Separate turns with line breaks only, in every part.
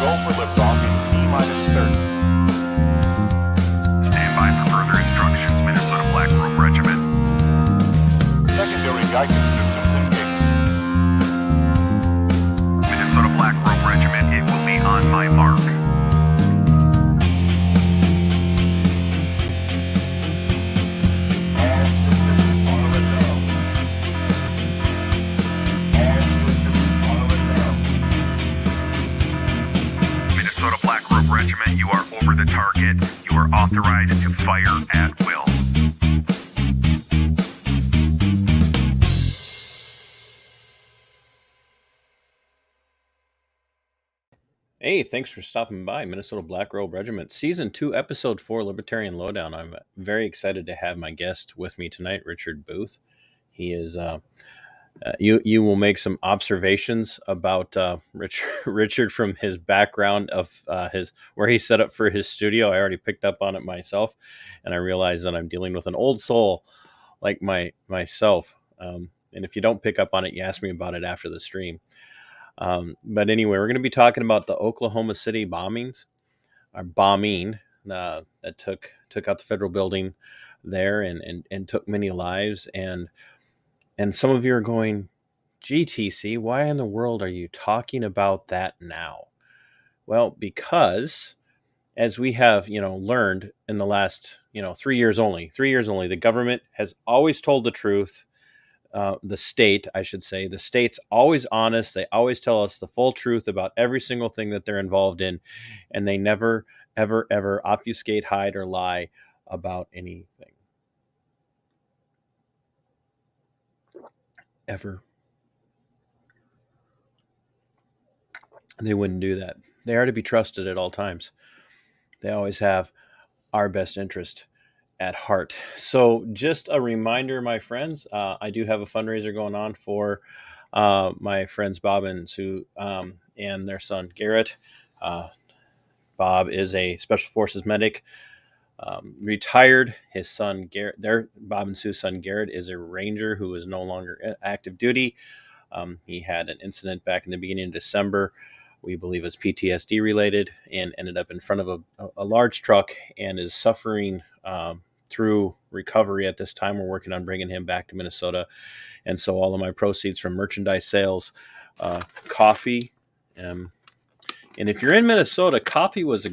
Go for liftoff in T-minus 30.
Stand by for further instructions, Minnesota Black Robe Regiment.
Secondary guidance systems engaged.
Minnesota Black Robe Regiment, it will be on my mark.
All systems are a go. All systems are a go.
Minnesota Black Robe Regiment, you are over the target. You are authorized to fire at will.
Hey, thanks for stopping by, Minnesota Black Robe Regiment, Season 2, Episode 4, Libertarian LowDown. I'm very excited to have my guest with me tonight, Richard Booth. He is, you will make some observations about Richard from his background of where he set up for his studio. I already picked up on it myself, and I realize that I'm dealing with an old soul like myself. And if you don't pick up on it, you ask me about it after the stream. But anyway, we're going to be talking about the Oklahoma City bombings, or bombing that took out the federal building there and took many lives. And some of you are going, GTC, why in the world are you talking about that now? Well, because as we have, learned in the last, 3 years only, the government has always told the truth. The state, I should say, the state's always honest. They always tell us the full truth about every single thing that they're involved in. And they never, ever, ever obfuscate, hide, or lie about anything. Ever. They wouldn't do that. They are to be trusted at all times. They always have our best interest at heart. So just a reminder, my friends, I do have a fundraiser going on for my friends Bob and Sue and their son Garrett. Bob is a Special Forces medic, retired. His son Garrett, Bob and Sue's son Garrett, is a Ranger who is no longer active duty. He had an incident back in the beginning of December. We believe it's PTSD related, and ended up in front of a large truck and is suffering through recovery at this time. We're working on bringing him back to Minnesota. And so all of my proceeds from merchandise sales, coffee, and if you're in Minnesota, coffee is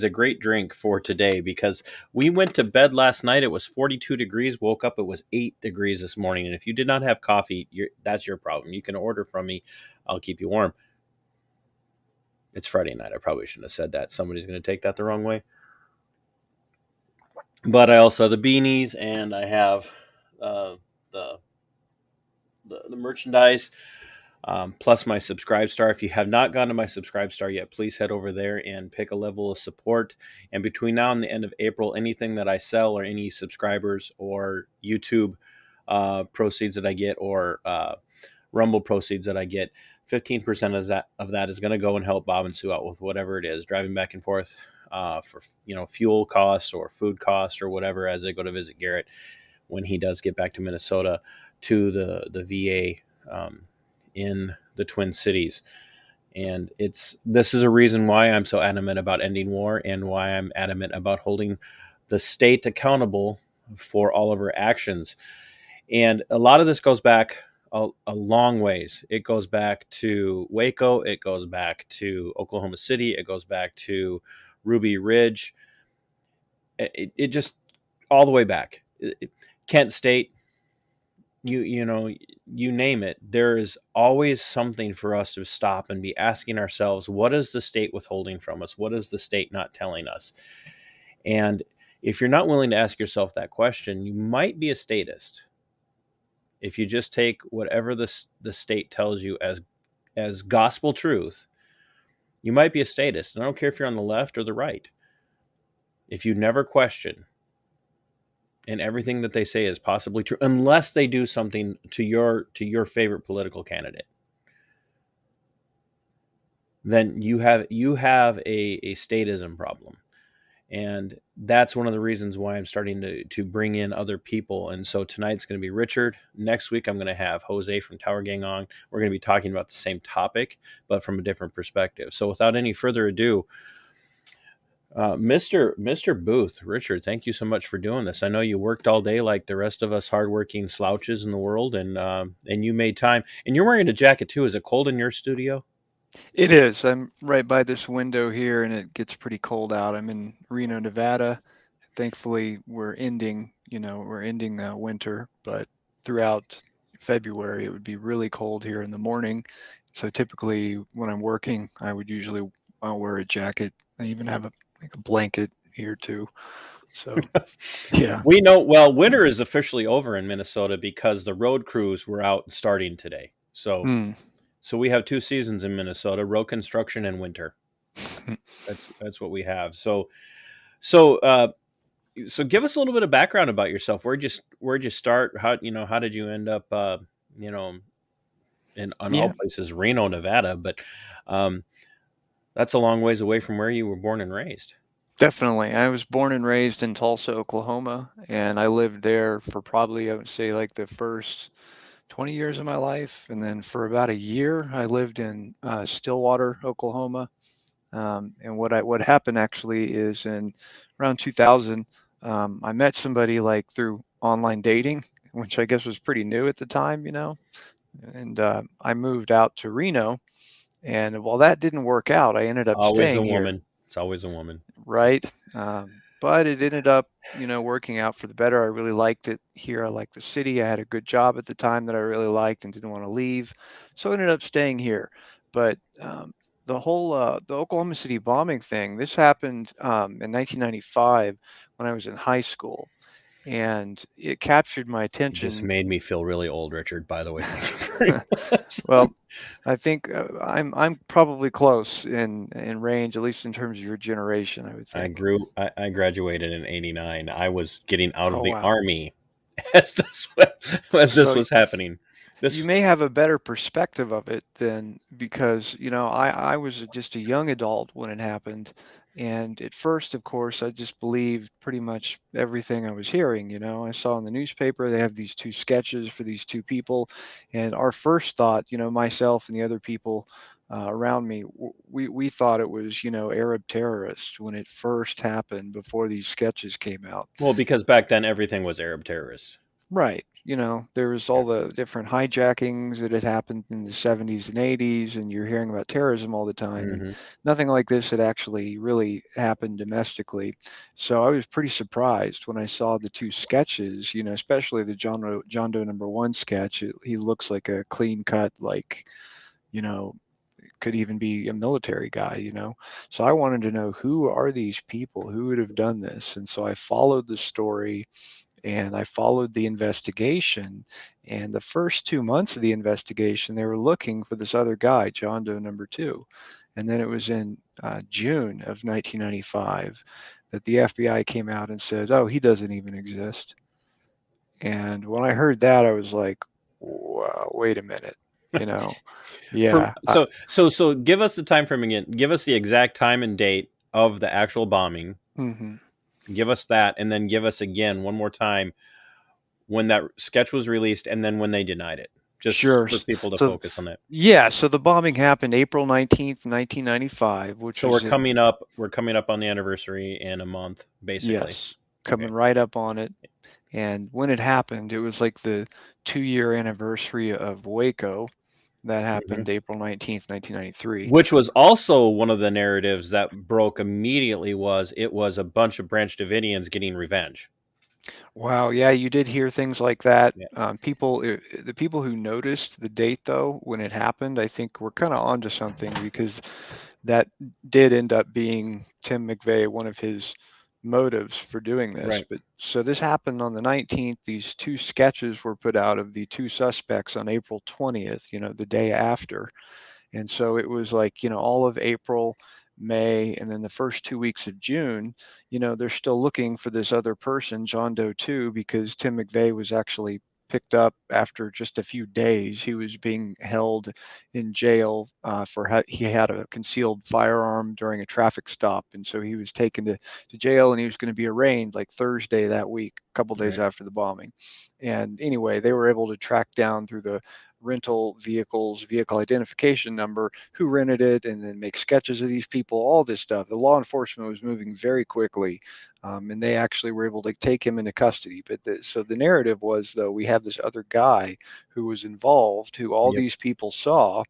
a great drink for today, because we went to bed last night. It was 42 degrees, woke up, it was 8 degrees this morning. And if you did not have coffee, that's your problem. You can order from me. I'll keep you warm. It's Friday night. I probably shouldn't have said that. Somebody's going to take that the wrong way. But I also have the beanies, and I have the merchandise, plus my Subscribe Star. If you have not gone to my Subscribe Star yet, please head over there and pick a level of support. And between now and the end of April, anything that I sell, or any subscribers or YouTube proceeds that I get, or Rumble proceeds that I get, 15% of that is going to go and help Bob and Sue out with whatever it is, driving back and forth for fuel costs or food costs or whatever, as they go to visit Garrett when he does get back to Minnesota, to the VA in the Twin Cities. And this is a reason why I'm so adamant about ending war, and why I'm adamant about holding the state accountable for all of our actions. And a lot of this goes back a long ways. It goes back to Waco. It goes back to Oklahoma City. It goes back to Ruby Ridge. It just all the way back. Kent State. You name it. There is always something for us to stop and be asking ourselves, what is the state withholding from us? What is the state not telling us? And if you're not willing to ask yourself that question, you might be a statist. If you just take whatever the state tells you as gospel truth, you might be a statist. And I don't care if you're on the left or the right. If you never question, and everything that they say is possibly true, unless they do something to your favorite political candidate, then you have a statism problem. And that's one of the reasons why I'm starting to bring in other people. And so tonight's going to be Richard. Next week, I'm going to have Jose from Tower Gang on. We're going to be talking about the same topic, but from a different perspective. So without any further ado, Mr. Booth, Richard, thank you so much for doing this. I know you worked all day like the rest of us hardworking slouches in the world, and you made time. And you're wearing a jacket too. Is it cold in your studio?
It is. I'm right by this window here, and it gets pretty cold out. I'm in Reno, Nevada. Thankfully, we're ending the winter, but throughout February, it would be really cold here in the morning. So typically, when I'm working, I'll wear a jacket. I even have a blanket here too. So yeah.
We know, well, winter is officially over in Minnesota because the road crews were out starting today. So we have 2 seasons in Minnesota: road construction and winter. That's what we have. So give us a little bit of background about yourself. Where'd you start? How did you end up in all
Yeah.
places, Reno, Nevada, but that's a long ways away from where you were born and raised.
Definitely. I was born and raised in Tulsa, Oklahoma, and I lived there for probably, I would say, like the first 20 years of my life. And then for about a year, I lived in Stillwater, Oklahoma. And what happened actually is in around 2000, I met somebody like through online dating, which I guess was pretty new at the time, and I moved out to Reno. And while that didn't work out, I ended up
Always a
staying here.
woman. It's always a woman.
Right. But it ended up, working out for the better. I really liked it here. I liked the city. I had a good job at the time that I really liked and didn't want to leave. So I ended up staying here. But the whole the Oklahoma City bombing thing, this happened in 1995 when I was in high school. And it captured my
You
attention.
just made me feel really old, Richard, by the way. Thank you very much.
Well, I think I'm probably close in range, at least in terms of your generation, I would think.
I graduated in '89. I was getting out of
Oh,
the
wow.
Army as this was happening.
You may have a better perspective of it than, because I was just a young adult when it happened, and at first, of course, I just believed pretty much everything I was hearing. I saw in the newspaper they have these 2 sketches for these 2 people, and our first thought, myself and the other people around me, we thought it was Arab terrorists when it first happened before these sketches came out.
Well, because back then everything was Arab terrorists.
Right. There was all the different hijackings that had happened in the 70s and 80s, and you're hearing about terrorism all the time.
Mhm.
And nothing like this had actually really happened domestically. So I was pretty surprised when I saw the 2 sketches, especially the John Doe #1 sketch. He looks like a clean cut, like, could even be a military guy. So I wanted to know, who are these people? Who would have done this? And so I followed the story, and I followed the investigation. And the first 2 months of the investigation, they were looking for this other guy, John Doe #2. And then it was in June of 1995 that the FBI came out and said, "Oh, he doesn't even exist." And when I heard that, I was like, "Wow, wait a minute." Yeah.
So give us the time frame again. Give us the exact time and date of the actual bombing.
Mhm.
Give us that, and then give us again one more time when that sketch was released, and then when they denied it. Just
Sure.
for people to
So
focus on that.
yeah, so the bombing happened April 19th, 1995, which
So
was
we're coming up on the anniversary in a month, basically.
Yes, coming right up on it. And when it happened, it was like the 2-year anniversary of Waco. That happened April 19th, 1993.
Which was also one of the narratives that broke immediately. It was a bunch of Branch Davidians getting revenge.
Wow, yeah, you did hear things like that.
Yeah.
The people who noticed the date, though, when it happened, I think we're kind of onto something, because that did end up being Tim McVeigh, one of his motives for doing this.
Right.
But so this happened on the 19th. These 2 sketches were put out of the 2 suspects on April 20th, the day after. And so it was like, all of April, May, and then the first 2 weeks of June, they're still looking for this other person, John Doe 2, because Tim McVeigh was actually picked up after just a few days. He was being held in jail he had a concealed firearm during a traffic stop, and so he was taken to jail, and he was going to be arraigned like Thursday that week, a couple days
Right.
after the bombing. And anyway, they were able to track down through the rental vehicles, vehicle identification number, who rented it, and then make sketches of these people, all this stuff. The law enforcement was moving very quickly, and they actually were able to take him into custody. But so the narrative was, though, we have this other guy who was involved, who all
Yep.
these people saw,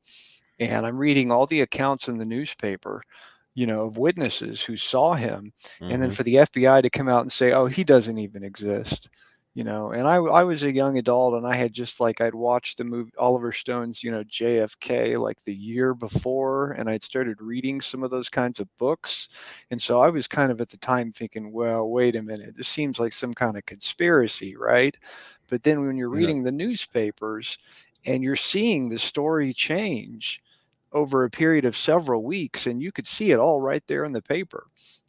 and I'm reading all the accounts in the newspaper, of witnesses who saw him, and then
Hmm.
for the FBI to come out and say, oh, he doesn't even exist. And I was a young adult, and I had just like, I'd watched the movie Oliver Stone's, JFK, like the year before, and I'd started reading some of those kinds of books. And so I was kind of at the time thinking, well, wait a minute, this seems like some kind of conspiracy, right? But then when you're
Yeah.
reading the newspapers and you're seeing the story change over a period of several weeks, and you could see it all right there in the paper.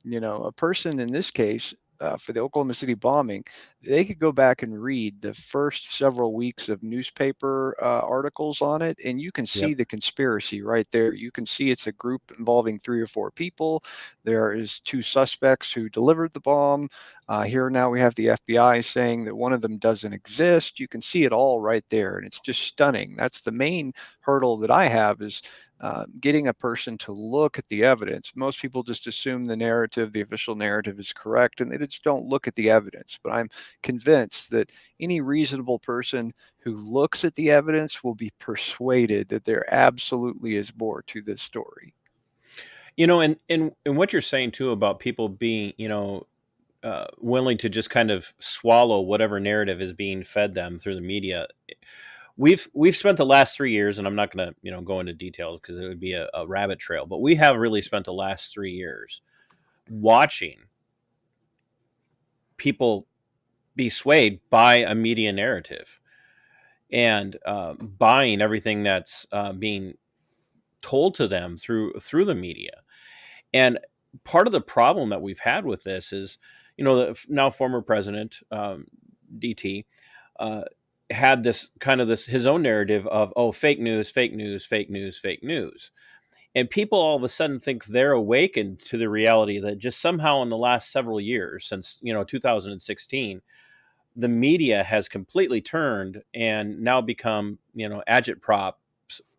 A person in this case, for the Oklahoma City bombing, they could go back and read the first several weeks of newspaper articles on it, and you can see
Yep.
the conspiracy right there. You can see it's a group involving 3 or 4 people. There is 2 suspects who delivered the bomb. Here now we have the FBI saying that one of them doesn't exist. You can see it all right there, and it's just stunning. That's the main hurdle that I have, is getting a person to look at the evidence. Most people just assume the official narrative is correct, and they just don't look at the evidence. But I'm convinced that any reasonable person who looks at the evidence will be persuaded that there absolutely is more to this story.
And what you're saying too about people being, willing to just kind of swallow whatever narrative is being fed them through the media. We've spent the last 3 years, and I'm not going to go into details because it would be a rabbit trail, but we have really spent the last 3 years watching people be swayed by a media narrative and buying everything that's being told to them through the media. And part of the problem that we've had with this is, the now former president, DT, uh, had this kind of his own narrative of, oh, fake news, fake news, fake news, fake news. And people all of a sudden think they're awakened to the reality that just somehow in the last several years, since 2016, the media has completely turned and now become agitprops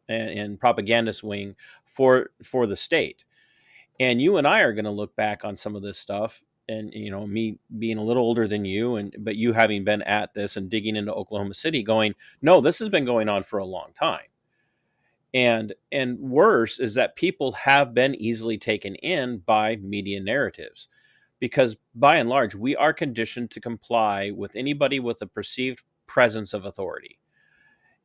and propagandist wing for the state. And you and I are going to look back on some of this stuff, and me being a little older than you, but you having been at this and digging into Oklahoma City, going, no, this has been going on for a long time. And worse is that people have been easily taken in by media narratives, because by and large we are conditioned to comply with anybody with a perceived presence of authority,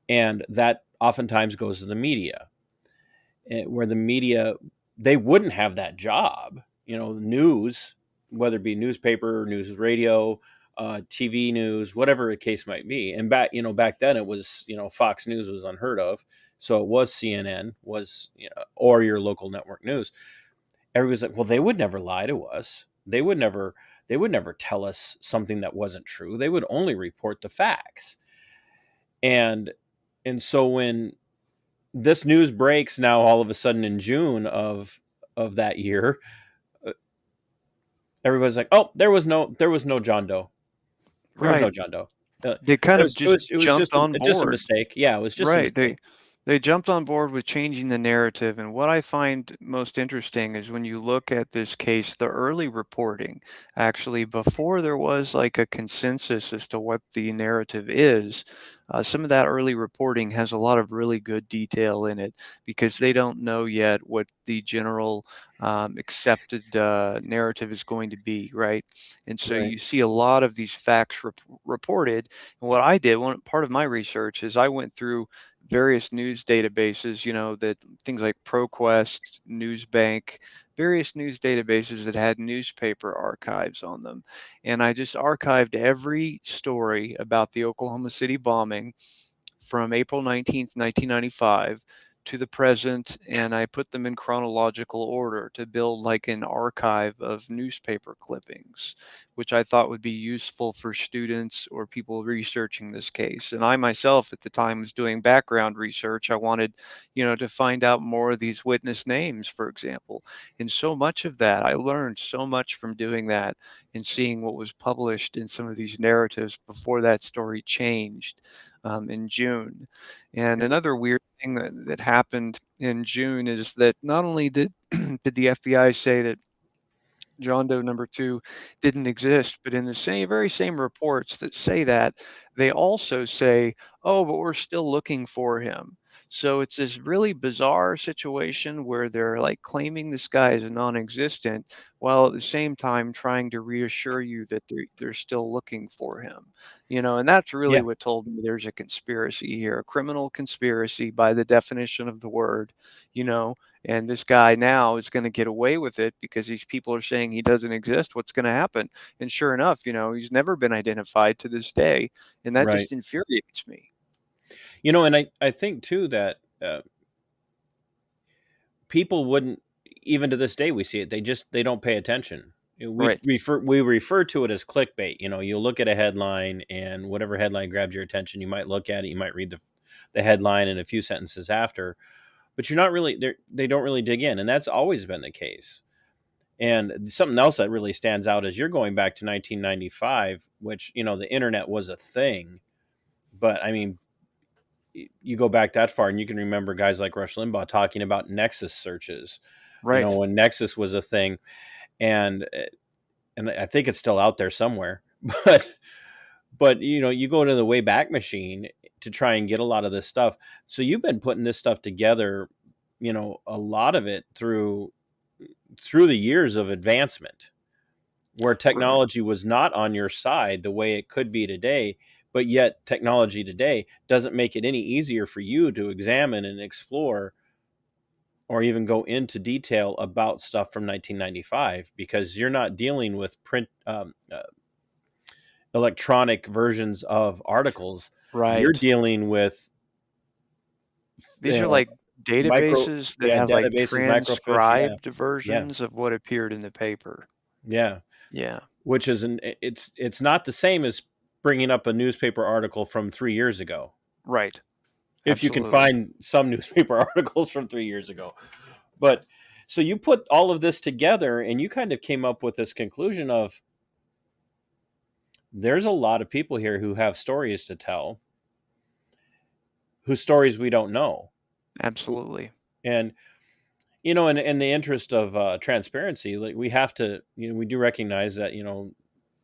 and that oftentimes goes to the media, where the media, they wouldn't have that job. News, whether it be newspaper, news radio, TV news, whatever the case might be. And back then it was, Fox News was unheard of. So it was CNN, was, or your local network news. Everybody's like, well, they would never lie to us. They would never tell us something that wasn't true. They would only report the facts. And so when this news breaks now all of a sudden in June of that year, everybody's like, "Oh, there was no John Doe. There was no
Right.
John Doe. Uh,
They kind
it
of
was it
just
was it was
jumped
just a,
on
just a
board.
mistake. Yeah, it was just a
Right.
mistake."
They jumped on board with changing the narrative. And what I find most interesting is when you look at this case, the early reporting, actually, before there was like a consensus as to what the narrative is, some of that early reporting has a lot of really good detail in it, because they don't know yet what the general accepted narrative is going to be, right? And so
Right.
you see a lot of these facts reported. And what I did, one part of my research, is I went through various news databases, that things like ProQuest, Newsbank, various news databases that had newspaper archives on them. And I just archived every story about the Oklahoma City bombing from April 19th, 1995 to the present, and I put them in chronological order to build like an archive of newspaper clippings, which I thought would be useful for students or people researching this case. And I myself at the time was doing background research. I wanted, to find out more of these witness names, for example. And so much of that, I learned so much from doing that and seeing what was published in some of these narratives before that story changed in June. And another weird thing that happened in June is that not only did did the FBI say that John Doe number two didn't exist, but in the very same reports that say that, they also say, oh, but we're still looking for him. So it's this really bizarre situation where they're like claiming this guy is non-existent while at the same time trying to reassure you that they're still looking for him. And that's really
Yeah.
what told me there's a conspiracy here, a criminal conspiracy by the definition of the word, you know, and this guy now is going to get away with it because these people are saying he doesn't exist. What's going to happen? And sure enough, he's never been identified to this day. And that
Right.
just infuriates me.
And I think too that people wouldn't, even to this day we see it, they don't pay attention. We
Right.
refer to it as clickbait. You'll look at a headline, and whatever headline grabs your attention, you might look at it, you might read the headline and a few sentences after, but you're not really they don't really dig in, and that's always been the case. And something else that really stands out is you're going back to 1995, which the internet was a thing, but I mean, you go back that far and you can remember guys like Rush Limbaugh talking about Nexus searches,
Right.
when Nexus was a thing. And I think it's still out there somewhere, but you go to the Wayback Machine to try and get a lot of this stuff. So you've been putting this stuff together, a lot of it through the years of advancement, where technology was not on your side the way it could be today. But yet technology today doesn't make it any easier for you to examine and explore or even go into detail about stuff from 1995, because you're not dealing with print electronic versions of articles. You're
Right.
dealing with
These are
uh,
like databases that have like
databases, microfiche. Yeah,
transcribed
yeah,
versions of what appeared in the paper.
yeah.
Yeah.
Which is it's not the same as bringing up a newspaper article from 3 years ago.
Right.
If you can
Absolutely.
find some newspaper articles from 3 years ago. But so you put all of this together and you kind of came up with this conclusion of there's a lot of people here who have stories to tell, whose stories we don't know.
Absolutely.
And in the interest of transparency, like we have to, we do recognize that,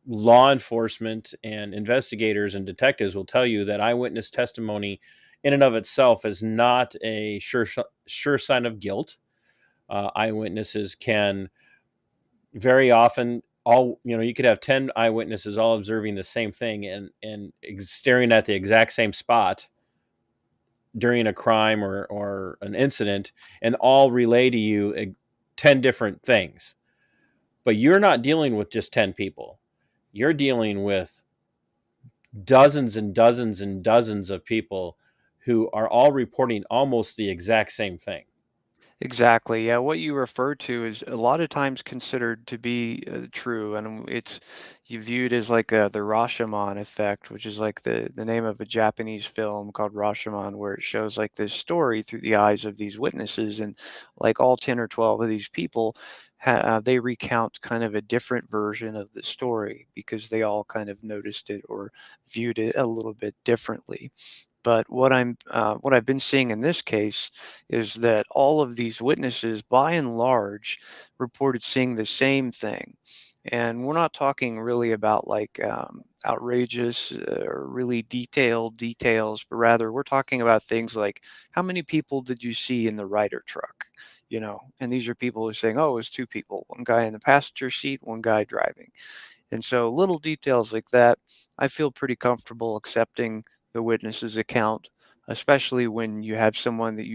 law enforcement and investigators and detectives will tell you that eyewitness testimony in and of itself is not a sure sign of guilt. Eyewitnesses can very often you could have 10 eyewitnesses all observing the same thing and staring at the exact same spot during a crime or an incident, and all relay to you 10 different things. But you're not dealing with just 10 people. You're dealing with dozens and dozens and dozens of people who are all reporting almost the exact same thing.
Exactly. Yeah, what you refer to is a lot of times considered to be true, and it's you viewed as like the Rashomon effect, which is like the name of a Japanese film called Rashomon, where it shows like this story through the eyes of these witnesses, and like all 10 or 12 of these people, they recount kind of a different version of the story because they all kind of noticed it or viewed it a little bit differently. But what I've been seeing in this case is that all of these witnesses, by and large, reported seeing the same thing. And we're not talking really about like outrageous or really detailed details, but rather we're talking about things like how many people did you see in the Ryder truck? And these are people who are saying, oh, it was two people, one guy in the passenger seat, one guy driving. And so little details like that, I feel pretty comfortable accepting the witness's account, especially when you have someone that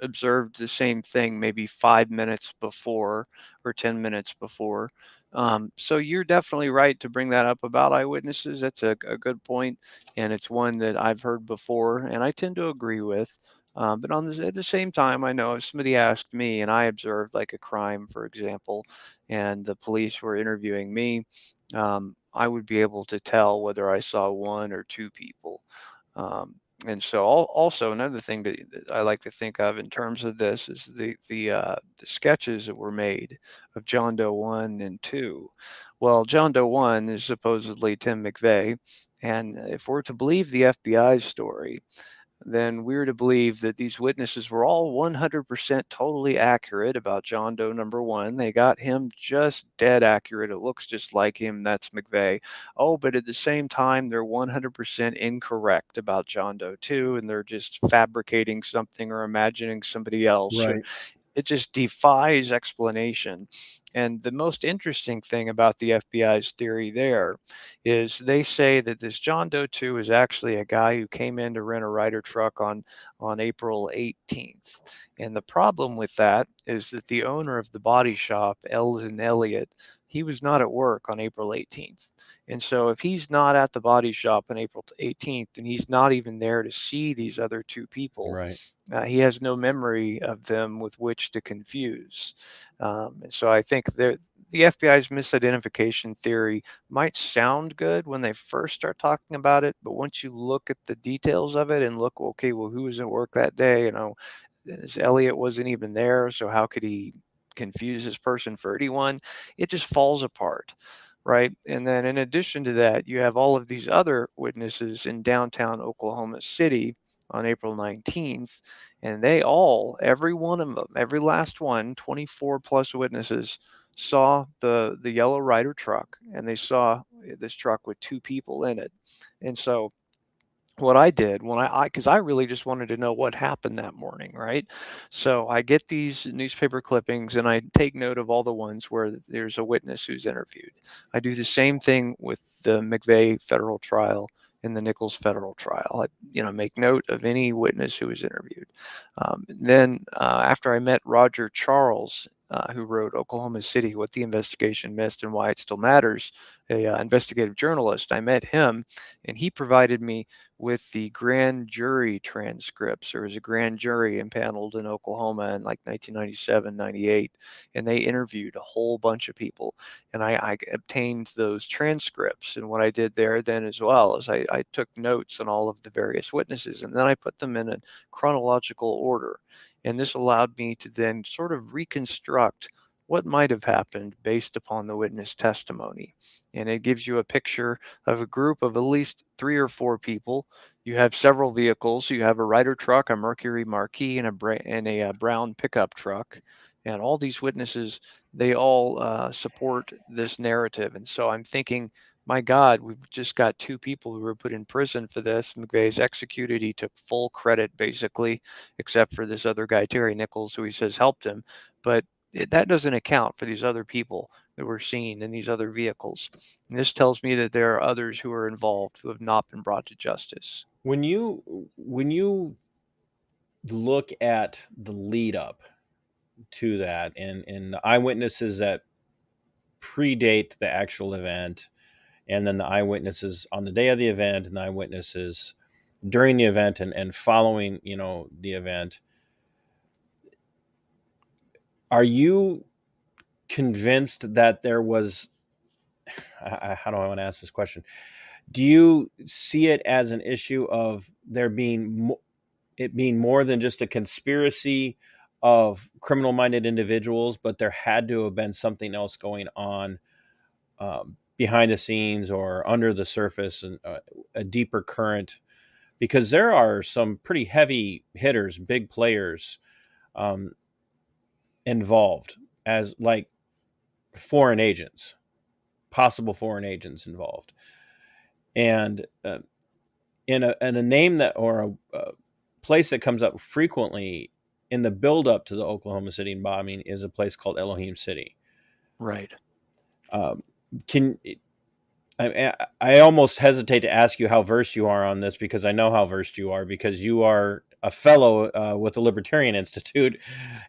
observed the same thing maybe 5 minutes before or 10 minutes before. So you're definitely right to bring that up about eyewitnesses. That's a good point, and it's one that I've heard before, and I tend to agree with. But at the same time, I know if somebody asked me and I observed like a crime, for example, and the police were interviewing me, I would be able to tell whether I saw one or two people. Um, and so also another thing that I like to think of in terms of this is the sketches that were made of John Doe 1 and 2. Well, John Doe 1 is supposedly Tim McVeigh, and if we're to believe the FBI's story, then we're to believe that these witnesses were all 100% totally accurate about John Doe number 1. They got him just dead accurate. It looks just like him. That's McVeigh. Oh, but at the same time, they're 100% incorrect about John Doe 2, and they're just fabricating something or imagining somebody else.
Right.
It just defies explanation. And the most interesting thing about the FBI's theory there is they say that this John Doe 2 is actually a guy who came in to rent a Ryder truck on April 18th. And the problem with that is that the owner of the body shop, Eldon Elliott, he was not at work on April 18th. And so if he's not at the body shop on April 18th, and he's not even there to see these other two people,
Right.
he has no memory of them with which to confuse. And so I think the FBI's misidentification theory might sound good when they first start talking about it, but once you look at the details of it and look, okay, well, who was at work that day? You know, this Elliot wasn't even there, so how could he confuse this person for anyone? It just falls apart. Right. And then in addition to that, you have all of these other witnesses in downtown Oklahoma City on April 19th. And they all, every one of them, every last one, 24 plus witnesses, saw the yellow Ryder truck, and they saw this truck with two people in it. And so what I did when because I really just wanted to know what happened that morning, right? So I get these newspaper clippings and I take note of all the ones where there's a witness who's interviewed. I do the same thing with the McVeigh federal trial and the Nichols federal trial. I make note of any witness who was interviewed. Then after I met Roger Charles, who wrote Oklahoma City, What the Investigation Missed and Why It Still Matters, a investigative journalist, I met him and he provided me with the grand jury transcripts. There was a grand jury impaneled in Oklahoma in like 1997, 98, and they interviewed a whole bunch of people. And I obtained those transcripts. And what I did there then as well is I took notes on all of the various witnesses, and then I put them in a chronological order. And this allowed me to then sort of reconstruct what might have happened based upon the witness testimony. And it gives you a picture of a group of at least 3 or 4 people. You have several vehicles. You have a Ryder truck, a Mercury Marquis, and a brown pickup truck. And all these witnesses, they all support this narrative. And so I'm thinking, my God, we've just got 2 people who were put in prison for this. McVeigh's executed. He took full credit, basically, except for this other guy, Terry Nichols, who he says helped him. But that doesn't account for these other people that were seen in these other vehicles. And this tells me that there are others who are involved who have not been brought to justice.
When you look at the lead up to that and the eyewitnesses that predate the actual event, and then the eyewitnesses on the day of the event and the eyewitnesses during the event and following, the event, are you convinced that there was, how do I want to ask this question? Do you see it as an issue of there being it being more than just a conspiracy of criminal-minded individuals, but there had to have been something else going on behind the scenes or under the surface, and a deeper current? Because there are some pretty heavy hitters, big players involved, as like foreign agents, possible foreign agents involved. And in a name that, or a place that comes up frequently in the build up to the Oklahoma City bombing is a place called Elohim City.
Right.
I almost hesitate to ask you how versed you are on this, because I know how versed you are, because you are a fellow with the Libertarian Institute,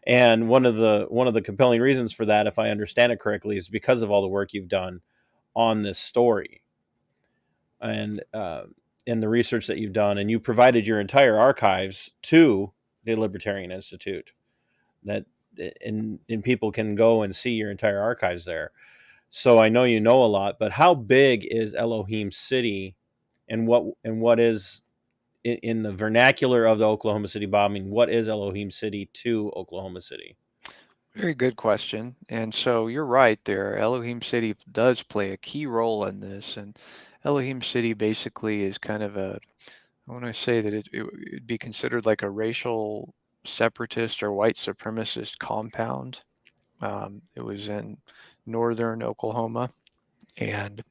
and one of the compelling reasons for that, if I understand it correctly, is because of all the work you've done on this story, and in the research that you've done, and you provided your entire archives to the Libertarian Institute. That and people can go and see your entire archives there. So I know you know a lot, but how big is Elohim City, and what is in the vernacular of the Oklahoma City bombing? What is Elohim City to Oklahoma City?
Very good question. And so you're right there. Elohim City does play a key role in this. And Elohim City basically is kind of I want to say that it'd be considered like a racial separatist or white supremacist compound. It was in northern Oklahoma. And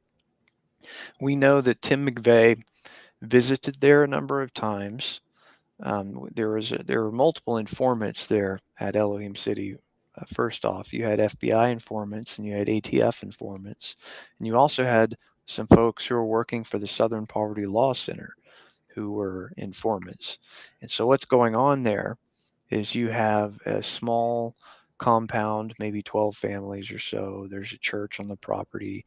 we know that Tim McVeigh visited there a number of times. There were multiple informants there at Elohim City. First off, you had FBI informants and you had ATF informants, and you also had some folks who were working for the Southern Poverty Law Center who were informants. And so what's going on there is you have a small compound, maybe 12 families or so. There's a church on the property.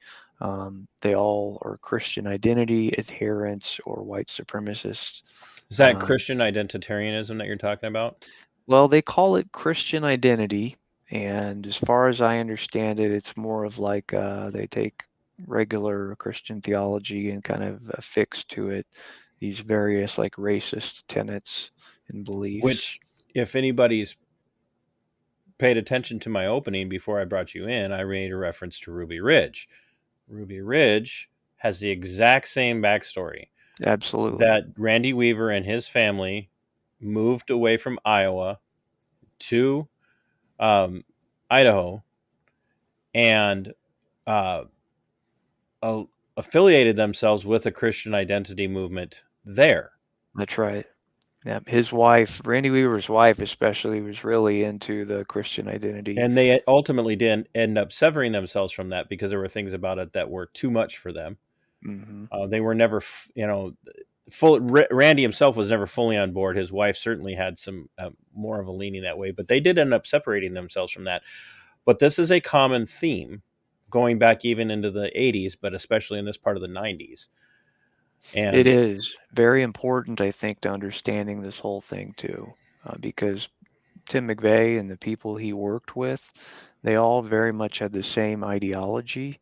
They all are Christian identity adherents or white supremacists.
Is that Christian identitarianism that you're talking about?
Well, they call it Christian identity, and as far as I understand it, it's more of like they take regular Christian theology and kind of affix to it these various like racist tenets and beliefs.
Which, if anybody's paid attention to my opening before I brought you in, I made a reference to Ruby Ridge. Ruby Ridge has the exact same backstory.
Absolutely.
That Randy Weaver and his family moved away from Iowa to Idaho and affiliated themselves with a Christian identity movement there.
That's right. Yeah, his wife, Randy Weaver's wife especially, was really into the Christian identity.
And they ultimately did end up severing themselves from that because there were things about it that were too much for them.
Mm-hmm.
They were never, Randy himself was never fully on board. His wife certainly had some more of a leaning that way, but they did end up separating themselves from that. But this is a common theme going back even into the 80s, but especially in this part of the 90s. And
it is very important, I think, to understanding this whole thing too, because Tim McVeigh and the people he worked with, they all very much had the same ideology.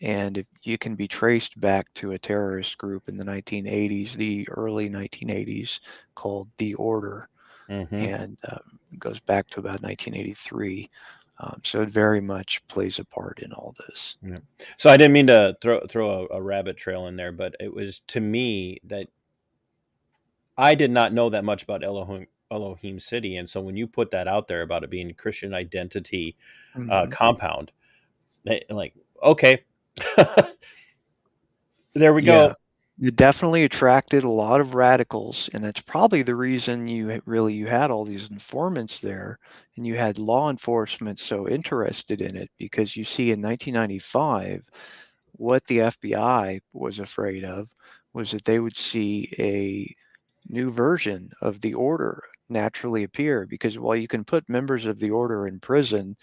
And if you can be traced back to a terrorist group in the 1980s, the early 1980s, called The Order, and it goes back to about 1983. So it very much plays a part in all this.
Yeah. So I didn't mean to throw a rabbit trail in there, but it was to me that I did not know that much about Elohim City, and so when you put that out there about it being Christian identity compound, like okay, there we go.
It definitely attracted a lot of radicals, and that's probably the reason you had all these informants there, and you had law enforcement so interested in it, because you see in 1995, what the FBI was afraid of was that they would see a new version of the order naturally appear, because while you can put members of the order in prison,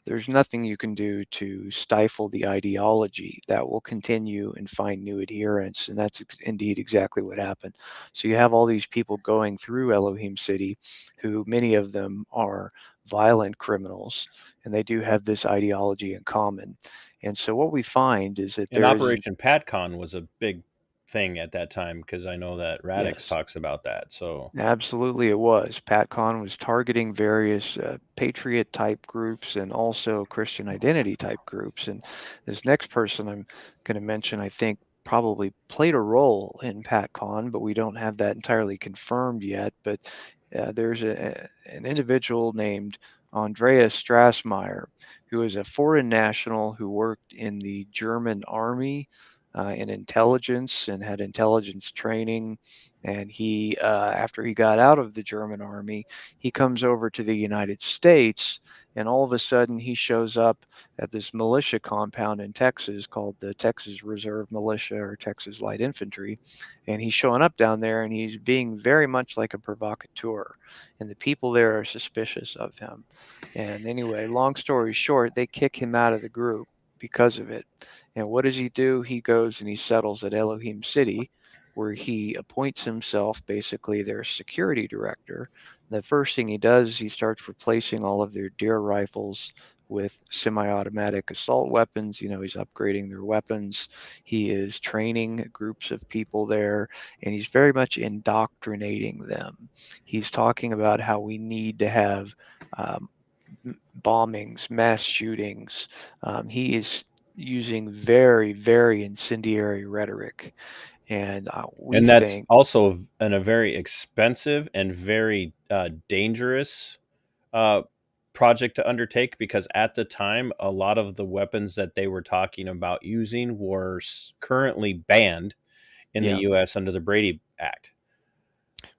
there's nothing you can do to stifle the ideology that will continue and find new adherents. And that's indeed exactly what happened. So you have all these people going through Elohim City, who many of them are violent criminals, and they do have this ideology in common. And so what we find is that
And Operation PatCon was a big thing at that time, because I know that Radix talks about that. So
absolutely, it was. PatCon was targeting various patriot type groups and also Christian identity type groups. And this next person I'm going to mention, I think, probably played a role in PatCon, but we don't have that entirely confirmed yet. But there's an individual named Andreas Strassmeyer, who is a foreign national who worked in the German army in intelligence and had intelligence training. And he, after he got out of the German army, he comes over to the United States, and all of a sudden he shows up at this militia compound in Texas called the Texas Reserve Militia or Texas Light Infantry. And he's showing up down there, and he's being very much like a provocateur, and the people there are suspicious of him. And anyway, long story short, they kick him out of the group because of it. And what does he do? He goes and he settles at Elohim City, where he appoints himself basically their security director. The first thing he does is he starts replacing all of their deer rifles with semi-automatic assault weapons. He's upgrading their weapons. He is training groups of people there, and he's very much indoctrinating them. He's talking about how we need to have bombings, mass shootings. He is using very, very incendiary rhetoric. And we
And that's
think,
also a very expensive and very dangerous uh, project to undertake, because at the time, a lot of the weapons that they were talking about using were currently banned in the
yeah,
U.S. under the Brady Act.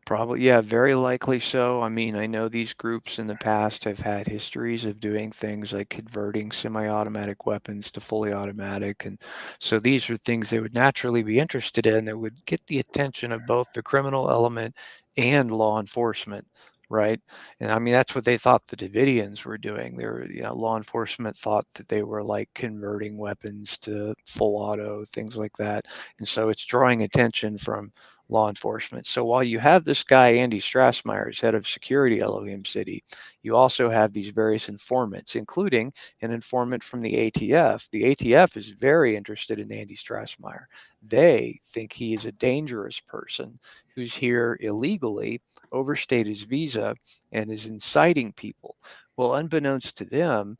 probably, yeah, very likely so. I mean, I know these groups in the past have had histories of doing things like converting semi-automatic weapons to fully automatic. And so these are things they would naturally be interested in that would get the attention of both the criminal element and law enforcement, right? And I mean, that's what they thought the Davidians were doing. Law enforcement thought that they were like converting weapons to full auto, things like that. And so it's drawing attention from law enforcement. So while you have this guy, Andy Strassmeyer, as head of security at Elohim City, you also have these various informants, including an informant from the ATF. The ATF is very interested in Andy Strassmeyer. They think he is a dangerous person who's here illegally, overstayed his visa, and is inciting people. Well, unbeknownst to them,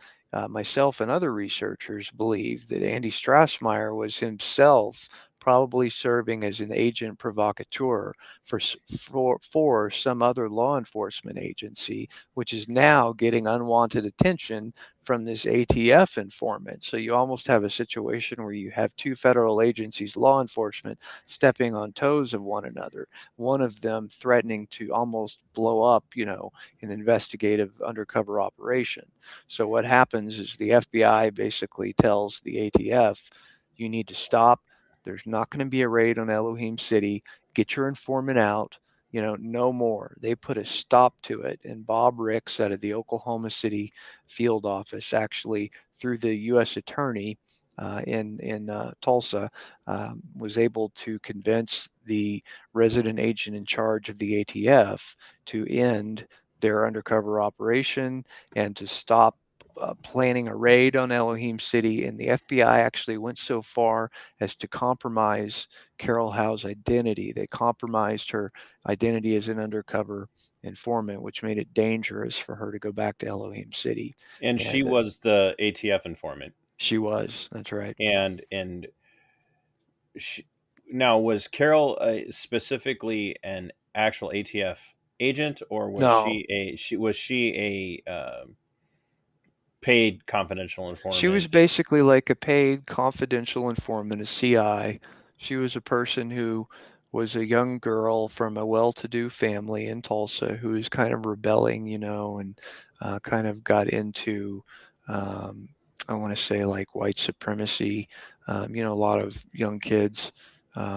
myself and other researchers believe that Andy Strassmeyer was himself probably serving as an agent provocateur for some other law enforcement agency, which is now getting unwanted attention from this ATF informant. So you almost have a situation where you have two federal agencies, law enforcement, stepping on toes of one another, one of them threatening to almost blow up, an investigative undercover operation. So what happens is the FBI basically tells the ATF, you need to stop. There's not going to be a raid on Elohim City. Get your informant out. No more. They put a stop to it. And Bob Ricks out of the Oklahoma City field office, actually through the U.S. attorney in Tulsa, was able to convince the resident agent in charge of the ATF to end their undercover operation and to stop planning a raid on Elohim City. And the FBI actually went so far as to compromise Carol Howe's identity. They compromised her identity as an undercover informant, which made it dangerous for her to go back to Elohim City.
And she
And
was the ATF informant.
she was. That's right.
And she, now, was Carol specifically an actual ATF agent, or was
No,
she a paid confidential
she was
informant?
basically like a paid confidential informant, a CI. She was a person who was a young girl from a well-to-do family in Tulsa who was kind of rebelling, and kind of got into, I want to say, like white supremacy. A lot of young kids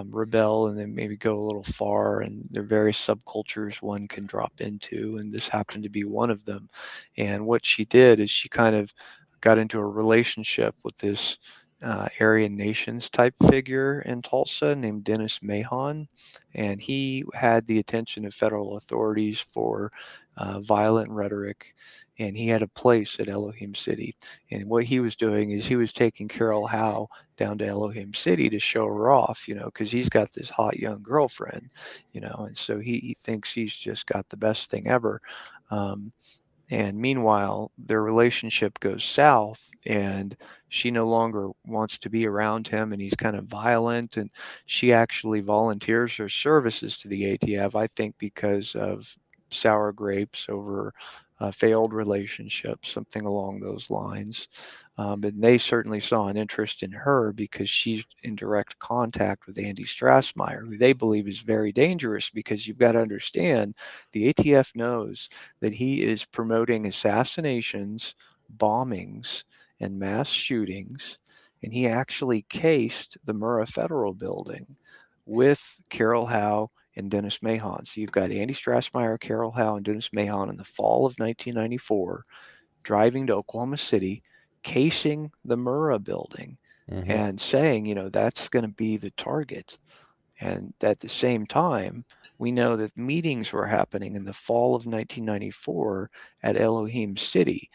rebel and then maybe go a little far, and there are various subcultures one can drop into, and this happened to be one of them. And what she did is she kind of got into a relationship with this Aryan Nations type figure in Tulsa named Dennis Mahon, and he had the attention of federal authorities for violent rhetoric, and he had a place at Elohim City. And what he was doing is he was taking Carol Howe down to Elohim City to show her off, because he's got this hot young girlfriend, and so he thinks he's just got the best thing ever. And meanwhile, their relationship goes south, and she no longer wants to be around him, and he's kind of violent. And she actually volunteers her services to the ATF, I think, because of sour grapes over a failed relationship, something along those lines. And they certainly saw an interest in her because she's in direct contact with Andy Strassmeyer, who they believe is very dangerous, because you've got to understand the ATF knows that he is promoting assassinations, bombings, and mass shootings. And he actually cased the Murrah Federal Building with Carol Howe and Dennis Mahon. So you've got Andy Strassmeyer, Carol Howe, and Dennis Mahon in the fall of 1994 driving to Oklahoma City, casing the Murrah Building,
Mm-hmm.
and saying, that's going to be the target. And at the same time, we know that meetings were happening in the fall of 1994 at Elohim City,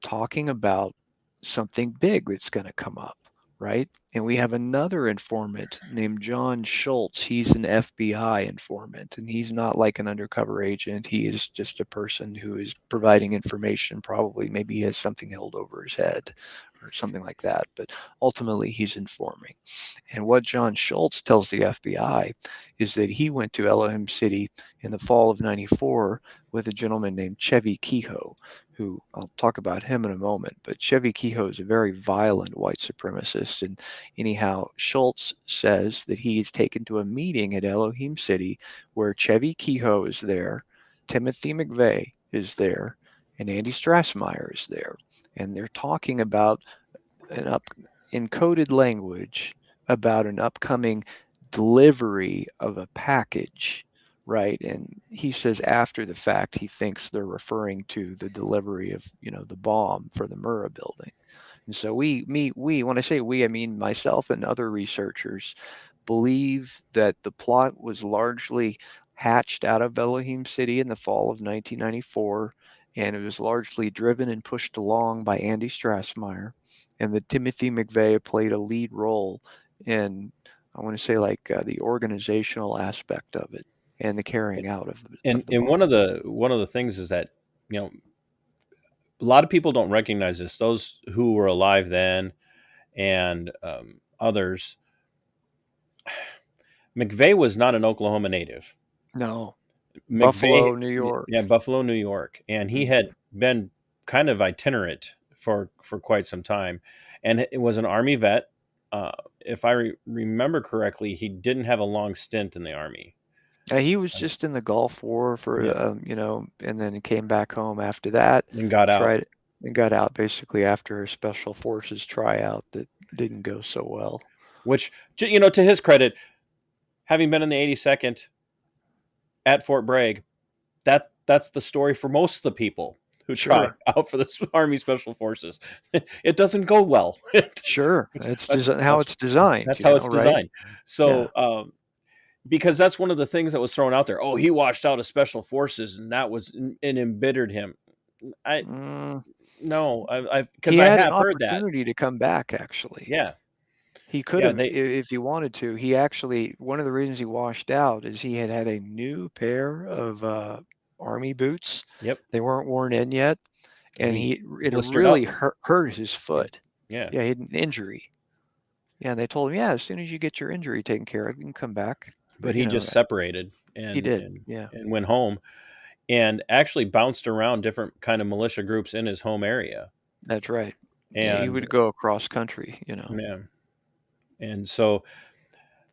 talking about something big that's going to come up, right? And we have another informant named John Schultz. He's an FBI informant, and he's not like an undercover agent. He is just a person who is providing information. Probably, maybe he has something held over his head or something like that. But ultimately, he's informing. And what John Schultz tells the FBI is that he went to Elohim City in the fall of '94 with a gentleman named Chevy Kehoe, who I'll talk about him in a moment. But Chevy Kehoe is a very violent white supremacist. And anyhow, Schultz says that he is taken to a meeting at Elohim City where Chevy Kehoe is there, Timothy McVeigh is there, and Andy Strassmeyer is there. And they're talking about an encoded language about an upcoming delivery of a package, right? And he says after the fact, he thinks they're referring to the delivery of, the bomb for the Murrah building. And so we, when I say we, I mean myself and other researchers believe that the plot was largely hatched out of Elohim City in the fall of 1994, and it was largely driven and pushed along by Andy Strassmeyer, and that Timothy McVeigh played a lead role in, I want to say, like the organizational aspect of it and the carrying out of
And
the bomb.
one of the things is that, a lot of people don't recognize this. Those who were alive then and others, McVeigh was not an Oklahoma native.
No,
McVeigh,
Buffalo, New York.
yeah, Buffalo, New York, and he had been kind of itinerant for quite some time, and it was an Army vet. If I remember correctly, he didn't have a long stint in the Army.
He was just in the Gulf War for,
Yeah.
and then he came back home after that,
And got out.
tried and got out basically after a special forces tryout that didn't go so well.
Which, to his credit, having been in the 82nd at Fort Bragg, that's the story for most of the people who try
Sure.
out for the Army Special Forces. It doesn't go well.
Sure. It's
That's
how it's designed.
That's how it's
right?
designed. So, because that's one of the things that was thrown out there. Oh, he washed out of Special Forces, and that was and embittered him. No, because
He
I
had an
have heard that.
opportunity to come back, actually.
Yeah,
He could
yeah,
have, if he wanted to. He actually, one of the reasons he washed out is he had a new pair of Army boots.
Yep.
They weren't worn in yet, and it
blistered
really
up.
hurt his foot.
Yeah.
Yeah, he had an injury. Yeah, and they told him, as soon as you get your injury taken care of, you can come back.
But he just separated and
he did.
and went home, and actually bounced around different kind of militia groups in his home area.
That's right.
And
he would go across country,
Yeah. And so,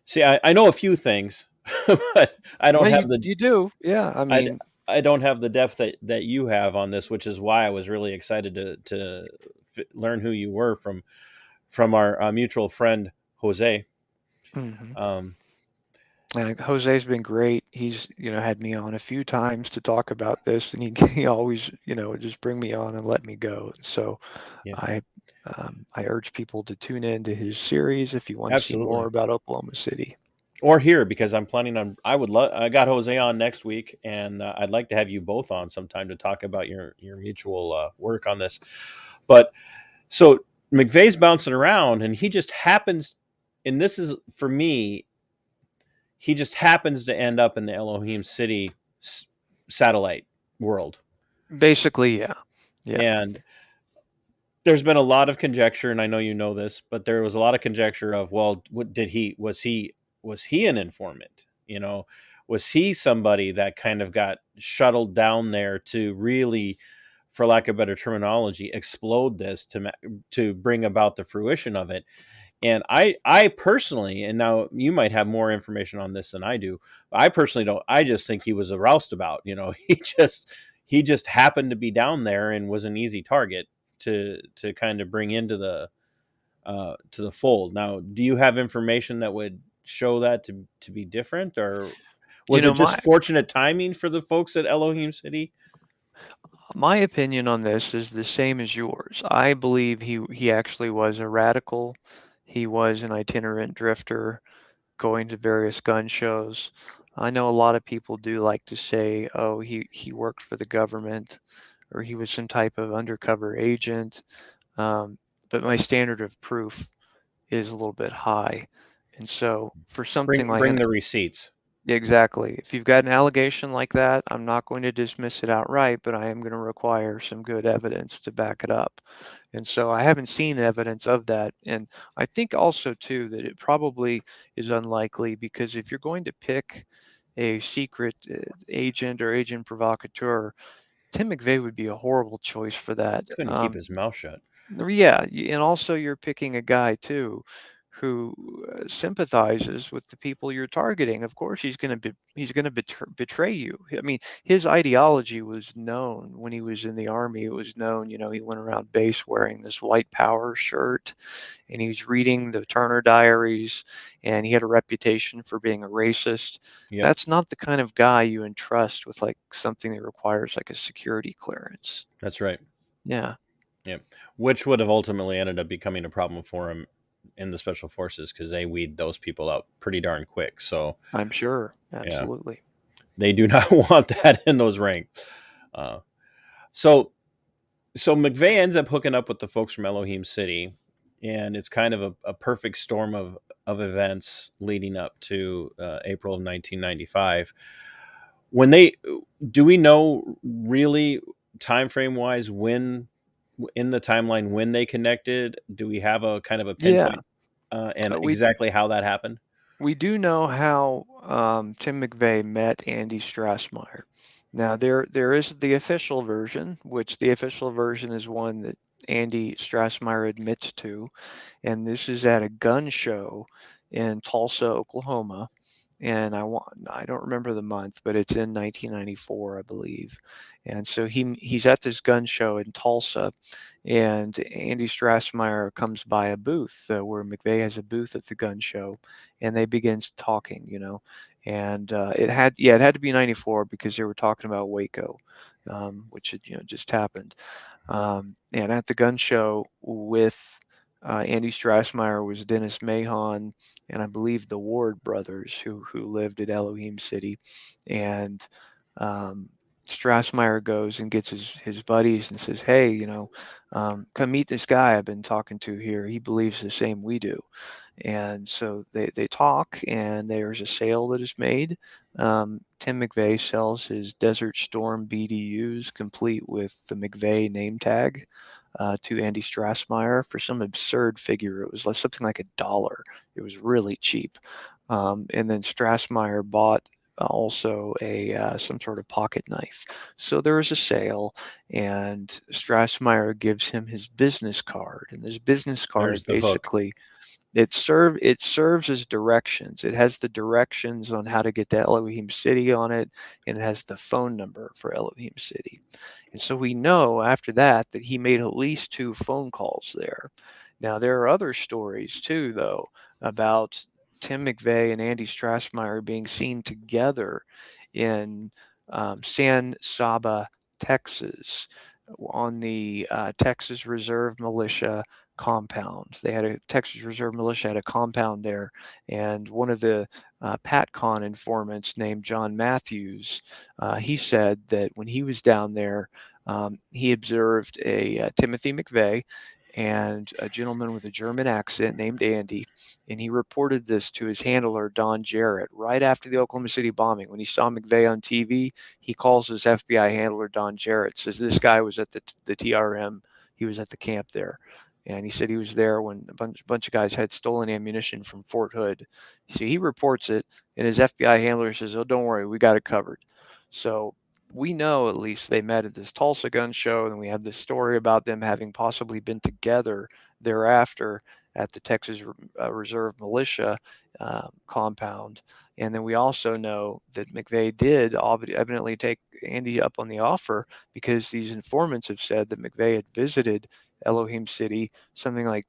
see, I know a few things, but I don't have
You do, yeah. I mean,
I don't have the depth that you have on this, which is why I was really excited to learn who you were from our mutual friend Jose.
Jose's been great. He's had me on a few times to talk about this, and he always would just bring me on and let me go. So I urge people to tune in to his series if you want to see more about Oklahoma City.
Or here, because I'm planning on. I got Jose on next week, and I'd like to have you both on sometime to talk about your mutual work on this. But so McVeigh's bouncing around, and he just happens, and this is for me, he just happens to end up in the Elohim City satellite world.
Basically, yeah.
And there's been a lot of conjecture, and I know you know this, but there was a lot of conjecture of, well, was he an informant? Was he somebody that kind of got shuttled down there to really, for lack of better terminology, explode this to bring about the fruition of it? And I personally, and now you might have more information on this than I do, but I personally don't. I just think he was a roustabout. He just happened to be down there and was an easy target to kind of bring into the to the fold. Now, do you have information that would show that to be different, or was it just fortunate timing for the folks at Elohim City?
My opinion on this is the same as yours. I believe he actually was a radical. He was an itinerant drifter, going to various gun shows. I know a lot of people do like to say, oh, he worked for the government, or he was some type of undercover agent. But my standard of proof is a little bit high. And so for something like
Bring the receipts.
exactly, if you've got an allegation like that, I'm not going to dismiss it outright, but I am going to require some good evidence to back it up. And so I haven't seen evidence of that. And I think also too that it probably is unlikely, because if you're going to pick a secret agent or agent provocateur, Tim McVeigh would be a horrible choice for that.
Couldn't keep his mouth shut.
Yeah, and also you're picking a guy too who sympathizes with the people you're targeting. Of course, he's going to betray you. I mean, his ideology was known when he was in the army. It was known, he went around base wearing this white power shirt, and he was reading the Turner Diaries, and he had a reputation for being a racist.
Yep.
That's not the kind of guy you entrust with like something that requires like a security clearance.
That's right.
Yeah.
Yep. Which would have ultimately ended up becoming a problem for him in the special forces, because they weed those people out pretty darn quick. So
I'm sure. Absolutely.
they do not want that in those ranks. So McVeigh ends up hooking up with the folks from Elohim City, and it's kind of a perfect storm of events leading up to April of 1995. Do we know really time frame wise when in the timeline when they connected? Do we have a kind of a pinpoint and exactly how that happened?
We do know how Tim McVeigh met Andy Strassmeyer. Now there is the official version, which the official version is one that Andy Strassmeyer admits to, and this is at a gun show in Tulsa, Oklahoma. And I don't remember the month, but it's in 1994, I believe. And so he's at this gun show in Tulsa, and Andy Strassmeyer comes by a booth where McVeigh has a booth at the gun show, and they begin talking, and it had to be 94 because they were talking about Waco, which had just happened. And at the gun show with Andy Strassmeyer was Dennis Mahon, and I believe the Ward brothers who lived at Elohim City. And Strassmeyer goes and gets his buddies and says, hey, come meet this guy I've been talking to here. He believes the same we do. And so they talk, and there's a sale that is made. Tim McVeigh sells his Desert Storm BDUs complete with the McVeigh name tag to Andy Strassmeyer for some absurd figure. It was something like $1. It was really cheap. And then Strassmeyer bought also some sort of pocket knife. So there was a sale, and Strassmeyer gives him his business card, and this business card basically it serves as directions. It has the directions on how to get to Elohim City on it, and it has the phone number for Elohim City. And so we know after that he made at least 2 phone calls there. Now there are other stories too, though, about Tim McVeigh and Andy Strassmeyer being seen together in San Saba, Texas, on the Texas Reserve Militia compound. They had a Texas Reserve Militia had a compound there, and one of the PatCon informants named John Matthews, he said that when he was down there, he observed a Timothy McVeigh and a gentleman with a German accent named Andy, and he reported this to his handler, Don Jarrett, right after the Oklahoma City bombing. When he saw McVeigh on TV, he calls his FBI handler, Don Jarrett, says this guy was at the TRM, he was at the camp there. And he said he was there when a bunch of guys had stolen ammunition from Fort Hood. So he reports it, and his FBI handler says, oh, don't worry, we got it covered. So we know at least they met at this Tulsa gun show, and we have this story about them having possibly been together thereafter at the Texas Reserve Militia compound. And then we also know that McVeigh did evidently take Andy up on the offer, because these informants have said that McVeigh had visited Elohim City something like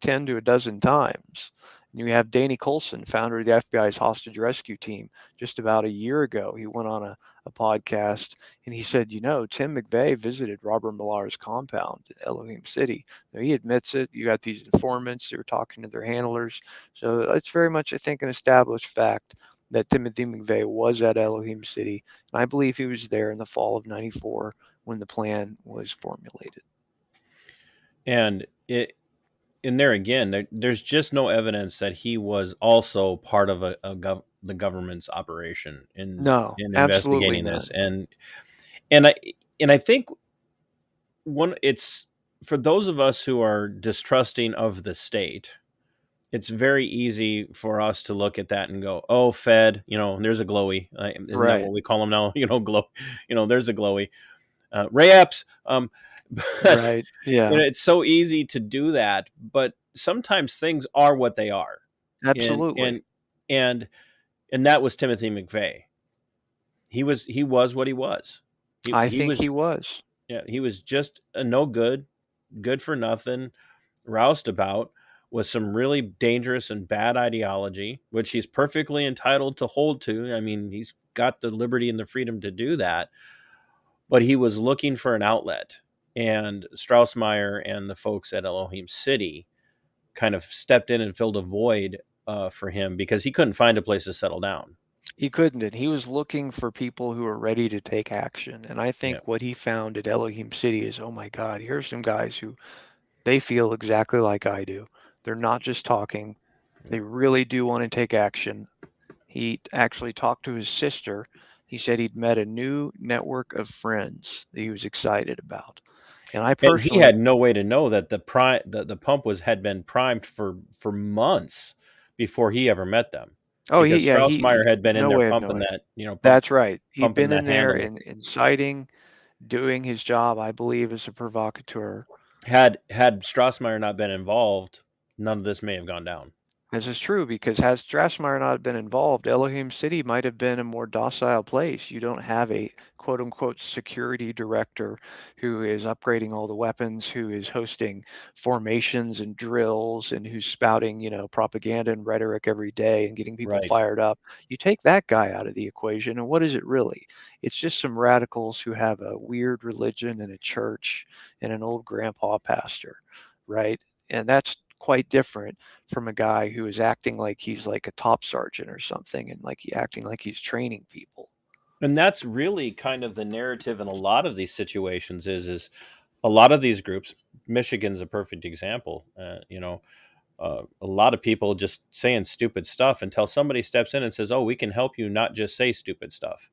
10 to a dozen times. You have Danny Coulson, founder of the FBI's hostage rescue team. Just about a year ago, he went on a podcast and he said, Tim McVeigh visited Robert Millar's compound in Elohim City. Now, he admits it. You got these informants who are talking to their handlers. So it's very much, I think, an established fact that Timothy McVeigh was at Elohim City. And I believe he was there in the fall of '94 when the plan was formulated.
And in there again, there's just no evidence that he was also part of the government's operation
No,
in
absolutely
investigating
not.
this. And I think it's for those of us who are distrusting of the state, it's very easy for us to look at that and go, "Oh, Fed, there's a glowy." Isn't that
Right,
what we call them now? Glow. There's a glowy. Ray Epps. But
right. Yeah,
it's so easy to do that, but sometimes things are what they are, and
absolutely.
and and and that was Timothy McVeigh. He was what he was. He
I
he
think
was
he was.
Yeah, he was just a no good, good for nothing, roustabout with some really dangerous and bad ideology, which he's perfectly entitled to hold to. I mean, he's got the liberty and the freedom to do that, but he was looking for an outlet. And Strausmeyer and the folks at Elohim City kind of stepped in and filled a void for him because he couldn't find a place to settle down.
He couldn't, and he was looking for people who are ready to take action. And I
Yeah,
think what he found at Elohim City is, oh my God, here's some guys who they feel exactly like I do. They're not just talking, they really do want to take action. He actually talked to his sister. He said he'd met a new network of friends that he was excited about. And I
and he
personally,
had no way to know that the pump had been primed for months before he ever met them,
oh,
because Strausmeyer had been in
no
there
way of
pumping
knowing.
that
That's right. He'd
pumping
been
that
in there
handle.
and inciting, doing his job, I believe, as a provocateur.
Had Strausmeyer not been involved, none of this may have gone down.
This is true because had Strassmeyer not been involved, Elohim City might have been a more docile place. You don't have a quote unquote security director who is upgrading all the weapons, who is hosting formations and drills, and who's spouting, propaganda and rhetoric every day and getting people
Right,
fired up. You take that guy out of the equation, and what is it really? It's just some radicals who have a weird religion and a church and an old grandpa pastor, right? And that's quite different from a guy who is acting like he's like a top sergeant or something and like acting like he's training people.
and that's really kind of the narrative in a lot of these situations. Is a lot of these groups. Michigan's a perfect example. A lot of people just saying stupid stuff until somebody steps in and says, "Oh, we can help you not just say stupid stuff."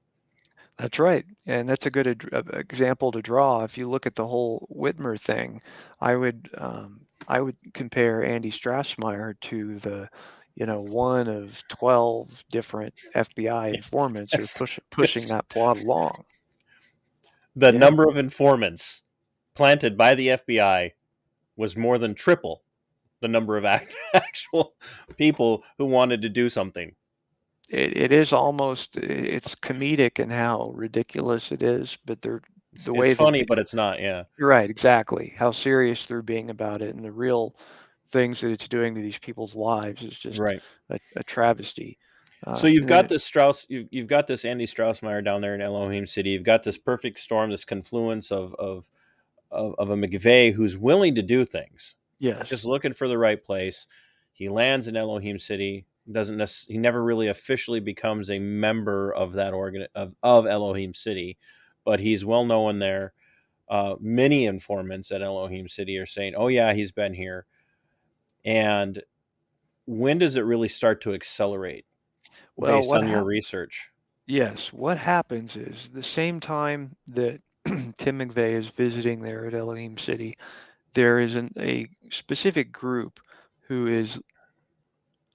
That's right. And that's a good example to draw. If you look at the whole Whitmer thing, I would compare Andy Strassmeyer to the, one of 12 different FBI informants who are
Yes,
pushing
yes.
that plot along.
The
Yeah.
number of informants planted by the FBI was more than triple the number of actual people who wanted to do something.
It is almost, it's comedic in how ridiculous it is, but the
It's
way that
funny, but it's not. Yeah,
you're right, exactly. How serious they're being about it and the real things that it's doing to these people's lives is just
right.
a travesty.
So you've
And then,
got this Strauss, you've got this Andy Strausmeyer down there in Elohim City. You've got this perfect storm, this confluence of a McVeigh who's willing to do things,
yes,
just looking for the right place. He lands in Elohim City. He never really officially becomes a member of that of Elohim City, but he's well known there. Many informants at Elohim City are saying, "Oh yeah, he's been here." And when does it really start to accelerate
well,
based on your research?
yes, what happens is the same time that Tim McVeigh is visiting there at Elohim City, there is a specific group who is,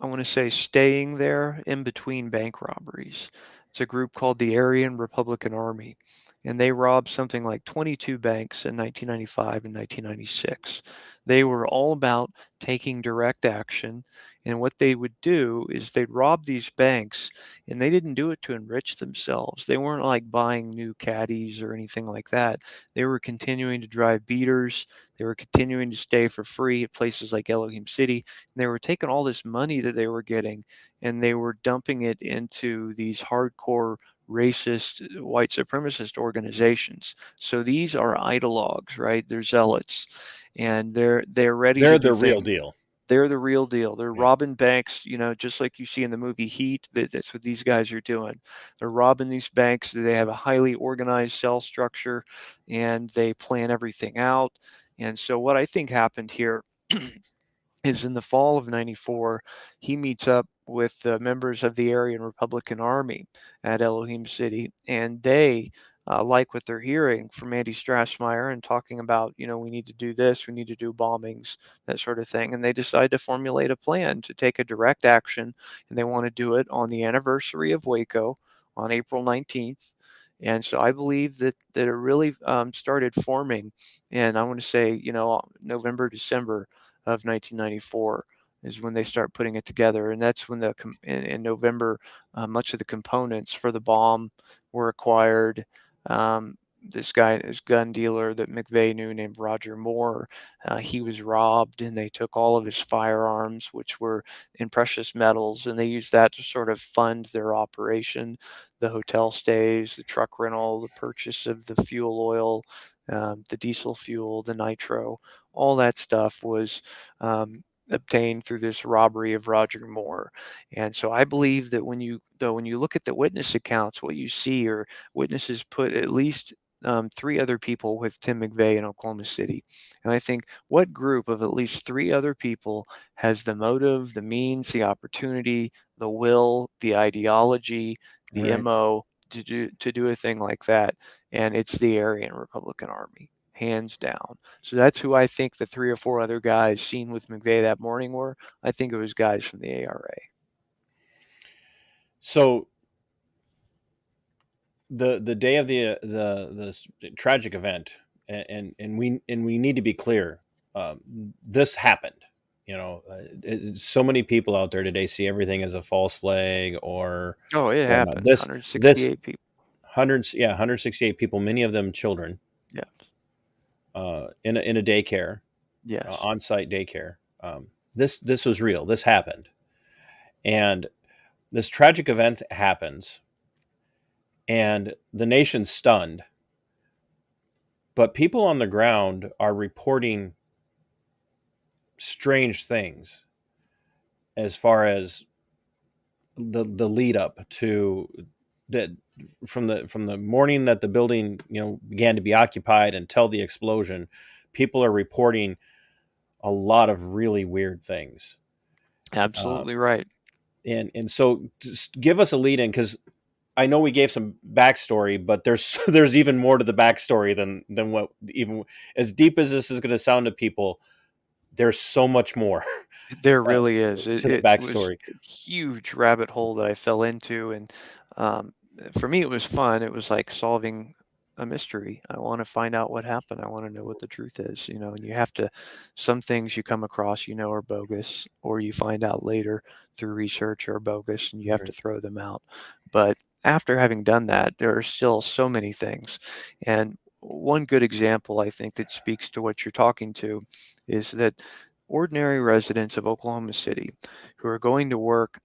I want to say, staying there in between bank robberies. It's a group called the Aryan Republican Army. and they robbed something like 22 banks in 1995 and 1996. They were all about taking direct action, and what they would do is they'd rob these banks, and they didn't do it to enrich themselves. They weren't like buying new caddies or anything like that. They were continuing to drive beaters. They were continuing to stay for free at places like Elohim City. And they were taking all this money that they were getting, and they were dumping it into these hardcore racist white supremacist organizations. So these are ideologues, right? They're zealots, and they're ready to
They're
do
the real
things.
deal.
They're the real deal. They're
Yeah.
robbing banks, just like you see in the movie Heat. That's what these guys are doing. They're robbing these banks. They have a highly organized cell structure, and they plan everything out. And so what I think happened here is in the fall of 94, he meets up with the members of the Aryan Republican Army at Elohim City, and they like what they're hearing from Andy Strassmeyer and talking about, we need to do this, we need to do bombings, that sort of thing. And they decide to formulate a plan to take a direct action, and they want to do it on the anniversary of Waco on April 19th. And so I believe that it really started forming, and I want to say, November, December of 1994 is when they start putting it together, and that's when in November, much of the components for the bomb were acquired. This gun dealer that McVeigh knew named Roger Moore, he was robbed, and they took all of his firearms, which were in precious metals, and they used that to sort of fund their operation, the hotel stays, the truck rental, the purchase of the fuel oil, the diesel fuel, the nitro. All that stuff was obtained through this robbery of Roger Moore. And so I believe that when you look at the witness accounts, what you see are witnesses put at least 3 other people with Tim McVeigh in Oklahoma City. And I think, what group of at least 3 other people has the motive, the means, the opportunity, the will, the ideology, the
Right.
MO to do a thing like that? And it's the Aryan Republican Army, hands down. So that's who I think the 3 or 4 other guys seen with McVeigh that morning were. I think it was guys from the ARA.
So the day of the tragic event, and we need to be clear, this happened. So many people out there today see everything as a false flag or
Oh, it
whatnot.
happened.
This
168 people.
168 people, many of them children,
Yeah.
in a daycare,
Yes.
on-site daycare. This was real. This happened, and this tragic event happens, and the nation's stunned. But people on the ground are reporting strange things as far as the lead up to that, from the morning that the building began to be occupied until the explosion. People are reporting a lot of really weird things.
Absolutely right.
And so just give us a lead in, because I know we gave some backstory, but there's even more to the backstory than what, even as deep as this is going to sound to people, there's so much more
There really is.
to the
It was
backstory.
a huge rabbit hole that I fell into, and for me, it was fun. It was like solving a mystery. I want to find out what happened. I want to know what the truth is, and you have to, some things you come across, are bogus, or you find out later through research are bogus, and you have to throw them out. But after having done that, there are still so many things. And one good example, I think, that speaks to what you're talking to is that ordinary residents of Oklahoma City who are going to work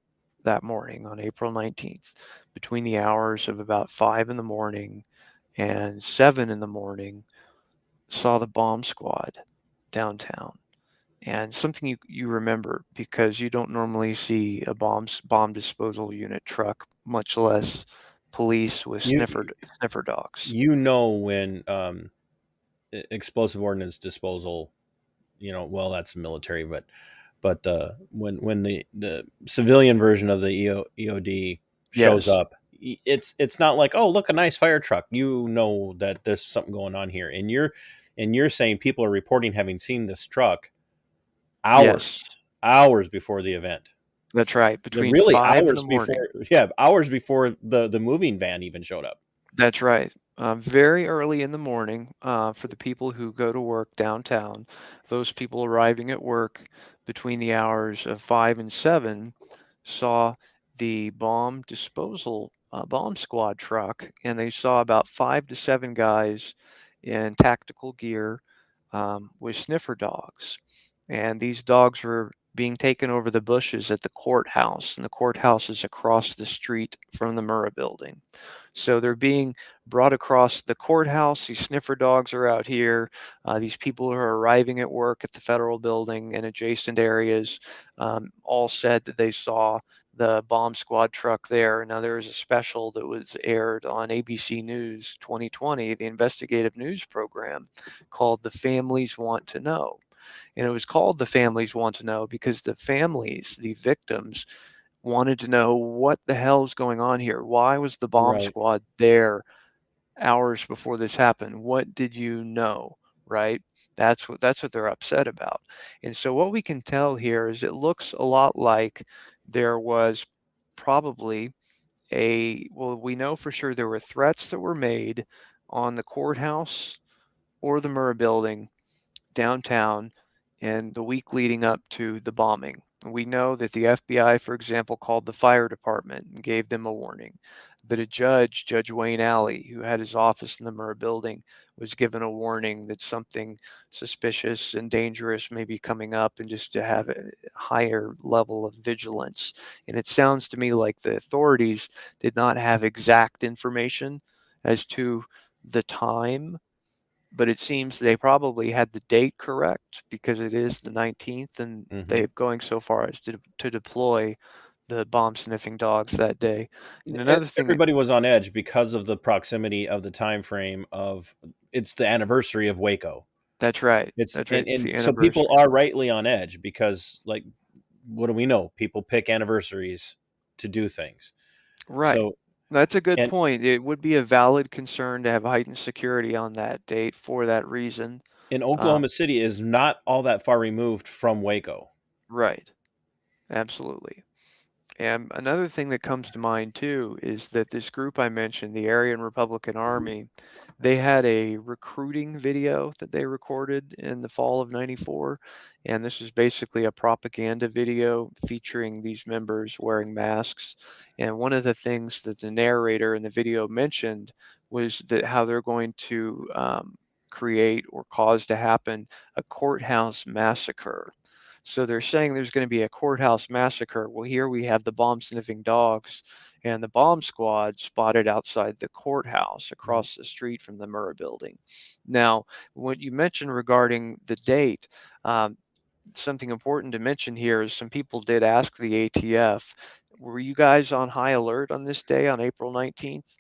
that morning on April 19th between the hours of about 5 in the morning and 7 in the morning saw the bomb squad downtown. And something you remember, because you don't normally see a bomb disposal unit truck, much less police with sniffer dogs.
When explosive ordnance disposal, well, that's military, but when the civilian version of the EOD shows
Yes.
up, it's not like, oh, look, a nice fire truck. That there's something going on here, and you're saying people are reporting having seen this truck hours before the event.
That's right. Between
really
5 in
hours
the morning.
before, hours before the moving van even showed up.
That's right. very early in the morning, for the people who go to work downtown. Those people arriving at work between the hours of 5 and 7 saw the bomb disposal bomb squad truck, and they saw about 5 to 7 guys in tactical gear, with sniffer dogs. And these dogs were being taken over the bushes at the courthouse, and the courthouse is across the street from the Murrah building. So they're being brought across the courthouse. These sniffer dogs are out here. These people who are arriving at work at the federal building and adjacent areas, all said that they saw the bomb squad truck there. Now, there was a special that was aired on ABC News 2020, the investigative news program, called The Families Want to Know. And it was called The Families Want to Know because the families, the victims, wanted to know what the hell's going on here. Why was the bomb
Right.
squad there hours before this happened? What did you know? Right? That's what they're upset about. And so what we can tell here is it looks a lot like there was probably we know for sure there were threats that were made on the courthouse or the Murrah building downtown in the week leading up to the bombing. We know that the FBI, for example, called the fire department and gave them a warning. That a judge, Judge Wayne Alley, who had his office in the Murrah building, was given a warning that something suspicious and dangerous may be coming up, and just to have a higher level of vigilance. And it sounds to me like the authorities did not have exact information as to the time, but it seems they probably had the date correct because it is the 19th, and they're going so far as to deploy the bomb sniffing dogs that day. And another thing that
Everybody was on edge because of the proximity of the time frame of it's the anniversary of Waco.
that's right.
It's
That's right. It's the
so people
anniversary.
are rightly on edge because, like, what do we know? People pick anniversaries to do things.
Right.
So
That's a good
and
point. It would be a valid concern to have heightened security on that date for that reason.
and
Um,
Oklahoma City is not all that far removed from Waco.
right. Absolutely. And another thing that comes to mind too is that this group I mentioned, the Aryan Republican Army, they had a recruiting video that they recorded in the fall of '94. And this was basically a propaganda video featuring these members wearing masks. And one of the things that the narrator in the video mentioned was that how they're going to create or cause to happen a courthouse massacre. So they're saying there's going to be a courthouse massacre. Well, here we have the bomb sniffing dogs and the bomb squad spotted outside the courthouse across the street from the Murrah building. Now, what you mentioned regarding the date, something important to mention here is some people did ask the ATF, were you guys on high alert on this day on April 19th?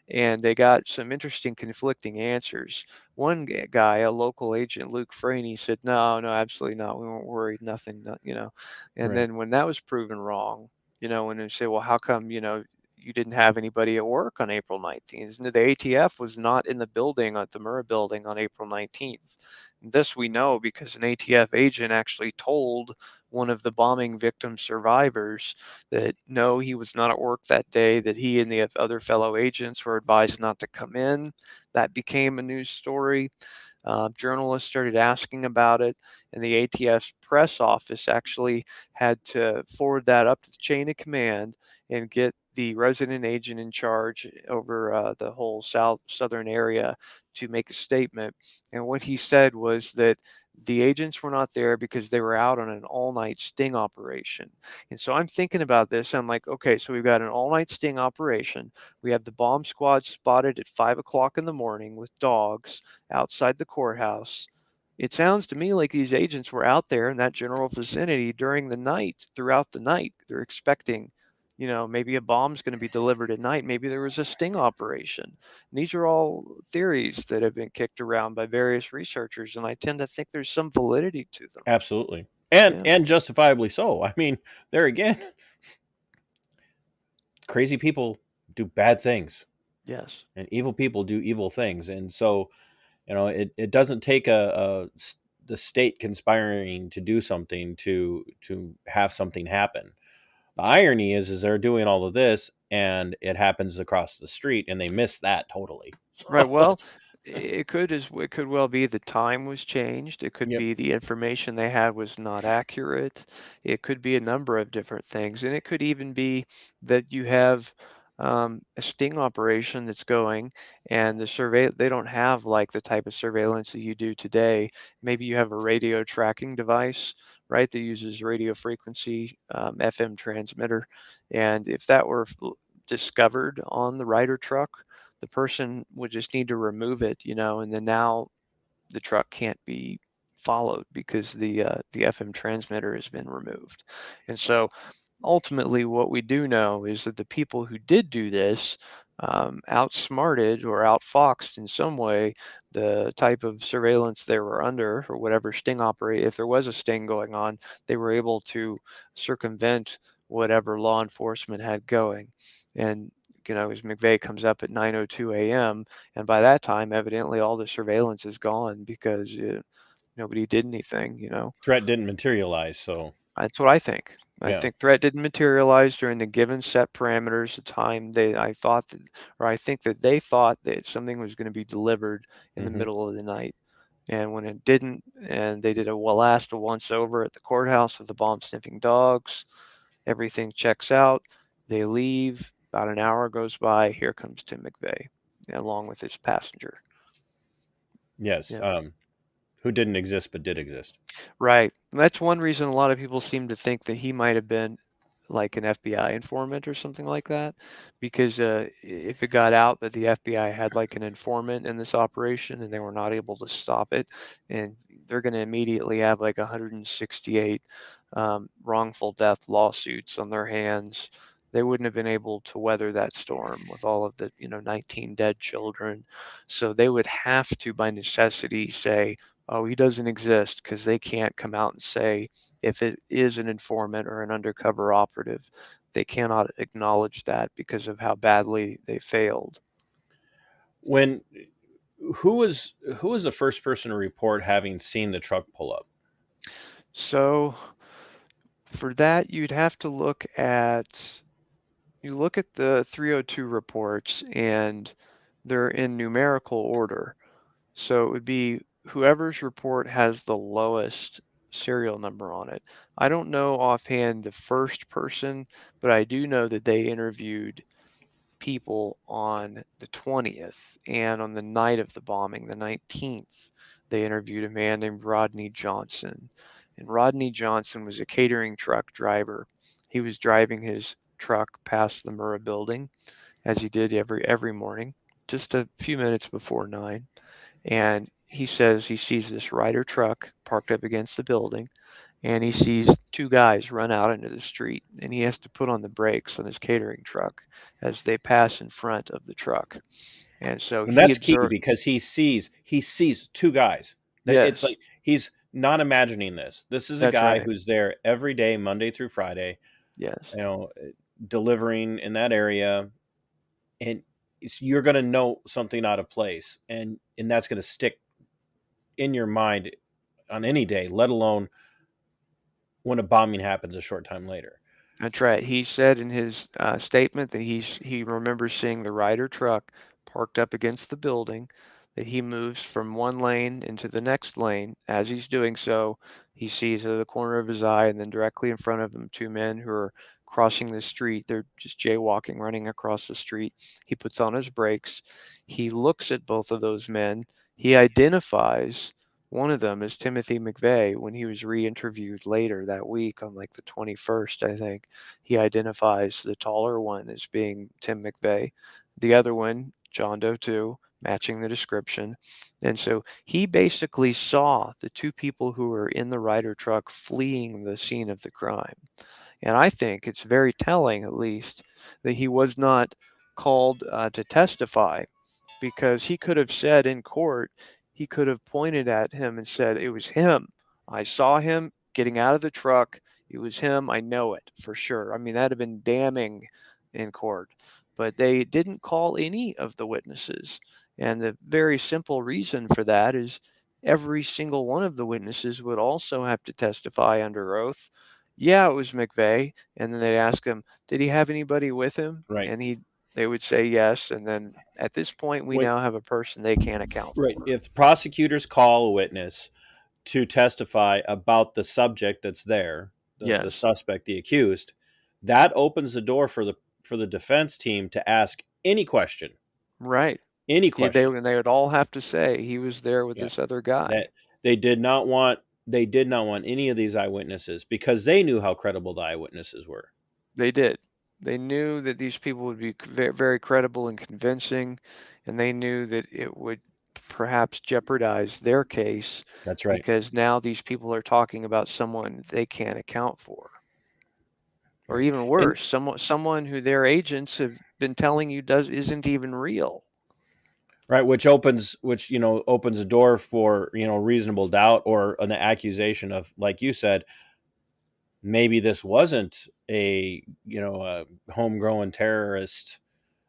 And they got some interesting conflicting answers. One guy, a local agent, Luke Franey, said, no, absolutely not. We weren't worried, nothing, And
Right.
then when that was proven wrong, when they say, well, how come, you didn't have anybody at work on April 19th? And the ATF was not in the building at the Murrah building on April 19th. This we know because an ATF agent actually told one of the bombing victim survivors that no, he was not at work that day, that he and the other fellow agents were advised not to come in. That became a news story. Journalists started asking about it, and the ATF's press office actually had to forward that up the chain of command and get the resident agent in charge over the whole southern area to make a statement. And what he said was that the agents were not there because they were out on an all-night sting operation. And so I'm thinking about this. I'm like, okay, so we've got an all-night sting operation. We have the bomb squad spotted at 5 o'clock in the morning with dogs outside the courthouse. It sounds to me like these agents were out there in that general vicinity during the night, throughout the night. They're expecting, maybe a bomb's going to be delivered at night. Maybe there was a sting operation. And these are all theories that have been kicked around by various researchers, and I tend to think there's some validity to them.
Absolutely. And
Yeah.
and justifiably so. I mean, there again, crazy people do bad things
Yes.
and evil people do evil things. And so, it doesn't take the state conspiring to do something to have something happen. The irony is they're doing all of this and it happens across the street, and they miss that totally.
Right. Well,
It's-
it could well be the time was changed. It could
yep.
be the information they had was not accurate. It could be a number of different things, and it could even be that you have a sting operation that's going, and they don't have like the type of surveillance that you do today. Maybe you have a radio tracking device, right, that uses radio frequency FM transmitter, and if that were discovered on the Ryder truck, the person would just need to remove it, and then now the truck can't be followed because the FM transmitter has been removed. And so ultimately what we do know is that the people who did do this outsmarted or outfoxed in some way the type of surveillance they were under, or whatever sting operate. If there was a sting going on, they were able to circumvent whatever law enforcement had going. And as McVeigh comes up at 9:02 a.m., and by that time, evidently all the surveillance is gone because nobody did anything.
Threat didn't materialize, so
That's what I think. I
yeah.
think threat didn't materialize during the given set parameters, the time I think that they thought that something was going to be delivered in the
Hmm.
middle of the night. And when it didn't, and they did a last once over at the courthouse with the bomb sniffing dogs, everything checks out. They leave. About an hour goes by. Here comes Tim McVeigh, along with his passenger.
Yes.
Yeah.
Who didn't exist but did exist.
Right. And that's one reason a lot of people seem to think that he might have been like an FBI informant or something like that, because if it got out that the FBI had like an informant in this operation and they were not able to stop it, and they're going to immediately have like 168 wrongful death lawsuits on their hands. They wouldn't have been able to weather that storm with all of the 19 dead children. So they would have to, by necessity, say, oh, he doesn't exist, because they can't come out and say if it is an informant or an undercover operative. They cannot acknowledge that because of how badly they failed.
When who was the first person to report having seen the truck pull up?
So for that, you'd have to look at the 302 reports, and they're in numerical order. So it would be whoever's report has the lowest serial number on it. I don't know offhand the first person, but I do know that they interviewed people on the 20th, and on the night of the bombing, the 19th, they interviewed a man named Rodney Johnson. And Rodney Johnson was a catering truck driver. He was driving his truck past the Murrah building, as he did every morning, just a few minutes before 9. And he says he sees this Ryder truck parked up against the building, and he sees two guys run out into the street, and he has to put on the brakes on his catering truck as they pass in front of the truck. And so
And
he
that's key
observed.
because he sees two guys. It's
Yes,
like he's not imagining this. This is a
that's
guy
right.
who's there every day, Monday through Friday,
Yes,
delivering in that area, and you're going to know something out of place, and that's going to stick in your mind on any day, let alone when a bombing happens a short time later.
that's right. He said in his statement that he remembers seeing the Ryder truck parked up against the building, that he moves from one lane into the next lane. As he's doing so, he sees out of the corner of his eye, and then directly in front of him, two men who are crossing the street. They're just jaywalking, running across the street. He puts on his brakes. He looks at both of those men. He identifies one of them as Timothy McVeigh when he was re-interviewed later that week on like the 21st, I think. He identifies the taller one as being Tim McVeigh. The other one, John Doe 2, matching the description. And so he basically saw the two people who were in the Ryder truck fleeing the scene of the crime. And I think it's very telling, at least, that he was not called to testify, because he could have said in court, he could have pointed at him and said, it was him. I saw him getting out of the truck. It was him. I know it for sure. I mean, that'd have been damning in court. But they didn't call any of the witnesses. And the very simple reason for that is every single one of the witnesses would also have to testify under oath. yeah, it was McVeigh. And then they'd ask him, did he have anybody with him?
Right.
And they would say yes. And then at this point, we
Wait,
now have a person they can't account
right.
for.
If the prosecutors call a witness to testify about the subject that's there, the
Yes,
suspect, the accused, that opens the door for the defense team to ask any question.
right.
Any
They
question.
would all have to say he was there with
Yeah.
this other guy.
That they did not want any of these eyewitnesses because they knew how credible the eyewitnesses were.
They did. They knew that these people would be very, very credible and convincing, and they knew that it would perhaps jeopardize their case
That's right.
because now these people are talking about someone they can't account for. Or
Right.
even
And
worse, someone who their agents have been telling you isn't even real.
right, which opens a door for reasonable doubt or an accusation of, like you said, maybe this wasn't a homegrown terrorist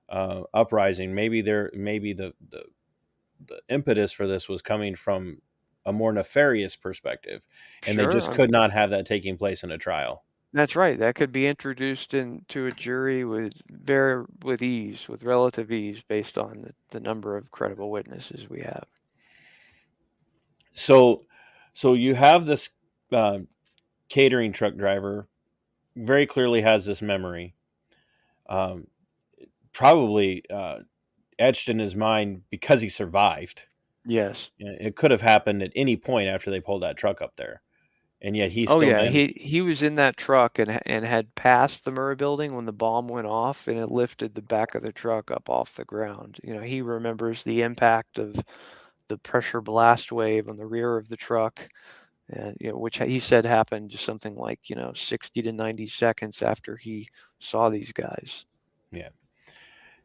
uprising. Maybe the impetus for this was coming from a more nefarious perspective, and they just
Sure,
could not have that taking place in a trial.
that's right. That could be introduced into a jury with relative ease, based on the number of credible witnesses we have.
So, you have this uh, catering truck driver very clearly has this memory, um, probably etched in his mind because he survived.
Yes.
It could have happened at any point after they pulled that truck up there, and yet he
Oh
still
yeah,
managed.
he was in that truck and had passed the Murrah building when the bomb went off, and it lifted the back of the truck up off the ground. He remembers the impact of the pressure blast wave on the rear of the truck, and which he said happened just something like 60 to 90 seconds after he saw these guys.
Yeah.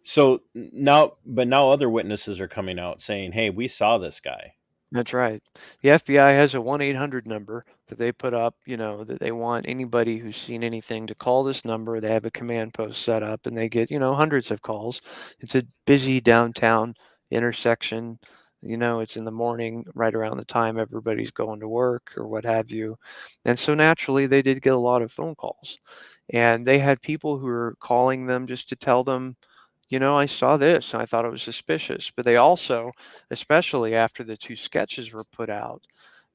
So now other witnesses are coming out saying, "Hey, we saw this guy."
That's right. The FBI has a 1-800 number that they put up, that they want anybody who's seen anything to call this number. They have a command post set up and they get, hundreds of calls. It's a busy downtown intersection. It's in the morning, right around the time everybody's going to work or what have you. And so naturally, they did get a lot of phone calls. And they had people who were calling them just to tell them, I saw this and I thought it was suspicious. But they also, especially after the two sketches were put out,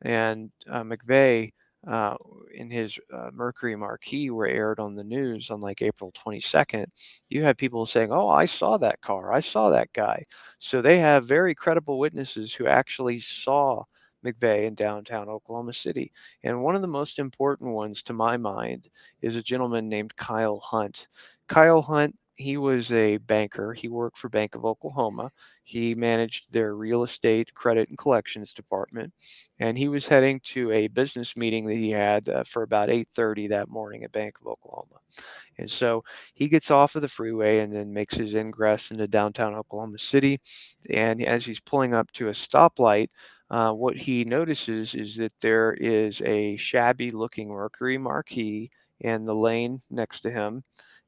and McVeigh uh, in his Mercury Marquis were aired on the news on like April 22nd, you had people saying, oh, I saw that car, I saw that guy. So they have very credible witnesses who actually saw McVeigh in downtown Oklahoma City. And one of the most important ones, to my mind, is a gentleman named Kyle Hunt. Kyle Hunt, he was a banker. He worked for Bank of Oklahoma. He managed their real estate, credit, and collections department. And he was heading to a business meeting that he had for about 8:30 that morning at Bank of Oklahoma. And so he gets off of the freeway and then makes his ingress into downtown Oklahoma City. And as he's pulling up to a stoplight, what he notices is that there is a shabby looking Mercury Marquis in the lane next to him.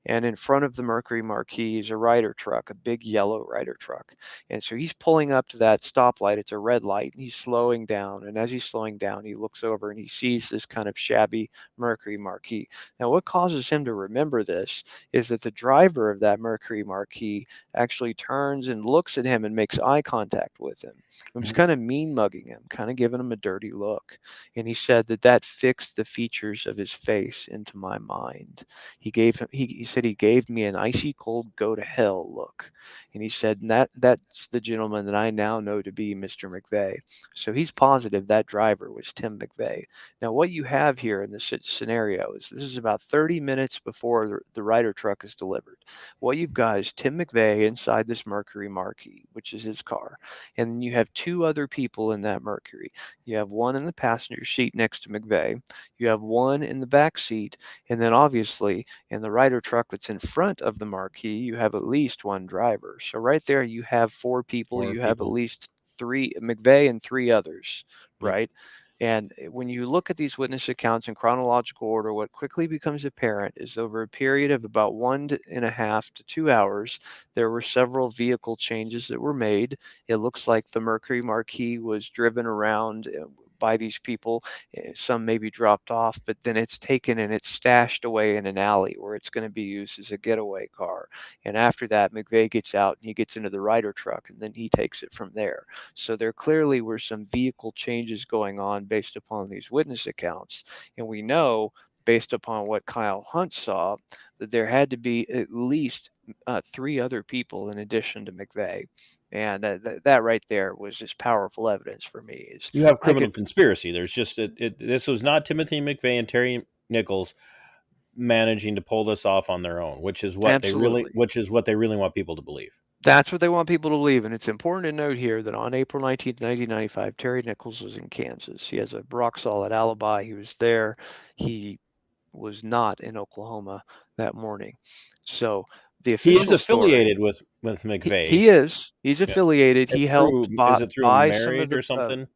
And in front of the Mercury Marquis is a Ryder truck, a big yellow Ryder truck. And so he's pulling up to that stoplight. It's a red light. And he's slowing down. And as he's slowing down, he looks over and he sees this kind of shabby Mercury Marquis. Now, what causes him to remember this is that the driver of that Mercury Marquis actually turns and looks at him and makes eye contact with him. It was kind of mean mugging him, kind of giving him a dirty look. And he said that fixed the features of his face into my mind. He said he gave me an icy cold go to hell look. And he said that's the gentleman that I now know to be Mr. McVeigh. So he's positive that driver was Tim McVeigh. Now, what you have here in this scenario is this is about 30 minutes before the Ryder truck is delivered. What you've got is Tim McVeigh inside this Mercury Marquis, which is his car. And then you have two other people in that Mercury. You have one in the passenger seat next to McVeigh. You have one in the back seat. And then obviously in the Ryder truck that's in front of the Marquis, you have at least one driver. So right there, you have four people. You have at least three, McVeigh and three others, right? And when you look at these witness accounts in chronological order, what quickly becomes apparent is over a period of about 1.5 to 2 hours, there were several vehicle changes that were made. It looks like the Mercury Marquis was driven around by these people. Some may be dropped off, but then it's taken and it's stashed away in an alley where it's going to be used as a getaway car. And after that, McVeigh gets out and he gets into the Ryder truck, and then he takes it from there. So there clearly were some vehicle changes going on based upon these witness accounts. And we know, based upon what Kyle Hunt saw, that there had to be at least 3 other people in addition to McVeigh. And that right there was just powerful evidence for me.
You have criminal conspiracy. There's just this was not Timothy McVeigh and Terry Nichols managing to pull this off on their own, which is what they really want people to believe.
That's what they want people to believe. And it's important to note here that on April 19th, 1995, Terry Nichols was in Kansas. He has a rock solid alibi. He was there. He was not in Oklahoma that morning. So the official
he is affiliated with McVeigh.
He is. He's affiliated. He helped
buy some of the, or something.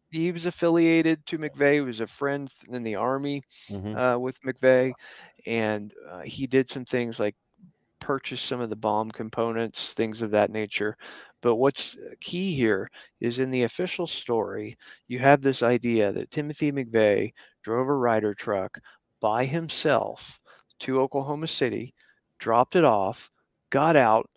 He was affiliated to McVeigh. He was a friend in the Army with McVeigh, and he did some things like purchase some of the bomb components, things of that nature. But what's key here is in the official story, you have this idea that Timothy McVeigh drove a Ryder truck by himself to Oklahoma City, dropped it off, got out,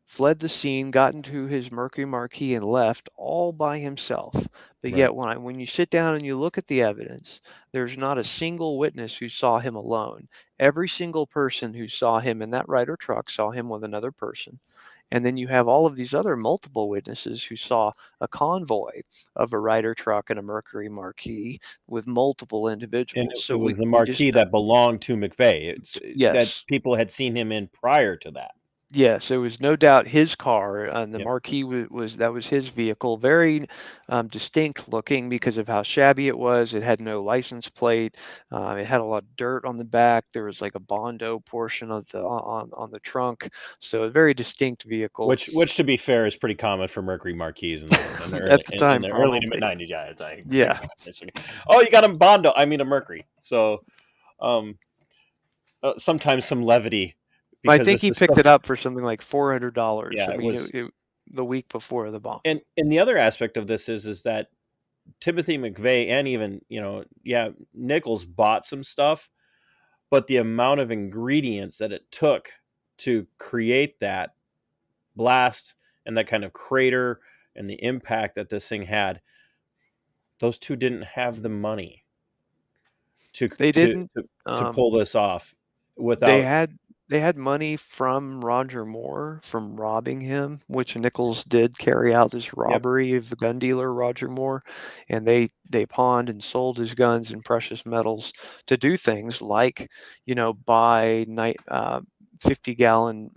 fled the scene, got into his Mercury Marquis, and left all by himself. But yet when you sit down and you look at the evidence, there's not a single witness who saw him alone. Every single person who saw him in that Ryder truck saw him with another person. And then you have all of these other multiple witnesses who saw a convoy of a Ryder truck and a Mercury Marquis with multiple individuals.
And it was the Marquis that belonged to McVeigh.
Yes.
That people had seen him in prior to that.
Yes, it was no doubt his car, and the Marquis was his vehicle. Very distinct looking because of how shabby it was. It had no license plate. It had a lot of dirt on the back. There was like a Bondo portion of the on the trunk, so a very distinct vehicle.
Which to be fair is pretty common for Mercury Marquis in the early,
at the time,
in the early to mid '90s. Yeah, it's like,
yeah.
Oh, you got a Bondo. I mean a Mercury. So, sometimes some levity.
I think he picked it up for something like $400.
Yeah,
I mean, the week before the bomb.
And the other aspect of this is that Timothy McVeigh and even Nichols bought some stuff, but the amount of ingredients that it took to create that blast and that kind of crater and the impact that this thing had, those two didn't have the money to pull this off without.
They had money from Roger Moore from robbing him, which Nichols did carry out this robbery of the gun dealer Roger Moore, and they pawned and sold his guns and precious metals to do things like, buy 50-gallon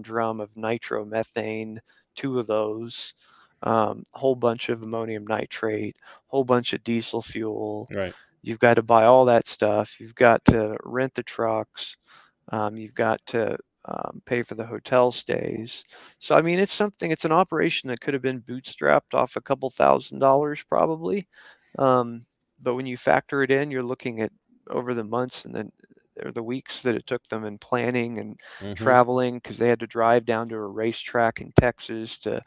drum of nitromethane, 2 of those, whole bunch of ammonium nitrate, whole bunch of diesel fuel.
Right.
You've got to buy all that stuff. You've got to rent the trucks. You've got to pay for the hotel stays. So, I mean, it's an operation that could have been bootstrapped off a couple $1,000s probably. But when you factor it in, you're looking at over the months and then the weeks that it took them in planning and traveling, because they had to drive down to a racetrack in Texas to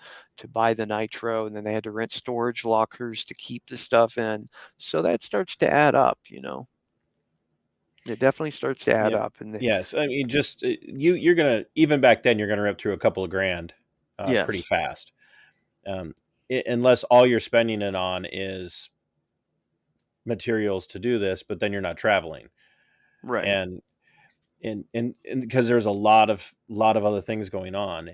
buy the nitro, and then they had to rent storage lockers to keep the stuff in. So that starts to add up, It definitely starts to add up. And
yes, I mean, just you're gonna, even back then, you're gonna rip through a couple of grand pretty fast, unless all you're spending it on is materials to do this, but then you're not traveling.
Right.
And because there's a lot of other things going on,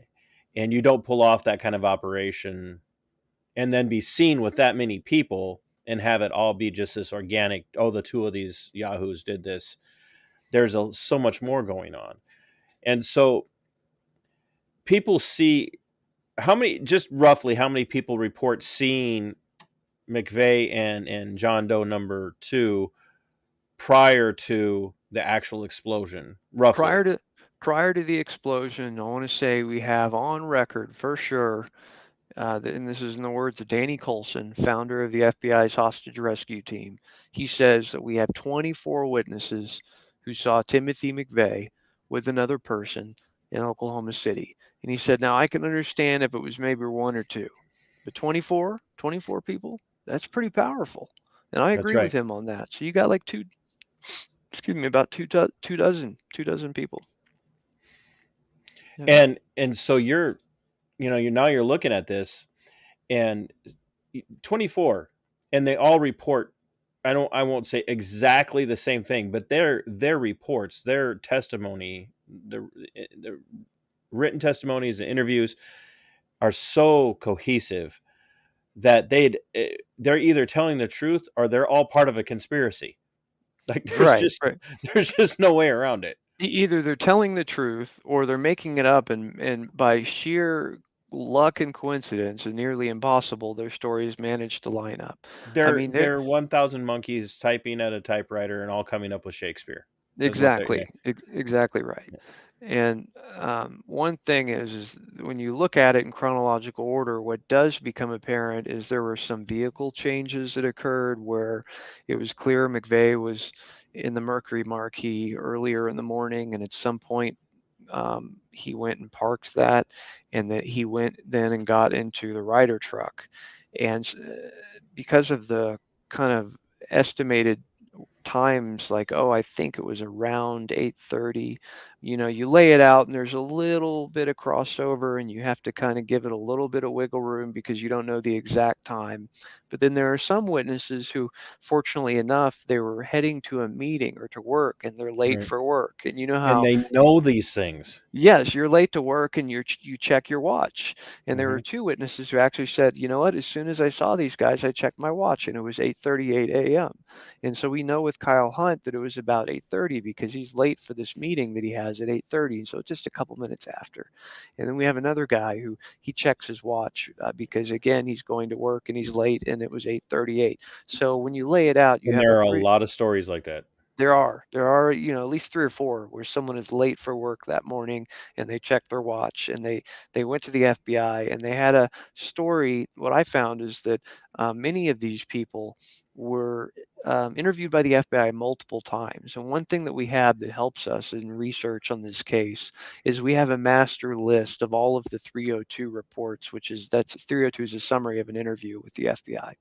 and you don't pull off that kind of operation and then be seen with that many people and have it all be just this organic, the 2 of these yahoos did this. There's so much more going on. And so people see just roughly how many people report seeing McVeigh and John Doe number 2 prior to the actual explosion, roughly.
Prior to the explosion, I want to say we have on record for sure, and this is in the words of Danny Coulson, founder of the FBI's hostage rescue team. He says that we have 24 witnesses who saw Timothy McVeigh with another person in Oklahoma City. And he said, now I can understand if it was maybe 1 or 2, but 24 people? That's pretty powerful. And I
That's
agree with
right.
him on that. So you got like about two dozen people. You know?
And so you're, you're looking at this, and 24, and they all report. I won't say exactly the same thing, but their reports, their testimony, the written testimonies and interviews are so cohesive that they're either telling the truth or they're all part of a conspiracy. Like
Right, right.
there's just no way around it.
Either they're telling the truth or they're making it up, and by sheer luck and coincidence and nearly impossible, their stories manage to line up. I
They're
mean, they're
they're 1,000 monkeys typing at a typewriter and all coming up with Shakespeare. Is what they're. Yeah.
exactly right. And one thing is when you look at it in chronological order, what does become apparent is there were some vehicle changes that occurred where it was clear McVeigh was in the Mercury Marquis earlier in the morning, and at some point he went and parked that, and that he went then and got into the Ryder truck. And because of the kind of estimated times, like, oh, I think it was around 8:30, you lay it out and there's a little bit of crossover and you have to kind of give it a little bit of wiggle room because you don't know the exact time. But then there are some witnesses who, fortunately enough, they were heading to a meeting or to work and they're late
Right.
for work, and you know
And
how,
they know these things.
yes, you're late to work and you check your watch. And there were
Mhm.
two witnesses who actually said, you know what, as soon as I saw these guys, I checked my watch and it was 8:38 a.m. And so we know with Kyle Hunt that it was about 8:30 because he's late for this meeting that he has at 8:30. And so just a couple minutes after. And then we have another guy who he checks his watch because again, he's going to work and he's late and it was 8:38. So when you lay it out, you
And
have a
there are a
pretty,
lot of stories like that.
there are, at least three or four where someone is late for work that morning and they check their watch and they went to the FBI and they had a story. What I found is that many of these people were interviewed by the FBI multiple times. And one thing that we have that helps us in research on this case is we have a master list of all of the 302 reports, that's 302 is a summary of an interview with the FBI.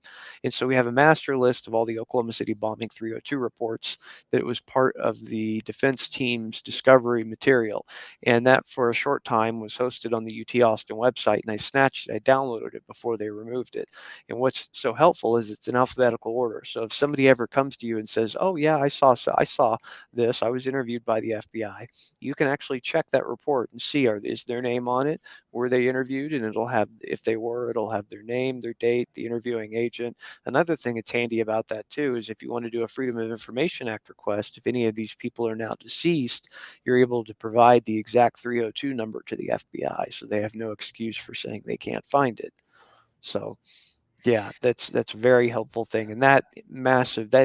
And so we have a master list of all the Oklahoma City bombing 302 reports that was part of the defense team's discovery material. And that for a short time was hosted on the UT Austin website. And I downloaded it before they removed it. And what's so helpful is it's in alphabetical order. So if somebody ever comes to you and says, oh yeah, I saw this, I was interviewed by the FBI, you can actually check that report and see, is their name on it? Were they interviewed? And it'll have, if they were, it'll have their name, their date, the interviewing agent. Another thing that's handy about that too is if you want to do a Freedom of Information Act request, if any of these people are now deceased, you're able to provide the exact 302 number to the FBI, so they have no excuse for saying they can't find it. So yeah, that's a very helpful thing. And that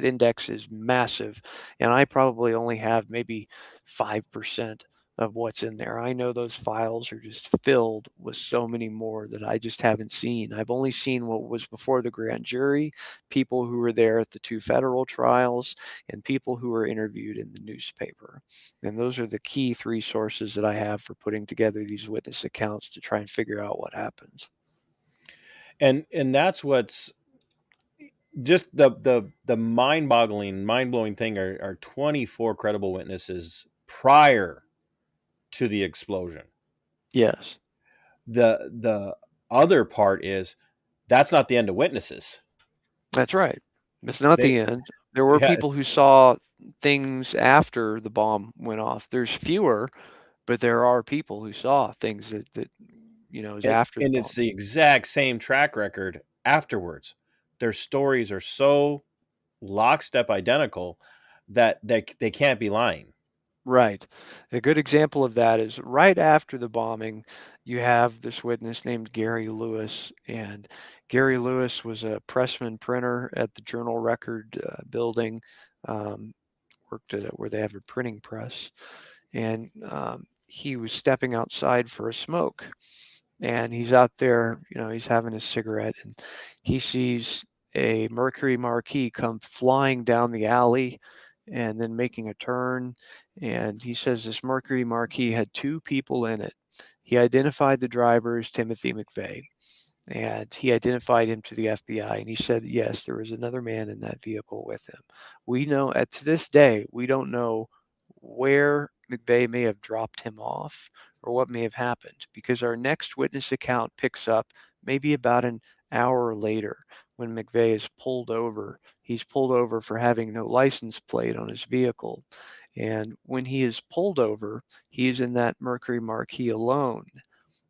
index is massive. And I probably only have maybe 5% of what's in there. I know those files are just filled with so many more that I just haven't seen. I've only seen what was before the grand jury, people who were there at the two federal trials, and people who were interviewed in the newspaper. And those are the key three sources that I have for putting together these witness accounts to try and figure out what happens.
And that's what's just the mind-boggling, mind-blowing thing are 24 credible witnesses prior to the explosion.
Yes.
The other part is that's not the end of witnesses.
That's right. It's not
They
the end. There were
Yeah,
people who saw things after the bomb went off. There's fewer, but there are people who saw things that is after the
and
bomb.
it's the exact same track record afterwards. Their stories are so lockstep identical that they can't be lying.
Right. A good example of that is right after the bombing, you have this witness named Gary Lewis. And Gary Lewis was a pressman printer at the Journal Record building, um, worked at where they have a printing press. And he was stepping outside for a smoke. And he's out there, he's having his cigarette, and he sees a Mercury Marquis come flying down the alley and then making a turn. And he says this Mercury Marquis had two people in it. He identified the driver as Timothy McVeigh. and he identified him to the FBI, and he said, yes, there was another man in that vehicle with him. We know, to this day, we don't know where McVeigh may have dropped him off or what may have happened, because our next witness account picks up maybe about an hour later when McVeigh is pulled over. He's pulled over for having no license plate on his vehicle. And when he is pulled over, he's in that Mercury Marquis alone.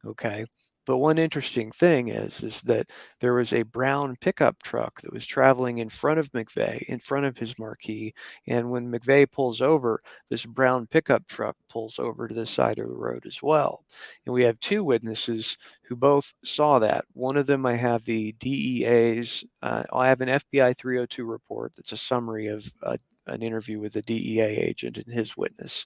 Okay. But one interesting thing is that there was a brown pickup truck that was traveling in front of McVeigh, in front of his Marquis. And when McVeigh pulls over, this brown pickup truck pulls over to the side of the road as well. And we have two witnesses who both saw that. One of them, I have the DEA's, I have an FBI 302 report that's a summary of an interview with a DEA agent and his witness.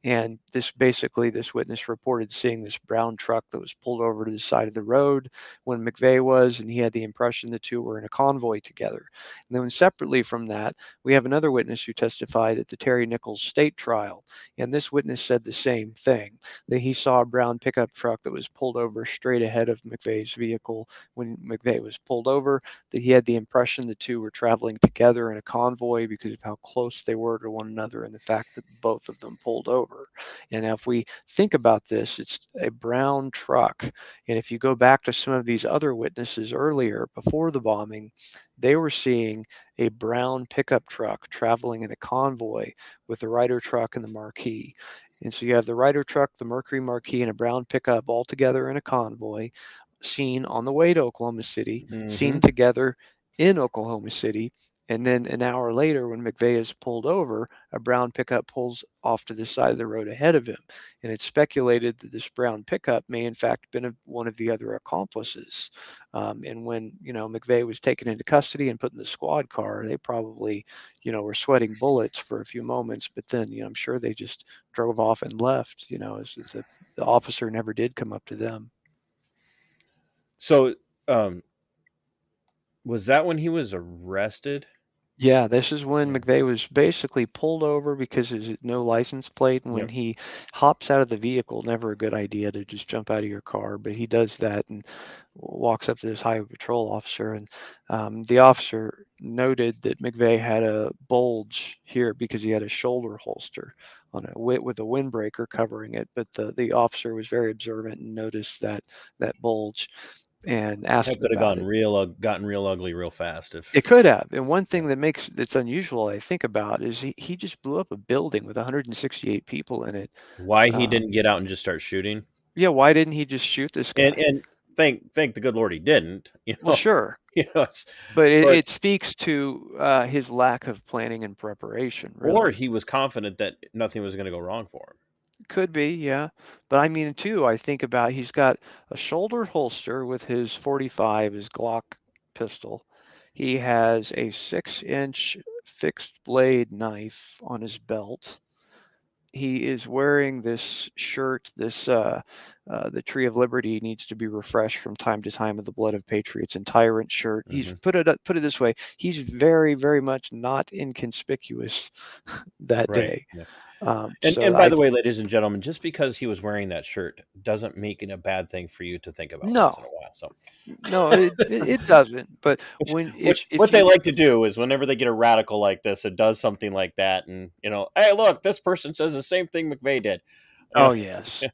And this witness reported seeing this brown truck that was pulled over to the side of the road when McVeigh was, and he had the impression the two were in a convoy together. And then separately from that, we have another witness who testified at the Terry Nichols state trial. And this witness said the same thing, that he saw a brown pickup truck that was pulled over straight ahead of McVeigh's vehicle when McVeigh was pulled over, that he had the impression the two were traveling together in a convoy because of how close they were to one another and the fact that both of them pulled over. And if we think about this, it's a brown truck. And if you go back to some of these other witnesses earlier before the bombing, they were seeing a brown pickup truck traveling in a convoy with the Ryder truck and the Marquis. And so you have the Ryder truck, the Mercury Marquis, and a brown pickup all together in a convoy, seen on the way to Oklahoma City, seen together in Oklahoma City. And then an hour later, when McVeigh is pulled over, a brown pickup pulls off to the side of the road ahead of him. And it's speculated that this brown pickup may, in fact, been one of the other accomplices. And when, McVeigh was taken into custody and put in the squad car, they probably, were sweating bullets for a few moments. But then, I'm sure they just drove off and left, as the officer never did come up to them.
So, was that when he was arrested?
Yeah, this is when McVeigh was basically pulled over because there's no license plate. And when he hops out of the vehicle, never a good idea to just jump out of your car, but he does that and walks up to this highway patrol officer. And the officer noted that McVeigh had a bulge here because he had a shoulder holster on it with a windbreaker covering it. But the officer was very observant and noticed that bulge and asked him
That could have
about it.
gotten real ugly real fast. If
It could have. And one thing that's unusual, I think about, is he just blew up a building with 168 people in it.
why he didn't get out and just start shooting?
Yeah, why didn't he just shoot this guy?
And thank the good Lord he didn't.
Well, sure.
But
it speaks to his lack of planning and preparation, really.
Or he was confident that nothing was going to go wrong for him.
Could be, yeah. But I mean, too, I think about he's got a shoulder holster with his 45, his Glock pistol. He has a 6-inch fixed blade knife on his belt. He is wearing this shirt, the Tree of Liberty needs to be refreshed from time to time with the blood of patriots and tyrant shirt. He's put it this way. He's very, very much not inconspicuous that day.
Yeah.
So
and by the way, ladies and gentlemen, just because he was wearing that shirt doesn't make it a bad thing for you to think about once in a while. So
no, it doesn't. But
what they like to do is whenever they get a radical like this, it does something like that, and hey, look, this person says the same thing McVeigh did.
Yes.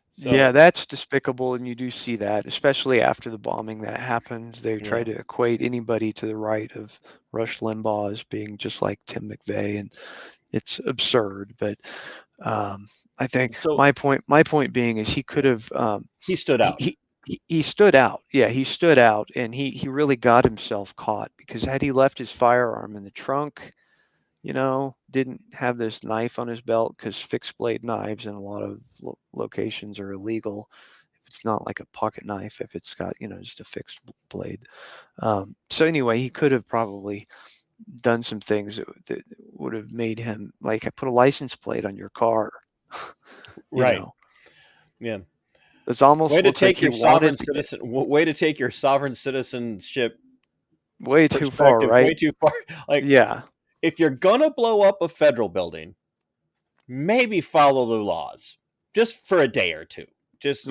So, yeah, that's despicable, and you do see that, especially after the bombing that happens. They try to equate anybody to the right of Rush Limbaugh as being just like Tim McVeigh, and it's absurd. But I think my point being is he could have
he stood out.
He stood out. Yeah, he stood out, and he really got himself caught, because had he left his firearm in the trunk, didn't have this knife on his belt, because fixed blade knives in a lot of locations are illegal. If it's not like a pocket knife, if it's got, just a fixed blade. So anyway, he could have probably done some things that would have made him, like, put a license plate on your car.
Right. Yeah.
It's almost
way to take your sovereign
citizen.
Way to take your sovereign citizenship
way too far, right?
Way too far. Like,
yeah.
If you're gonna blow up a federal building, maybe follow the laws just for a day or two. Just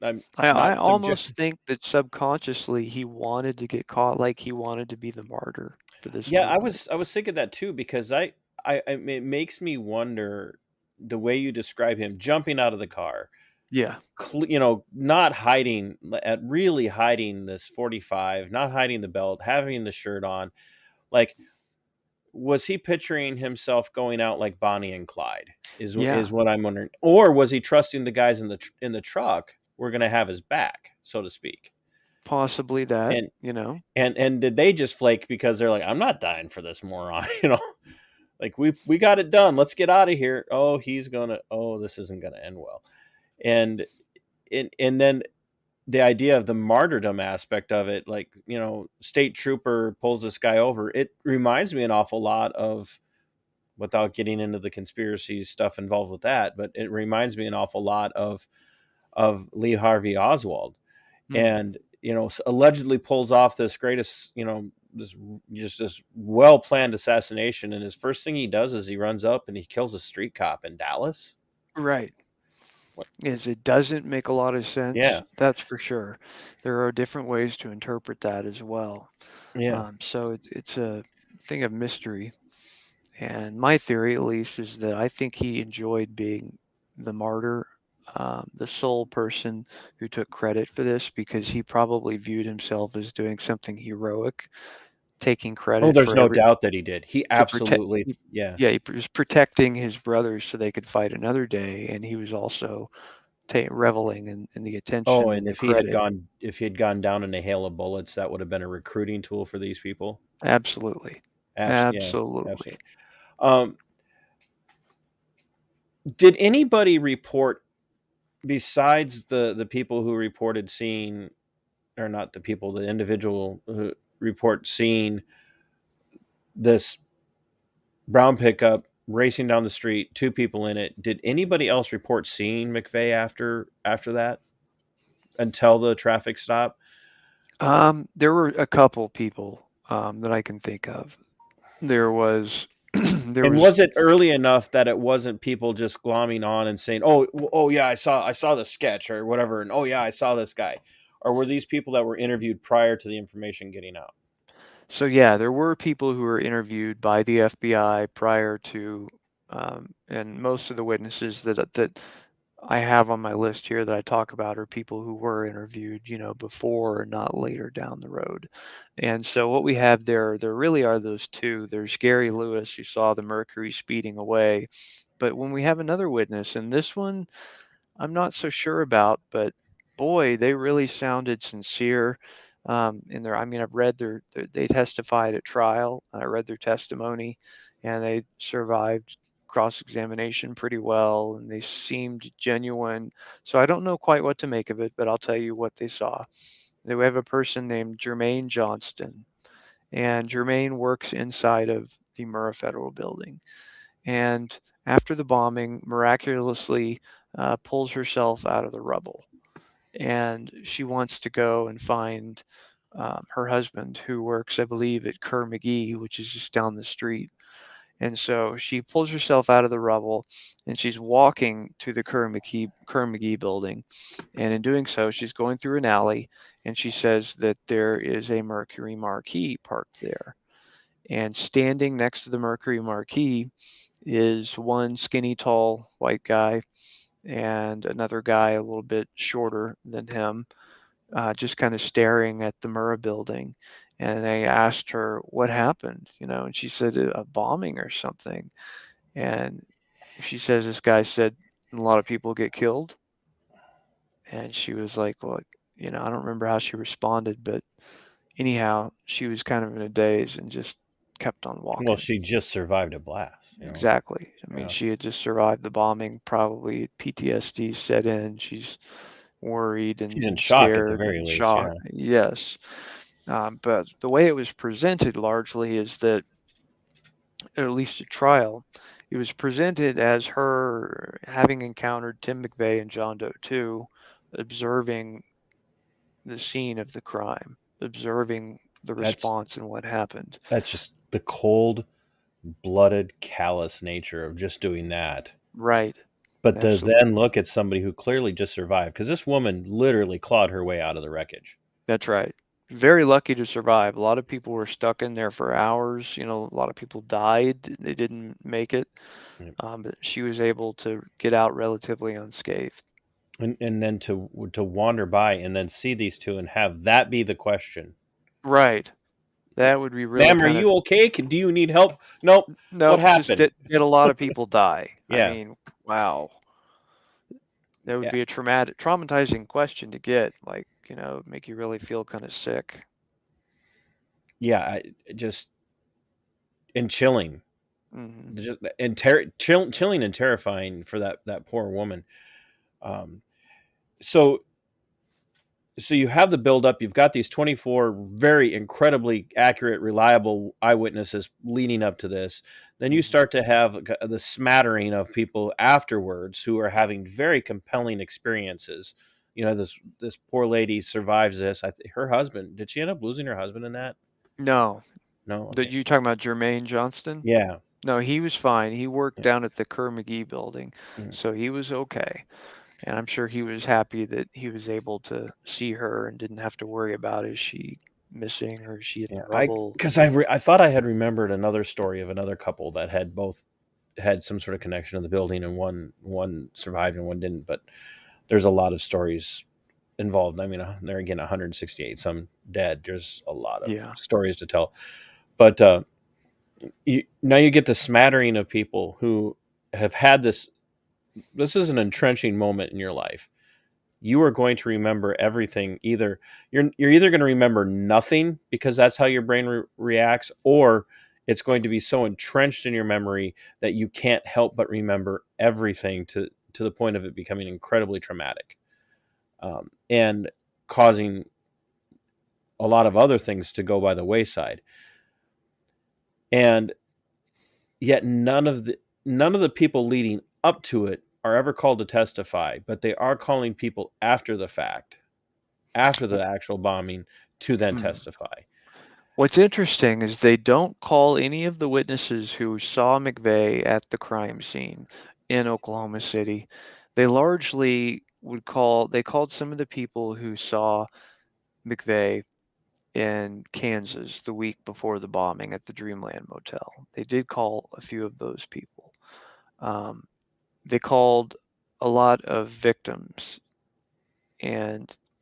I'm
I
not
almost think that subconsciously he wanted to get caught, like he wanted to be the martyr for this
Yeah,
movement.
I was thinking that too because it makes me wonder the way you describe him jumping out of the car,
Yeah,
not hiding really hiding this 45, not hiding the belt, having the shirt on. Like, was he picturing himself going out like Bonnie and Clyde?
yeah,
Is what I'm wondering, or was he trusting the guys in the truck were going to have his back, so to speak?
possibly that,
And
you know.
and did they just flake because they're like, I'm not dying for this moron, Like we got it done. Let's get out of here. Oh, this isn't gonna end well. And and then the idea of the martyrdom aspect of it, like, state trooper pulls this guy over. It reminds me an awful lot of, without getting into the conspiracy stuff involved with that, but it reminds me an awful lot of Lee Harvey Oswald.
Hmm.
And allegedly pulls off this greatest, this just this well planned assassination, and his first thing he does is he runs up and he kills a street cop in Dallas.
Right.
What?
Is it doesn't make a lot of sense,
Yeah,
that's for sure. There are different ways to interpret that as well.
yeah.
So it's a thing of mystery. And my theory, at least, is that I think he enjoyed being the martyr, the sole person who took credit for this, because he probably viewed himself as doing something heroic, taking
Oh,
credit
there's
for
no
every
doubt that he did. He
to protect.
absolutely, yeah.
Yeah, he was protecting his brothers so they could fight another day, and he was also reveling in the
Oh,
attention
and
and the credit.
if he had gone down in a hail of bullets, that would have been a recruiting tool for these people.
Absolutely,
Yeah,
absolutely.
absolutely. Um, did anybody report, besides the people who reported seeing, or not the people, the individual who report seeing this brown pickup racing down the street, two people in it? Did anybody else report seeing McVeigh after that until the traffic stop?
There were a couple people that I can think of. There was there
And
was
was it early enough that it wasn't people just glomming on and saying, "Oh yeah, I saw the sketch or whatever," and "Oh yeah, I saw this guy," or were these people that were interviewed prior to the information getting out?
so yeah, there were people who were interviewed by the FBI prior to, and most of the witnesses that I have on my list here that I talk about are people who were interviewed, before and not later down the road. And so what we have there really are those two. There's Gary Lewis, who saw the Mercury speeding away. But when we have another witness, and this one I'm not so sure about, but boy, they really sounded sincere. In their, I mean, I've read they testified at trial. I read their testimony, and they survived cross-examination pretty well, and they seemed genuine. So I don't know quite what to make of it, but I'll tell you what they saw. We have a person named Jermaine Johnston, and Jermaine works inside of the Murrah Federal Building. And after the bombing, miraculously pulls herself out of the rubble. And she wants to go and find her husband, who works, I believe, at Kerr McGee, which is just down the street. And so she pulls herself out of the rubble, and she's walking to the Kerr McGee building. And in doing so, she's going through an alley, and she says that there is a Mercury Marquis parked there. And standing next to the Mercury Marquis is one skinny, tall white guy and another guy a little bit shorter than him, just kind of staring at the Murrah building. And they asked her what happened, and she said a bombing or something. And she says this guy said a lot of people get killed. And she was like, well, I don't remember how she responded, but anyhow, she was kind of in a daze and just kept on
Well,
walking.
she just survived a blast.
Exactly. I mean,
Yeah.
she had just survived the bombing, probably PTSD set in. She's worried
She's in
and
shock at the
scared
very
and
least. Yeah.
shocked. Yes. But the way it was presented largely is that, at least at trial, it was presented as her having encountered Tim McVeigh and John Doe 2, observing the scene of the crime, observing the
That's
response and what happened.
that's just the cold blooded, callous nature of just doing that.
Right.
But to
Absolutely.
then look at somebody who clearly just survived, because this woman literally clawed her way out of the wreckage.
That's right. Very lucky to survive. A lot of people were stuck in there for hours. A lot of people died. They didn't make it.
Yep.
But she was able to get out relatively unscathed.
And then to wander by and then see these two and have that be the question.
Right. That would be really
Ma'am, are
kind of
you okay? Do you need help? Nope. What
nope. Just
happened?
did a lot of people die. I
Yeah.
mean, wow. That would
Yeah.
be a traumatizing question to get. Like, make you really feel kind of sick.
Yeah. And chilling.
Hmm.
Just and chilling and terrifying for that poor woman. So you have the build up. You've got these 24 very incredibly accurate, reliable eyewitnesses leading up to this. Then you start to have the smattering of people afterwards who are having very compelling experiences. This poor lady survives this. Her husband, did she end up losing her husband in that?
No,
No.
that
Okay.
you talking about Jermaine Johnston?
Yeah.
No, he was fine. He worked
Yeah.
down at the Kerr-McGee building,
Mm.
so he was okay. And I'm sure he was happy that he was able to see her and didn't have to worry about is she missing or is she in
Yeah.
trouble.
Because I thought I had remembered another story of another couple that had both had some sort of connection to the building, and one survived and one didn't. But there's a lot of stories involved. I mean, there again, 168, some dead. There's a lot of
Yeah.
stories to tell. But now you get the smattering of people who have had this. This is an entrenching moment in your life. You are going to remember everything. You're either going to remember nothing because that's how your brain reacts, or it's going to be so entrenched in your memory that you can't help but remember everything to the point of it becoming incredibly traumatic, and causing a lot of other things to go by the wayside. And yet none of the people leading up to it are ever called to testify, but they are calling people after the fact, after the actual bombing, to then
Mm.
testify.
What's interesting is they don't call any of the witnesses who saw McVeigh at the crime scene in Oklahoma City. They largely they called some of the people who saw McVeigh in Kansas the week before the bombing at the Dreamland Motel. They did call a few of those people. They called a lot of victims. And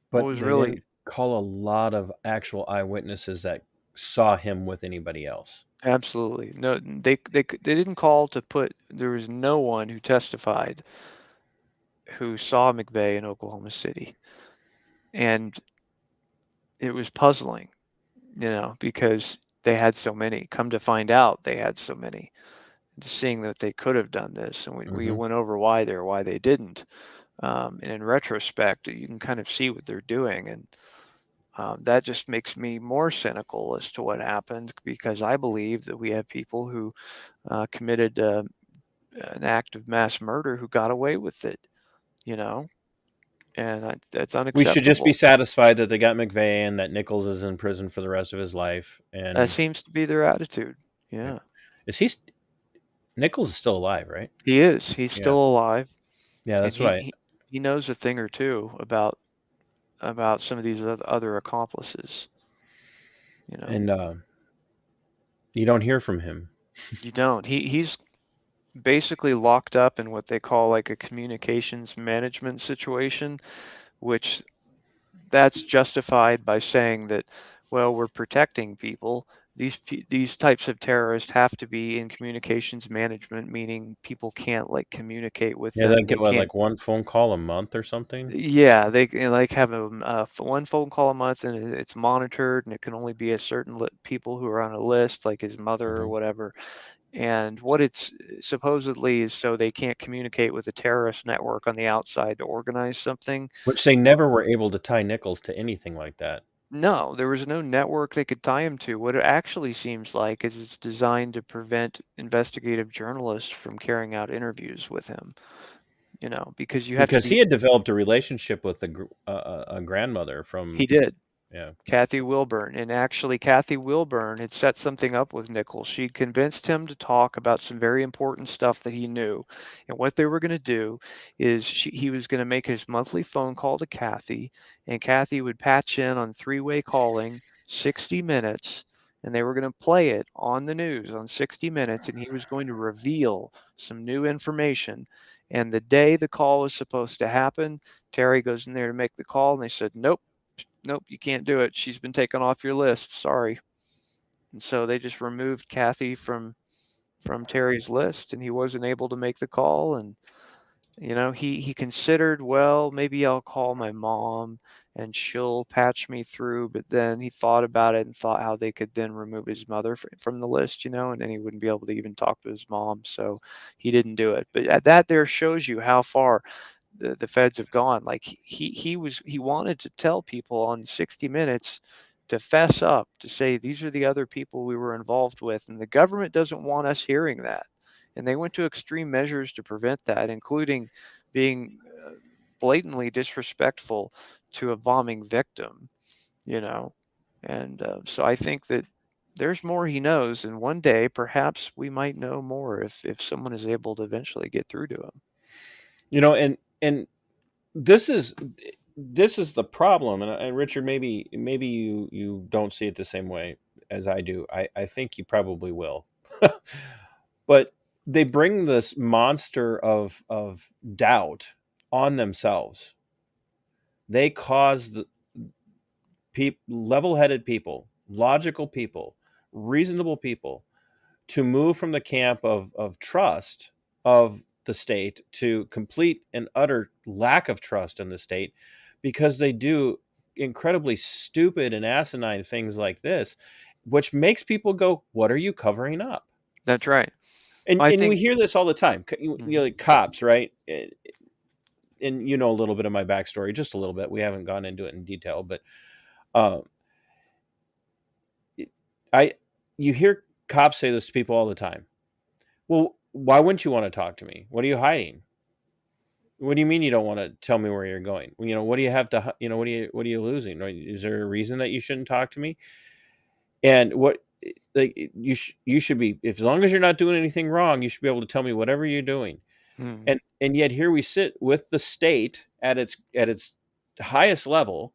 what
But
was
they
really
didn't call a lot of actual eyewitnesses that saw him with anybody else.
absolutely no, they didn't call to put. There was no one who testified who saw McVeigh in Oklahoma City, and it was puzzling, because they had so many. Come to find out, they had so many. Seeing that they could have done this, and we
Mm-hmm.
went over why they didn't. And in retrospect, you can kind of see what they're doing, and that just makes me more cynical as to what happened, because I believe that we have people who committed an act of mass murder who got away with it, and that's
We should just be
unacceptable.
satisfied that they got McVeigh and that Nichols is in prison for the rest of his life.
That
And
seems to be their attitude. Yeah,
is Nichols is still alive, right?
he is. He's
Yeah.
still alive,
Yeah,
and
that's right.
he knows a thing or two about some of these other accomplices.
And you don't hear from him.
You don't. He's basically locked up in what they call like a communications management situation, which that's justified by saying that, well, we're protecting people. These types of terrorists have to be in communications management, meaning people can't like communicate with
Yeah, they
them.
get
They
what,
can't.
like one phone call a month or something?
Yeah, they like have one phone call a month, and it's monitored, and it can only be a certain people who are on a list, like his mother or
Mhm.
whatever. And what it's supposedly is so they can't communicate with a terrorist network on the outside to organize something.
Which they never were able to tie Nichols to anything like that.
No, there was no network they could tie him to. What it actually seems like is it's designed to prevent investigative journalists from carrying out interviews with him, because you have to
Because he
be.
had developed a relationship with a grandmother
He
from
did.
Yeah.
Kathy Wilburn. And actually, Kathy Wilburn had set something up with Nichols. She convinced him to talk about some very important stuff that he knew. And what they were going to do is he was going to make his monthly phone call to Kathy, and Kathy would patch in on three-way calling 60 minutes, and they were going to play it on the news on 60 Minutes, and he was going to reveal some new information. And the day the call was supposed to happen, Terry goes in there to make the call, and they said, nope, you can't do it. She's been taken off your list. Sorry. And so they just removed Kathy from Terry's list, and he wasn't able to make the call. And he considered, well, maybe I'll call my mom and she'll patch me through. But then he thought about it and thought how they could then remove his mother from the list, and then he wouldn't be able to even talk to his mom. So he didn't do it. But that there shows you how far the feds have gone. Like he wanted to tell people on 60 Minutes to fess up, to say these are the other people we were involved with, and the government doesn't want us hearing that. And they went to extreme measures to prevent that, including being blatantly disrespectful to a bombing victim, And so I think that there's more he knows, and one day perhaps we might know more if someone is able to eventually get through to him.
And this is the problem. And Richard, maybe you don't see it the same way as I do. I think you probably will. But they bring this monster of doubt on themselves. They cause the level-headed people, logical people, reasonable people to move from the camp of trust of the state to complete and utter lack of trust in the state, because they do incredibly stupid and asinine things like this, which makes people go, what are you covering up?
That's right.
And
I
we
think
hear this all the time. Like cops, right? And a little bit of my backstory, just a little bit. We haven't gone into it in detail, but you hear cops say this to people all the time. Well, why wouldn't you want to talk to me? What are you hiding? What do you mean you don't want to tell me where you're going? What do you have to, what are you losing? Right? Is there a reason that you shouldn't talk to me? And you should be, as long as you're not doing anything wrong, you should be able to tell me whatever you're doing. And yet here we sit with the state at its highest level,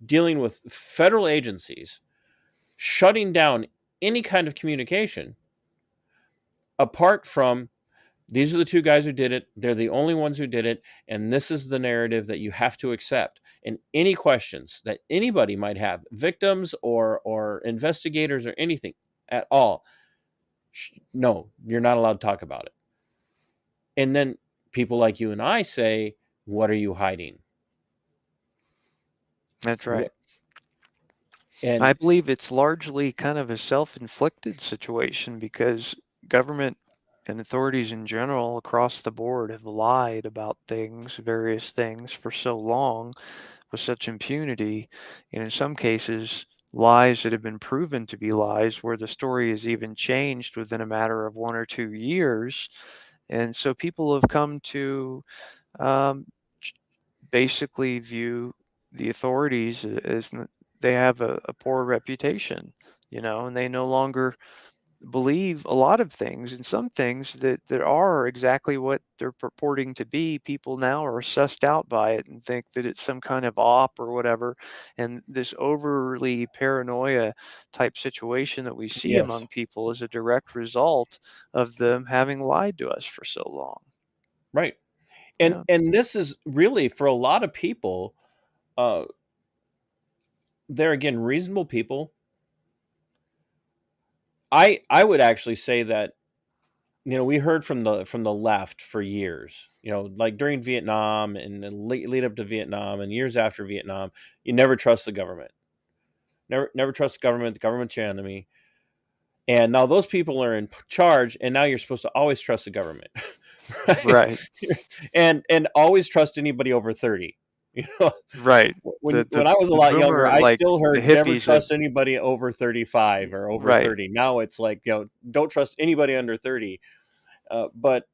dealing with federal agencies, shutting down any kind of communication, apart from, these are the two guys who did it. They're the only ones who did it. And this is the narrative that you have to accept. And any questions that anybody might have, victims or investigators or anything at all, no, you're not allowed to talk about it. And then people like you and I say, what are you hiding?
That's right.
And
I believe it's largely kind of a self-inflicted situation, because government and authorities in general across the board have lied about various things for so long with such impunity, and in some cases lies that have been proven to be lies where the story is even changed within a matter of 1 or 2 years. And so people have come to um, basically view the authorities as they have a poor reputation, and they no longer believe a lot of things, and some things that are exactly what they're purporting to be. People now are sussed out by it and think that it's some kind of op or whatever. And this overly paranoia type situation that we see among people is a direct result of them having lied to us for so long.
Right. And this is really, for a lot of people, they're, again, reasonable people. I would actually say that, we heard from the left for years, like during Vietnam and the lead up to Vietnam and years after Vietnam, you never trust the government. Never trust the government. The government's your enemy. And now those people are in charge, and now you're supposed to always trust the government.
Right.
And always trust anybody over 30.
Right.
When I was a lot younger, I still heard never trust anybody over 35 or over 30. Now it's like, don't trust anybody under 30. But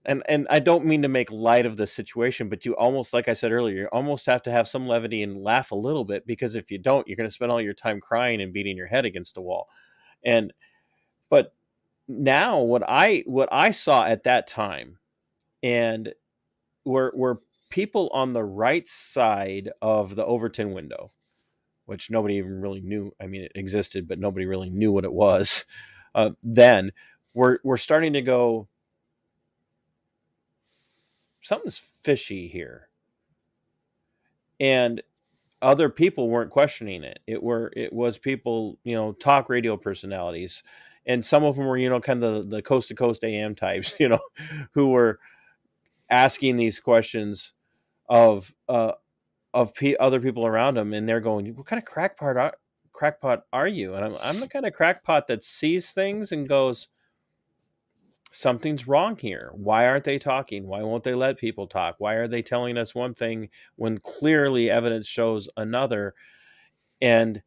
and I don't mean to make light of the situation, but you almost, like I said earlier, you almost have to have some levity and laugh a little bit, because if you don't, you're going to spend all your time crying and beating your head against the wall. And but now what I saw at that time, and were people on the right side of the Overton window, which nobody even really knew. I mean, it existed, but nobody really knew what it was. Then we're starting to go, something's fishy here, and other people weren't questioning it. It was people, talk radio personalities, and some of them were, kind of the coast to coast AM types, who were asking these questions of other people around them, and they're going, "What kind of crackpot are you?" And I'm the kind of crackpot that sees things and goes, "Something's wrong here. Why aren't they talking? Why won't they let people talk? Why are they telling us one thing when clearly evidence shows another?" And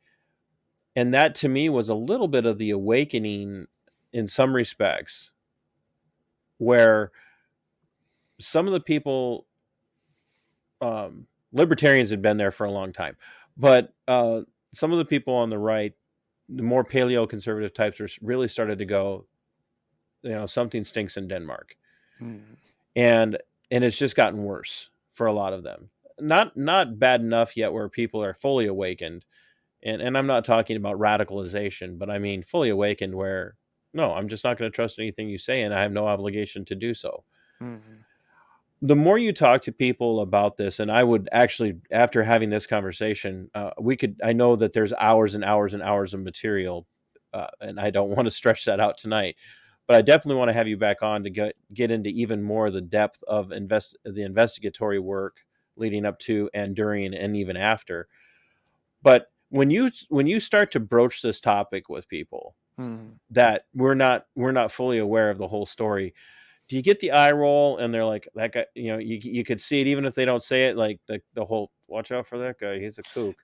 that to me was a little bit of the awakening in some respects, where some of the people, libertarians had been there for a long time, but some of the people on the right, the more paleo conservative types, are really started to go, something stinks in Denmark.
Mm.
and it's just gotten worse for a lot of them. Not bad enough yet where people are fully awakened, and I'm not talking about radicalization, but I mean fully awakened, where no, I'm just not going to trust anything you say, and I have no obligation to do so.
Mm.
The more you talk to people about this, and I would actually, after having this conversation, I know that there's hours and hours and hours of material, and I don't want to stretch that out tonight, but I definitely want to have you back on to get into even more of the depth of the investigatory work leading up to and during and even after. But when you start to broach this topic with people,
Mm.
that we're not fully aware of the whole story, do you get the eye roll, and they're like, that guy, you could see it even if they don't say it, like the whole, watch out for that guy, he's a kook.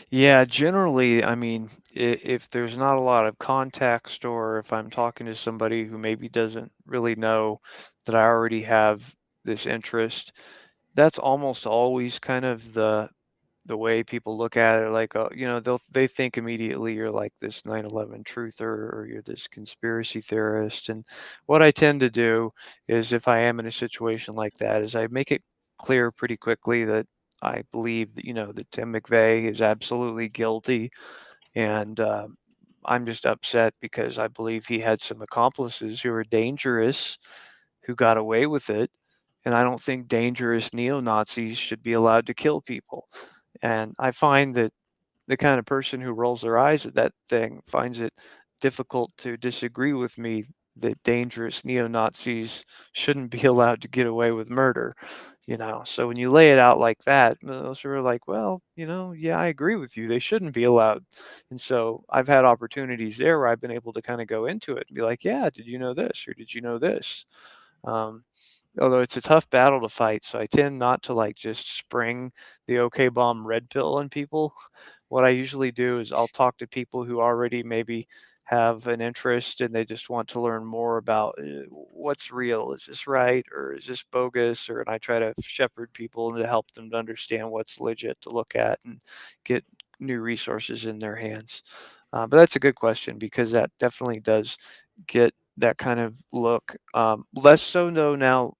Yeah, generally, I mean, if there's not a lot of context, or if I'm talking to somebody who maybe doesn't really know that I already have this interest, that's almost always kind of the way people look at it. Like, they think immediately you're like this 9/11 truther, or you're this conspiracy theorist. And what I tend to do is, if I am in a situation like that, is I make it clear pretty quickly that I believe that, that Tim McVeigh is absolutely guilty. And I'm just upset because I believe he had some accomplices who are dangerous, who got away with it. And I don't think dangerous neo-Nazis should be allowed to kill people. And I find that the kind of person who rolls their eyes at that thing finds it difficult to disagree with me that dangerous neo-Nazis shouldn't be allowed to get away with murder. So when you lay it out like that, those are like, well, yeah, I agree with you. They shouldn't be allowed. And so I've had opportunities there where I've been able to kind of go into it and be like, yeah, did you know this, or did you know this? Um, Although it's a tough battle to fight, so I tend not to like just spring the OK bomb red pill on people. What I usually do is I'll talk to people who already maybe have an interest, and they just want to learn more about what's real. Is this right, or is this bogus? And I try to shepherd people and to help them to understand what's legit to look at and get new resources in their hands. But that's a good question, because that definitely does get that kind of look. Less so though now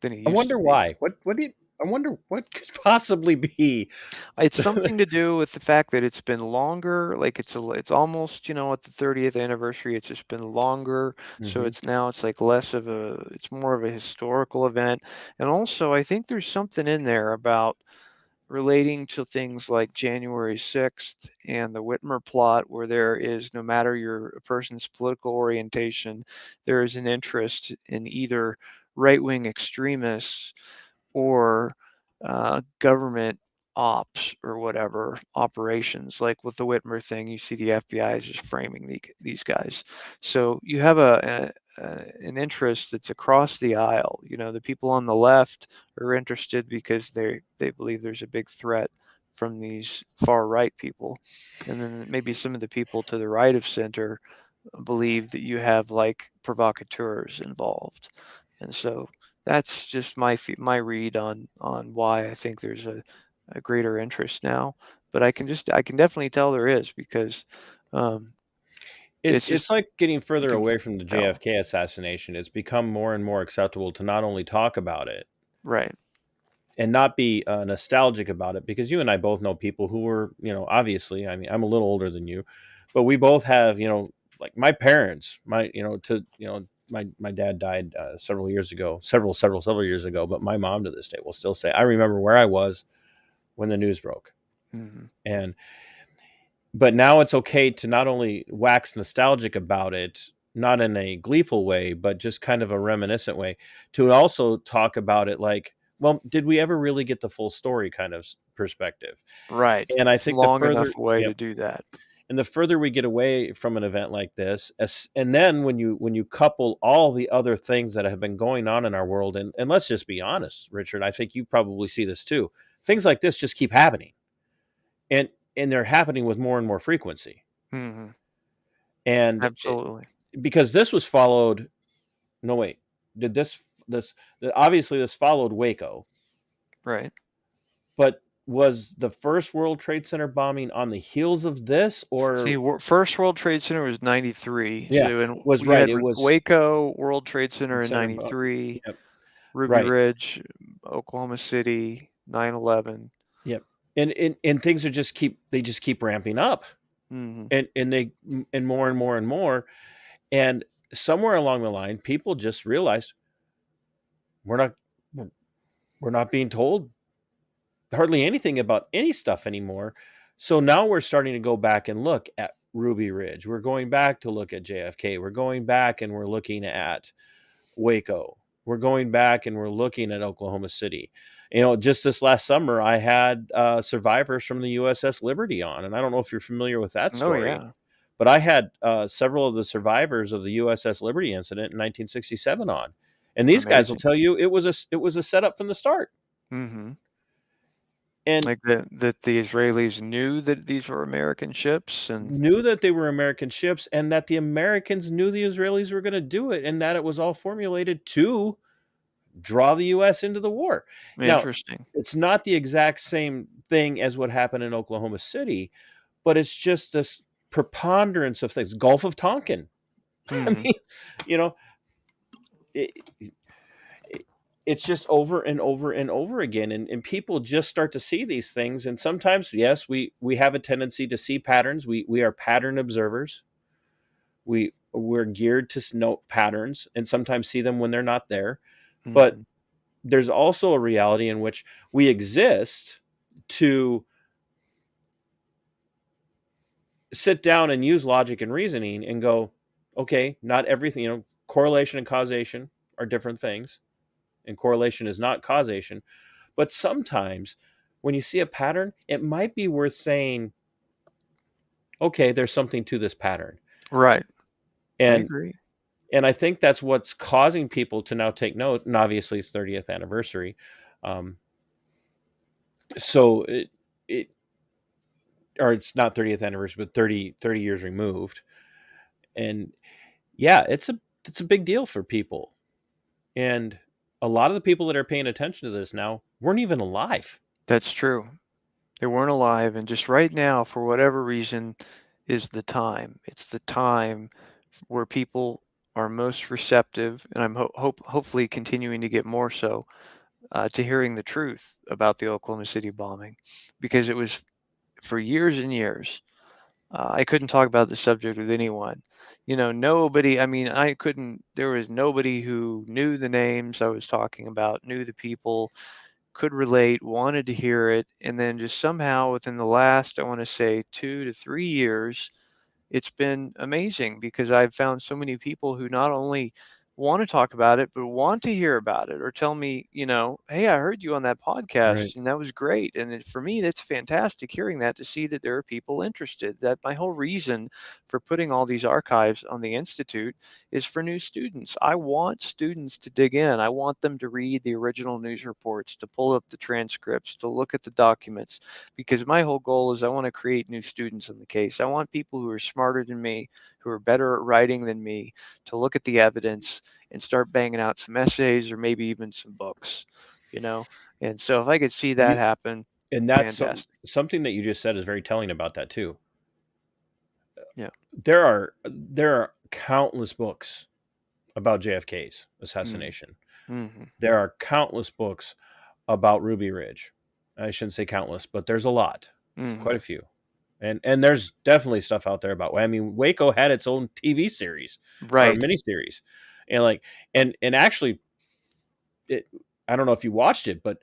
than it
I
used to
wonder
be.
why. What do you I wonder what could possibly be.
It's something to do with the fact that it's been longer. Like it's almost, at the 30th anniversary. It's just been longer, so
Hmm.
it's like it's more of a historical event. And also, I think there's something in there about relating to things like January 6th and the Whitmer plot, where there is, no matter a person's political orientation, there is an interest in either right-wing extremists or government ops or whatever operations. Like with the Whitmer thing, you see the FBI is just framing these guys. So you have an interest that's across the aisle. The people on the left are interested because they believe there's a big threat from these far right people, and then maybe some of the people to the right of center believe that you have like provocateurs involved, and so that's just my read on why I think there's a greater interest now. But I can definitely tell there is, because um, it's
It's
just,
like getting
you
further
can
away from the
tell.
JFK assassination. It's become more and more acceptable to not only talk about it
Right.
and not be nostalgic about it, because you and I both know people who were, obviously, I mean, I'm a little older than you, but we both have, like my parents, my dad died several years ago, several years ago, but my mom to this day will still say, I remember where I was when the news broke.
Hmm.
And but now it's okay to not only wax nostalgic about it, not in a gleeful way, but just kind of a reminiscent way, to also talk about it like, well, did we ever really get the full story kind of perspective?
Right.
And I
It's
think the
long
further,
enough way
yep,
to do that.
and the further we get away from an event like this, and then when you couple all the other things that have been going on in our world, and let's just be honest, Richard, I think you probably see this too. Things like this just keep happening, and they're happening with more and more frequency.
Hmm.
And
Absolutely.
because this was followed, no wait, did this obviously this followed Waco,
Right.
but was the first World Trade Center bombing on the heels of this,
See,
or
first World Trade Center was 93.
yeah,
So, and
was
we
right,
had
it was
Waco, World Trade Center in
center
93,
yep,
Ruby
right,
Ridge, Oklahoma City, 9/11.
yep, and things are just keep ramping up,
Hmm.
and they and more and more and more, and somewhere along the line people just realized we're not we're not being told hardly anything about any stuff anymore. So now we're starting to go back and look at Ruby Ridge. We're going back to look at JFK. We're going back and we're looking at Waco. We're going back and we're looking at Oklahoma City. Just this last summer, I had survivors from the USS Liberty on, and I don't know if you're familiar with that
Oh,
story,
yeah.
but I had several of the survivors of the USS Liberty incident in 1967 on, and these guys will
Amazing.
tell you it was a setup from the start,
Hmm.
and
Like that the Israelis knew that these were American ships, and
knew that they were American ships, and that the Americans knew the Israelis were going to do it, and that it was all formulated to draw the US into the war. Now,
interesting.
it's not the exact same thing as what happened in Oklahoma City, but it's just this preponderance of things. Gulf of Tonkin. I
Hmm.
mean, you know, it, it's just over and over and over again, and people just start to see these things, and sometimes, yes, we have a tendency to see patterns. We are pattern observers. We're geared to note patterns and sometimes see them when they're not there, but
Hmm.
there's also a reality in which we exist to sit down and use logic and reasoning and go, okay, not everything, correlation and causation are different things, and correlation is not causation. But sometimes when you see a pattern, it might be worth saying, okay, there's something to this pattern.
Right. I
And
agree.
and I think that's what's causing people to now take note. And obviously, it's 30th anniversary, um, so it or it's not 30th anniversary, but 30 years removed. And yeah, it's a big deal for people. And a lot of the people that are paying attention to this now weren't even alive.
That's true. They weren't alive, and just right now, for whatever reason, is the time. It's the time where people are most receptive, and I'm hopefully continuing to get more so, to hearing the truth about the Oklahoma City bombing, because it was for years and years. I couldn't talk about the subject with anyone. Nobody, I mean, I couldn't, there was nobody who knew the names I was talking about, knew the people, could relate, wanted to hear it. And then just somehow within the last, I want to say 2 to 3 years, it's been amazing, because I've found so many people who not only want to talk about it, but want to hear about it, or tell me, hey, I heard you on that podcast
Right.
and that was great. And for me, that's fantastic hearing that, to see that there are people interested. That my whole reason for putting all these archives on the Institute is for new students. I want students to dig in. I want them to read the original news reports, to pull up the transcripts, to look at the documents, because my whole goal is I want to create new students in the case. I want people who are smarter than me, who are better at writing than me, to look at the evidence and start banging out some essays or maybe even some books, And so if I could see that
You
happen,
and that's
fantastic.
something that you just said is very telling about that too.
Yeah.
There are countless books about JFK's assassination.
Mm-hmm.
There are countless books about Ruby Ridge. I shouldn't say countless, but there's a lot,
Mm-hmm.
quite a few. And there's definitely stuff out there about, I mean, Waco had its own TV series or
Right.
miniseries. And like, and actually I don't know if you watched it, but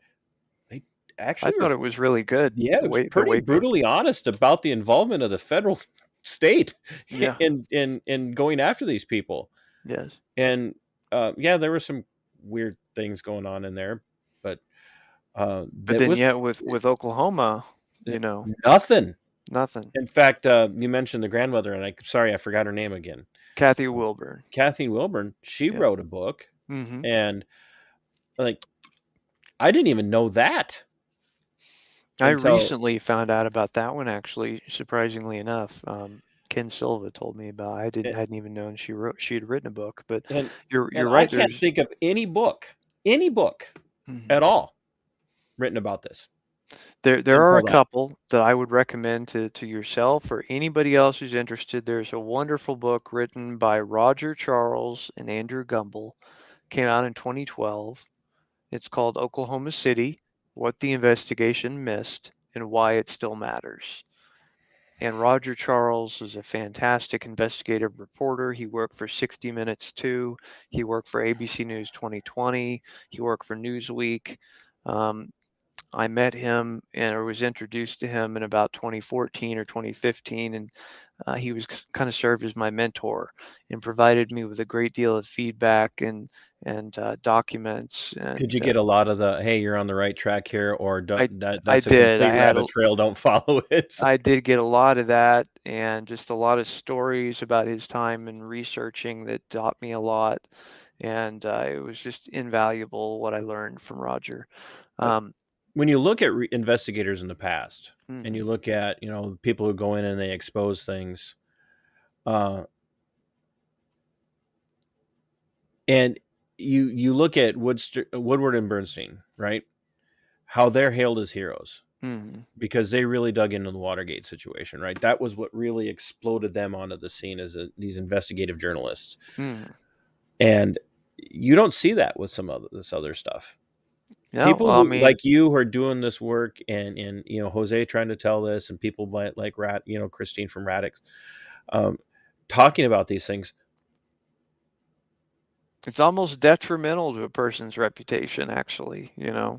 they
I
actually
thought it was really good.
yeah, it was pretty
Waco.
brutally honest about the involvement of the federal state
Yeah.
in going after these people.
Yes.
And yeah, there were some weird things going on in there, but
But
that
then
was
yet with Oklahoma,
nothing.
nothing.
In fact, you mentioned the grandmother, and I forgot her name again.
Kathy Wilburn.
Kathy Wilburn. She
Yeah.
wrote a book,
Mm-hmm.
and like I didn't even know that.
I
until-
recently found out about that one, actually, surprisingly enough. Ken Silva told me about. I hadn't even known she had written a book. But
and
you're
and
right.
I can't think of any book
Mhm.
at all written about this.
There are a
pulled up.
couple that I would recommend to yourself or anybody else who's interested. There's a wonderful book written by Roger Charles and Andrew Gumbel. Came out in 2012. It's called Oklahoma City: What the Investigation Missed and Why It Still Matters. And Roger Charles is a fantastic investigative reporter. He worked for 60 Minutes too. He worked for ABC News 2020. He worked for Newsweek. I met him or was introduced to him in about 2014 or 2015, and he was kind of served as my mentor and provided me with a great deal of feedback and documents. And
Could you get a lot of the, hey, you're on the right track here, or
I
that's a
did.
complete rabbit trail, don't follow it?
I did get a lot of that, and just a lot of stories about his time in researching that taught me a lot. And it was just invaluable what I learned from Roger.
When you look at investigators in the past,
Mhm.
and you look at people who go in and they expose things, and you look at Woodward and Bernstein, right? How they're hailed as heroes
Mhm.
because they really dug into the Watergate situation, right? That was what really exploded them onto the scene as these investigative journalists.
Mhm.
And you don't see that with some of this other stuff.
No,
People
well, I
who,
mean,
like you, who are doing this work, and Jose trying to tell this, and people like Christine from Radix, talking about these things.
it's almost detrimental to a person's reputation, actually,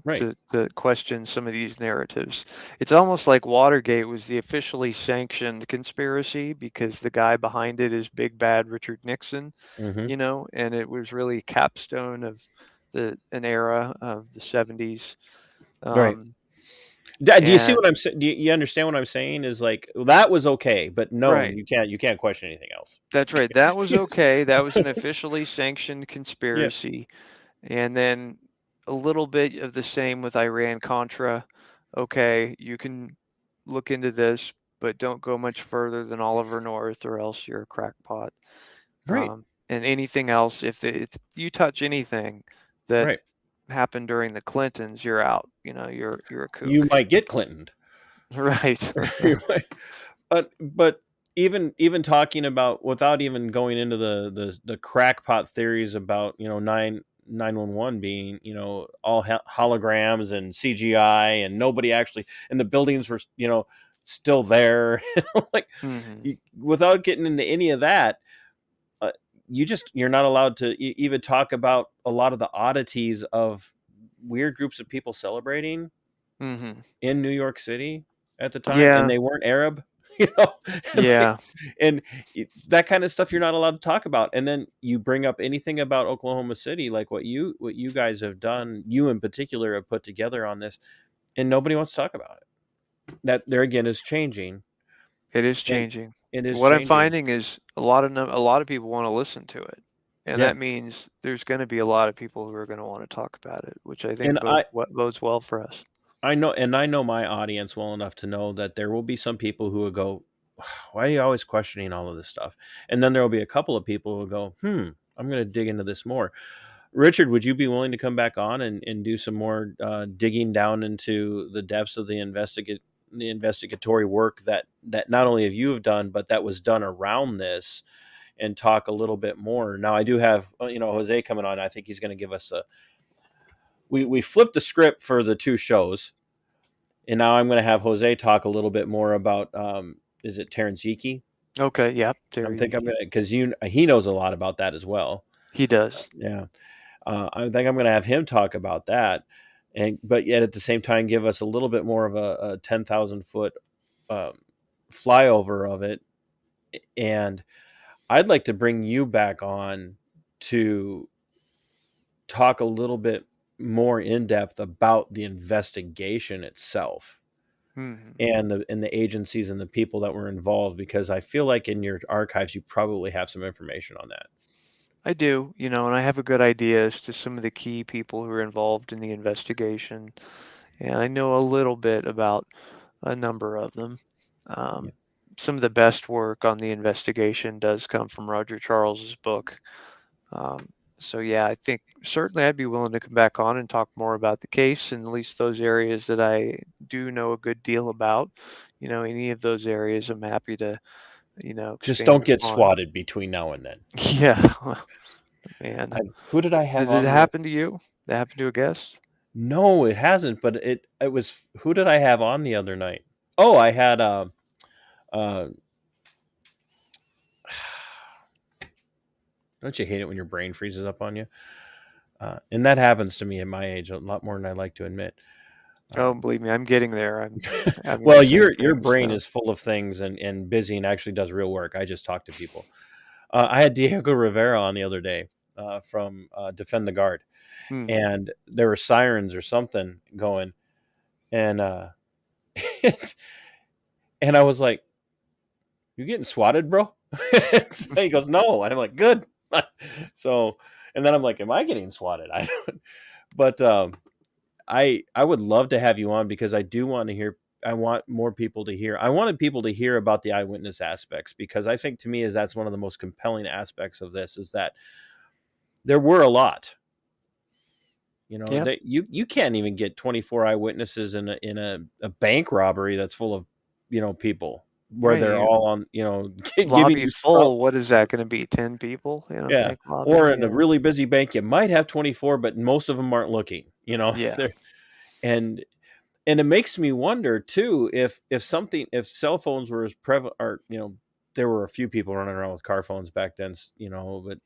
Right.
to question some of these narratives. It's almost like Watergate was the officially sanctioned conspiracy because the guy behind it is big bad Richard Nixon,
Mm-hmm.
and it was really a capstone of an era of the 70s.
Right. Do you see
And
what I'm saying? Do you understand what I'm saying? Is like, well, that was okay, but no,
right.
you can't question anything else.
That's right. That was okay. That was an officially sanctioned conspiracy. And then a little bit of the same with Iran-Contra. Okay, you can look into this, but don't go much further than Oliver North, or else you're a crackpot.
Right.
And anything else, if you touch anything that
Right.
happened during the Clintons, you're out. You're a kook.
You might get Clintoned.
Right.
But even talking about, without even going into the crackpot theories about 911 being all holograms and CGI, and nobody actually, and the buildings were still there, like
Mhm.
without getting into any of that, you're not allowed to even talk about a lot of the oddities of weird groups of people celebrating
Mhm.
in New York City at the time,
Yeah.
and they weren't Arab. you know,
Yeah.
and that kind of stuff you're not allowed to talk about. And then you bring up anything about Oklahoma City, like what you guys have done, you in particular have put together on this, and nobody wants to talk about it. That there again is changing,
It is
and
changing.
it is
What I'm
changing.
finding is a lot of people want to listen to it, and
Yeah,
that means there's going to be a lot of people who are going to want to talk about it, which I think
and
bodes well for us.
I know, and I know my audience well enough to know that there will be some people who will go, "Why are you always questioning all of this stuff?" And then there will be a couple of people who will go, I'm going to dig into this more." Richard, would you be willing to come back on and do some more digging down into the depths of the investigatory work that not only have you have done, but that was done around this, and talk a little bit more? Now, I do have Jose coming on. I think he's going to give us a. We flipped the script for the two shows, and now I'm going to have Jose talk a little bit more about is it Terrence Yeeke?
Okay, yep,
I'm
Terry,
think I'm going to, because he knows a lot about that as well.
he does.
Yeah. I think I'm going to have him talk about that, but yet at the same time give us a little bit more of a 10,000-foot um, flyover of it. And I'd like to bring you back on to talk a little bit more in depth about the investigation itself,
Hmm.
and the agencies and the people that were involved, because I feel like in your archives you probably have some information on that.
I do, and I have a good idea as to some of the key people who are involved in the investigation, and I know a little bit about a number of them.
Yeah.
Some of the best work on the investigation does come from Roger Charles's book. So yeah, I think certainly I'd be willing to come back on and talk more about the case, and at least those areas that I do know a good deal about. Any of those areas I'm happy to,
Just
expand
don't get
upon.
swatted between now and then.
Yeah, man.
Who did I have
Did it
on the?
happen to you? That happened to a guest?
No, it hasn't. But it was. Who did I have on the other night? Oh, I had uh don't you hate it when your brain freezes up on you? And that happens to me at my age a lot more than I like to admit.
Oh, believe me, I'm getting there. I'm having the
Well,
same
your
things
brain
now.
is full of things and busy and actually does real work. I just talk to people. I had Diego Rivera on the other day from Defend the Guard,
Hmm.
and there were sirens or something going, and and I was like, "You getting swatted, bro?" So he goes, "No," and I'm like, "Good." So, and then I'm like, "Am I getting swatted?" I don't, but I would love to have you on, because I do want to hear. I want more people to hear. I wanted people to hear about the eyewitness aspects, because I think, to me, is that's one of the most compelling aspects of this, is that there were a lot.
Yeah.
That you can't even get 24 eyewitnesses in a bank robbery that's full of people, where
Right.
they're
You
all on giving
lobby
you
full. What is that going to be? 10 people in a
yeah,
bank lobby?
or in a
Yeah.
really busy bank you might have 24, but most of them aren't looking.
Yeah.
They're, and it makes me wonder too, if cell phones were as prevalent, or there were a few people running around with car phones back then, but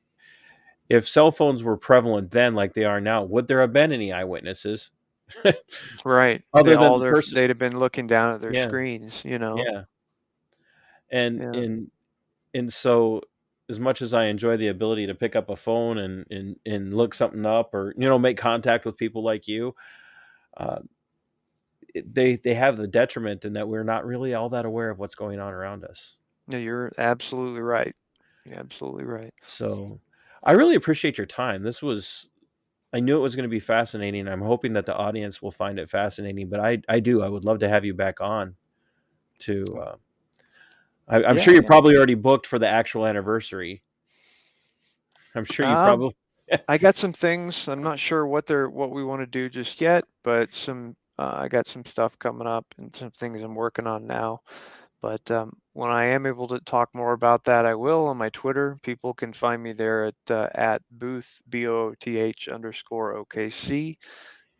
if cell phones were prevalent then like they are now, would there have been any eyewitnesses
Right.
other than the person?
They'd have been looking down at their
Yeah,
screens.
yeah, and
Yeah.
and so, as much as I enjoy the ability to pick up a phone and look something up, or make contact with people like you, uh, they have the detriment in that we're not really all that aware of what's going on around us.
No, you're absolutely right. You're absolutely right.
So I really appreciate your time. I knew it was going to be fascinating. I'm hoping that the audience will find it fascinating, but I would love to have you back on to, I'm
Yeah,
sure you're
yeah.
probably already booked for the actual anniversary. I'm sure you
Um,
probably,
I got some things. I'm not sure what we want to do just yet, but I got some stuff coming up and some things I'm working on now. But when I am able to talk more about that, I will on my Twitter. People can find me there at booth BOOTH_OKC,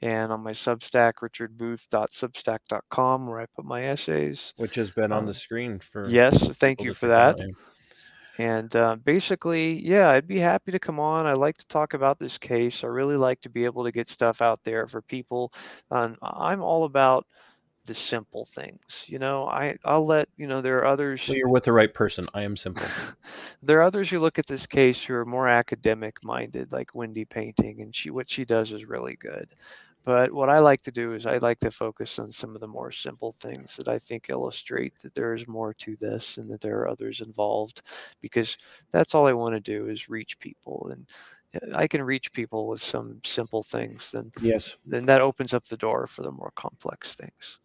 and on my Substack, richardbooth.substack.com, where I put my essays.
which has been on
Uh,
the screen for
yes, thank
people
you
to
for
check out.
that. And basically, yeah, I'd be happy to come on. I like to talk about this case. I really like to be able to get stuff out there for people. I'm all about the simple things. I'll let, there are others.
Well, you're with the right person. I am simple.
There are others who look at this case who are more academic minded, like Wendy Painting, and what she does is really good. But what I like to do is I like to focus on some of the more simple things that I think illustrate that there is more to this and that there are others involved, because that's all I want to do is reach people. And I can reach people with some simple things,
Yes.
then that opens up the door for the more complex things.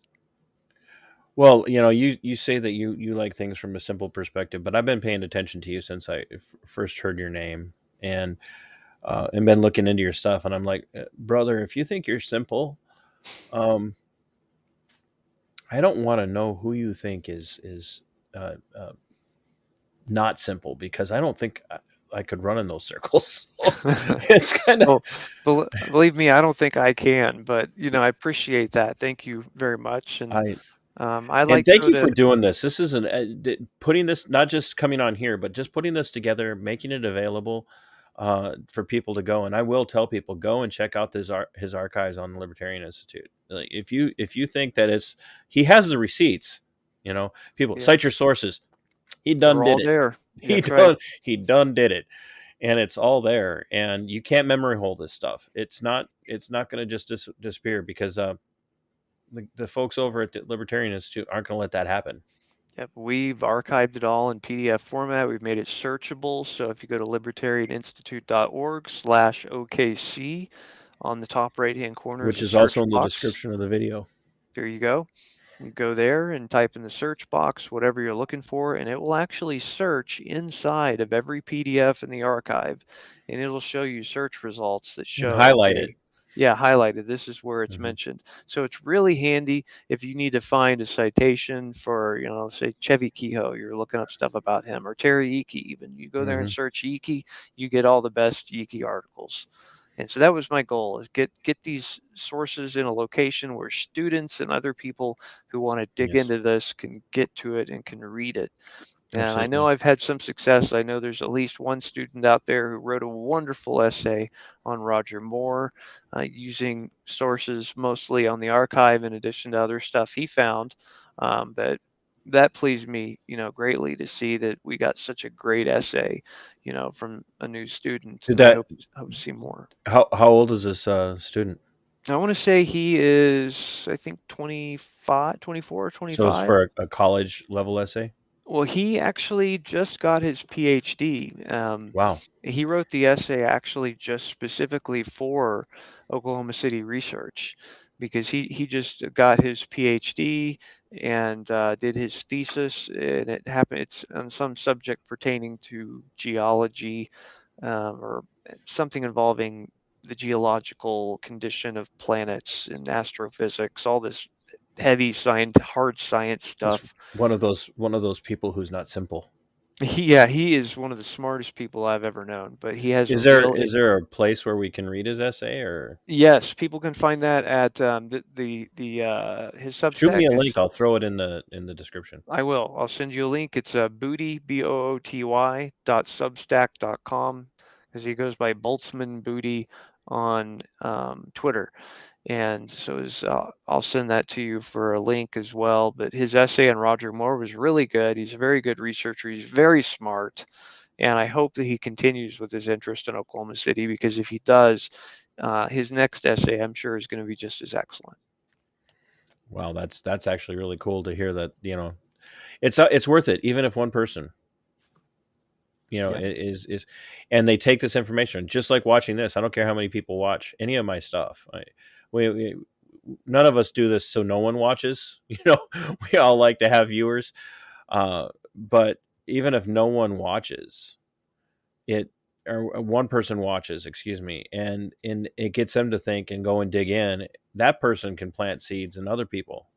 Well, you say that you like things from a simple perspective, but I've been paying attention to you since I first heard your name, and been looking into your stuff, and I'm like, brother, if you think you're simple, um, I don't want to know who you think is uh, uh, not simple, because I don't think I could run in those circles. It's kind of.
Well, believe me, I don't think I can, but I appreciate that. Thank you very much. And
I
I
And
like
thank
though
you for
to,
doing this. This is putting this, not just coming on here, but just putting this together, making it available for people to go. And I will tell people, go and check out his archives on the Libertarian Institute. Like, if you think that he has the receipts, people
yeah,
cite your sources. He done
they're all
did it.
there.
He
That's right.
done did it, and it's all there. And you can't memory hole this stuff. It's not going to just disappear, because the folks over at the Libertarian Institute aren't going to let that happen.
Yep, we've archived it all in PDF format. We've made it searchable. So if you go to libertarianinstitute.org/OKC, on the top right-hand corner is
Which
a
is also
search
in the
box.
description of the video.
There you go. You go there and type in the search box whatever you're looking for, and it will actually search inside of every PDF in the archive, and it'll show you search results that
And
show,
highlight
okay,
it.
yeah, highlighted, this is where it's
Mhm.
mentioned. So it's really handy if you need to find a citation for, say Chevy Kehoe, you're looking up stuff about him, or Terry Eakey even. You go there and
Mhm.
search Eakey, you get all the best Eakey articles. And so that was my goal, is get these sources in a location where students and other people who want to dig
Yes,
into this can get to it and can read it. And I know
absolutely.
I've had some success. I know there's at least one student out there who wrote a wonderful essay on Roger Moore, using sources mostly on the archive in addition to other stuff he found. But that pleased me, greatly to see that we got such a great essay, from a new student,
Did
and I
that?
hope to see more.
How old is this student?
I want to say he is, I think 25, 24 or
So it's
25.
for a college level essay.
Well, he actually just got his PhD.
Wow.
He wrote the essay actually just specifically for Oklahoma City research, because he just got his PhD and did his thesis, and it's on some subject pertaining to geology, or something involving the geological condition of planets and astrophysics, all this heavy science, hard science
He's
stuff.
one of those people who's not simple.
He is one of the smartest people I've ever known, but he has a
Is there
real,
is there a place where we can read his essay, or
yes, people can find that at his
shoot
Substack
me a link?
is,
I'll throw it in the description.
I will. I'll send you a link. It's Booty, BOOTY.substack.com, because he goes by Boltzmann Booty on Twitter. And so I'll send that to you for a link as well. But his essay on Roger Moore was really good. He's a very good researcher. He's very smart. And I hope that he continues with his interest in Oklahoma City, because if he does, his next essay, I'm sure, is going to be just as excellent.
Wow, that's actually really cool to hear that. It's worth it, even if one person,
Yeah.
is, and they take this information, just like watching this. I don't care how many people watch any of my stuff. We none of us do this so no one watches. We all like to have viewers, but even if no one watches it, or one person watches, excuse me, and it gets them to think and go and dig in, that person can plant seeds in other people,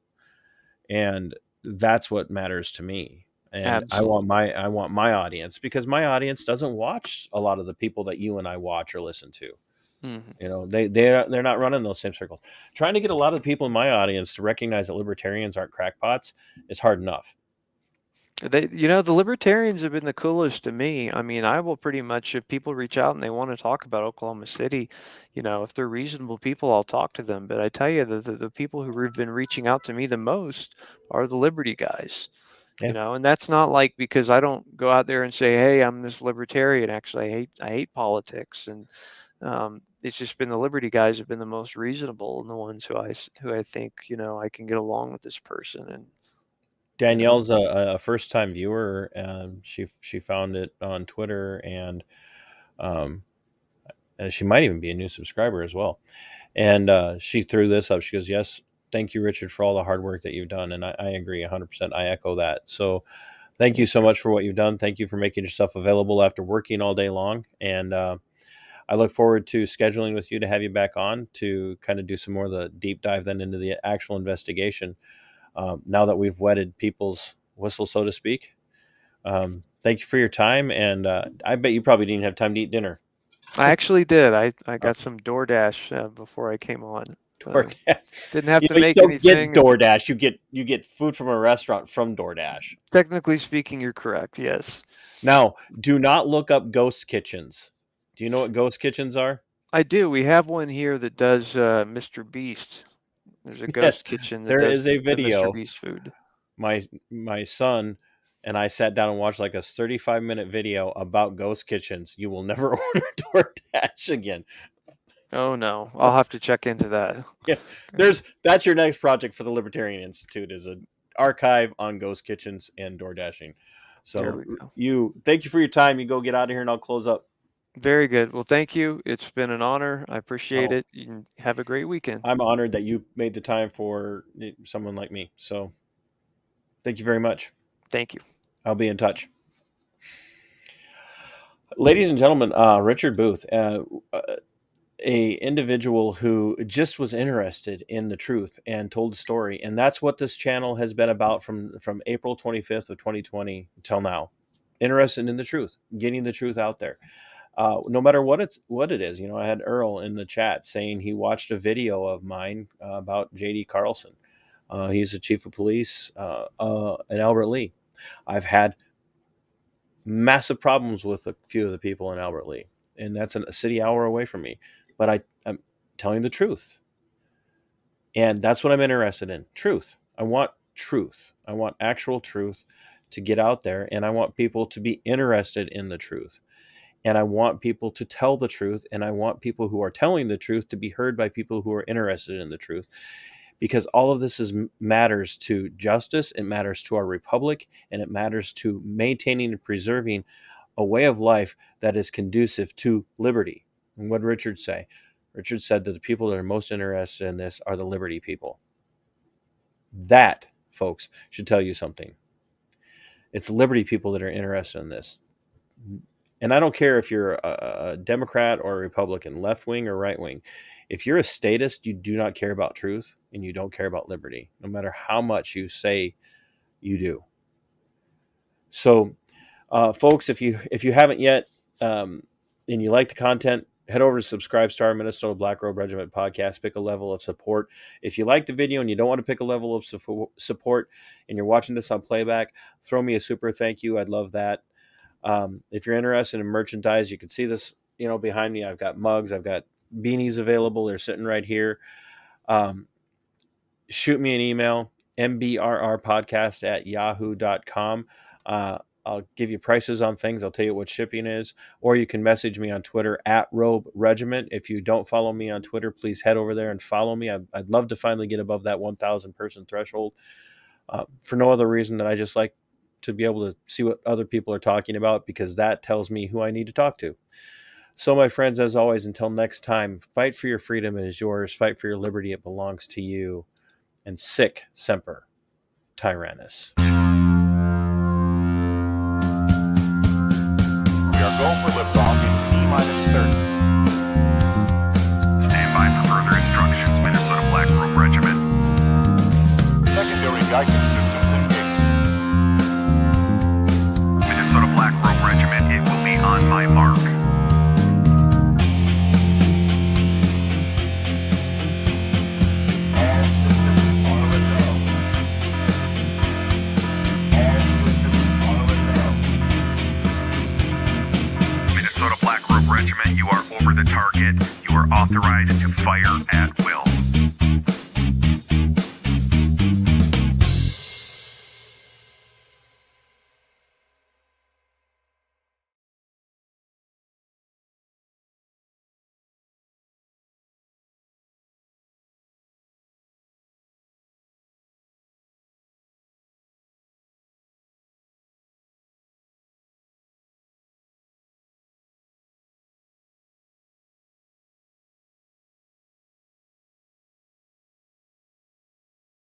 and that's what matters to me. And
Absolutely.
I want my audience, because my audience doesn't watch a lot of the people that you and I watch or listen to.
Hmm.
They're not running those same circles. Trying to get a lot of the people in my audience to recognize that libertarians aren't crackpots is hard enough.
The libertarians have been the coolest to me. I mean, I will pretty much, if people reach out and they want to talk about Oklahoma City, if they're reasonable people, I'll talk to them. But I tell you, the people who have been reaching out to me the most are the Liberty guys.
Yeah.
And that's not like because I don't go out there and say, hey, I'm this libertarian. Actually, I hate politics, and it's just been the Liberty guys have been the most reasonable and the ones who I think I can get along with this person. And
Danielle's a first time viewer. She found it on Twitter, and she might even be a new subscriber as well. And she threw this up. She goes, "Yes, thank you, Richard, for all the hard work that you've done." And I agree 100%. I echo that. So thank you so much for what you've done. Thank you for making yourself available after working all day long. And I look forward to scheduling with you to have you back on to kind of do some more of the deep dive then into the actual investigation. Now that we've wetted people's whistle, so to speak. Thank you for your time. And I bet you probably didn't have time to eat dinner.
I actually did. I got some DoorDash before I came on.
DoorDash.
Didn't have to
You
make
don't
anything.
get DoorDash. You get food from a restaurant from DoorDash.
Technically speaking, you're correct. Yes.
Now, do not look up ghost kitchens. Do you know what ghost kitchens are?
I do. We have one here that does Mr. Beast. There's a ghost kitchen that
there
does
is a
the
video.
Mr. Beast food.
My son and I sat down and watched like a 35-minute video about ghost kitchens. You will never order DoorDash again.
Oh no, I'll have to check into that.
Yeah, that's your next project for the Libertarian Institute is an archive on ghost kitchens and DoorDashing. So thank you for your time. You go get out of here and I'll close up.
Very good. Well, thank you. It's been an honor. I appreciate it. You can have a great weekend.
I'm honored that you made the time for someone like me. So thank you very much.
Thank you.
I'll be in touch. Ladies and gentlemen, Richard Booth, a individual who just was interested in the truth and told the story. And that's what this channel has been about from April 25th of 2020 until now. Interested in the truth, getting the truth out there. No matter what it is. I had Earl in the chat saying he watched a video of mine about J.D. Carlson. He's the chief of police in Albert Lea. I've had massive problems with a few of the people in Albert Lea, and that's a city hour away from me. But I'm telling the truth. And that's what I'm interested in. Truth. I want truth. I want actual truth to get out there, and I want people to be interested in the truth. And I want people to tell the truth, and I want people who are telling the truth to be heard by people who are interested in the truth. Because all of this matters to justice, it matters to our republic, and it matters to maintaining and preserving a way of life that is conducive to liberty. And what did Richard say? Richard said that the people that are most interested in this are the liberty people. That, folks, should tell you something. It's liberty people that are interested in this. And I don't care if you're a Democrat or a Republican, left wing or right wing. If you're a statist, you do not care about truth and you don't care about liberty, no matter how much you say you do. So, folks, if you haven't yet and you like the content, head over to Subscribe Star Minnesota Black Robe Regiment podcast. Pick a level of support. If you like the video and you don't want to pick a level of support and you're watching this on playback, throw me a super thank you. I'd love that. If you're interested in merchandise, you can see this, behind me. I've got mugs. I've got beanies available. They're sitting right here. Shoot me an email, mbrrpodcast@yahoo.com. I'll give you prices on things. I'll tell you what shipping is, or you can message me on Twitter @Robe Regiment. If you don't follow me on Twitter, please head over there and follow me. I'd love to finally get above that 1,000 person threshold for no other reason than I just like to be able to see what other people are talking about, because that tells me who I need to talk to. So, my friends, as always, until next time, fight for your freedom, it is yours. Fight for your liberty, it belongs to you. And sic semper tyrannis.
We are go for liftoff in T-30.
Stand by for further instructions, Minnesota Black Robe Regiment.
Secondary guidance systems engaged.
Minnesota Black Robe Regiment, it will be on my mark.
All systems are a go. All systems
Regiment, you are over the target. You are authorized to fire at will.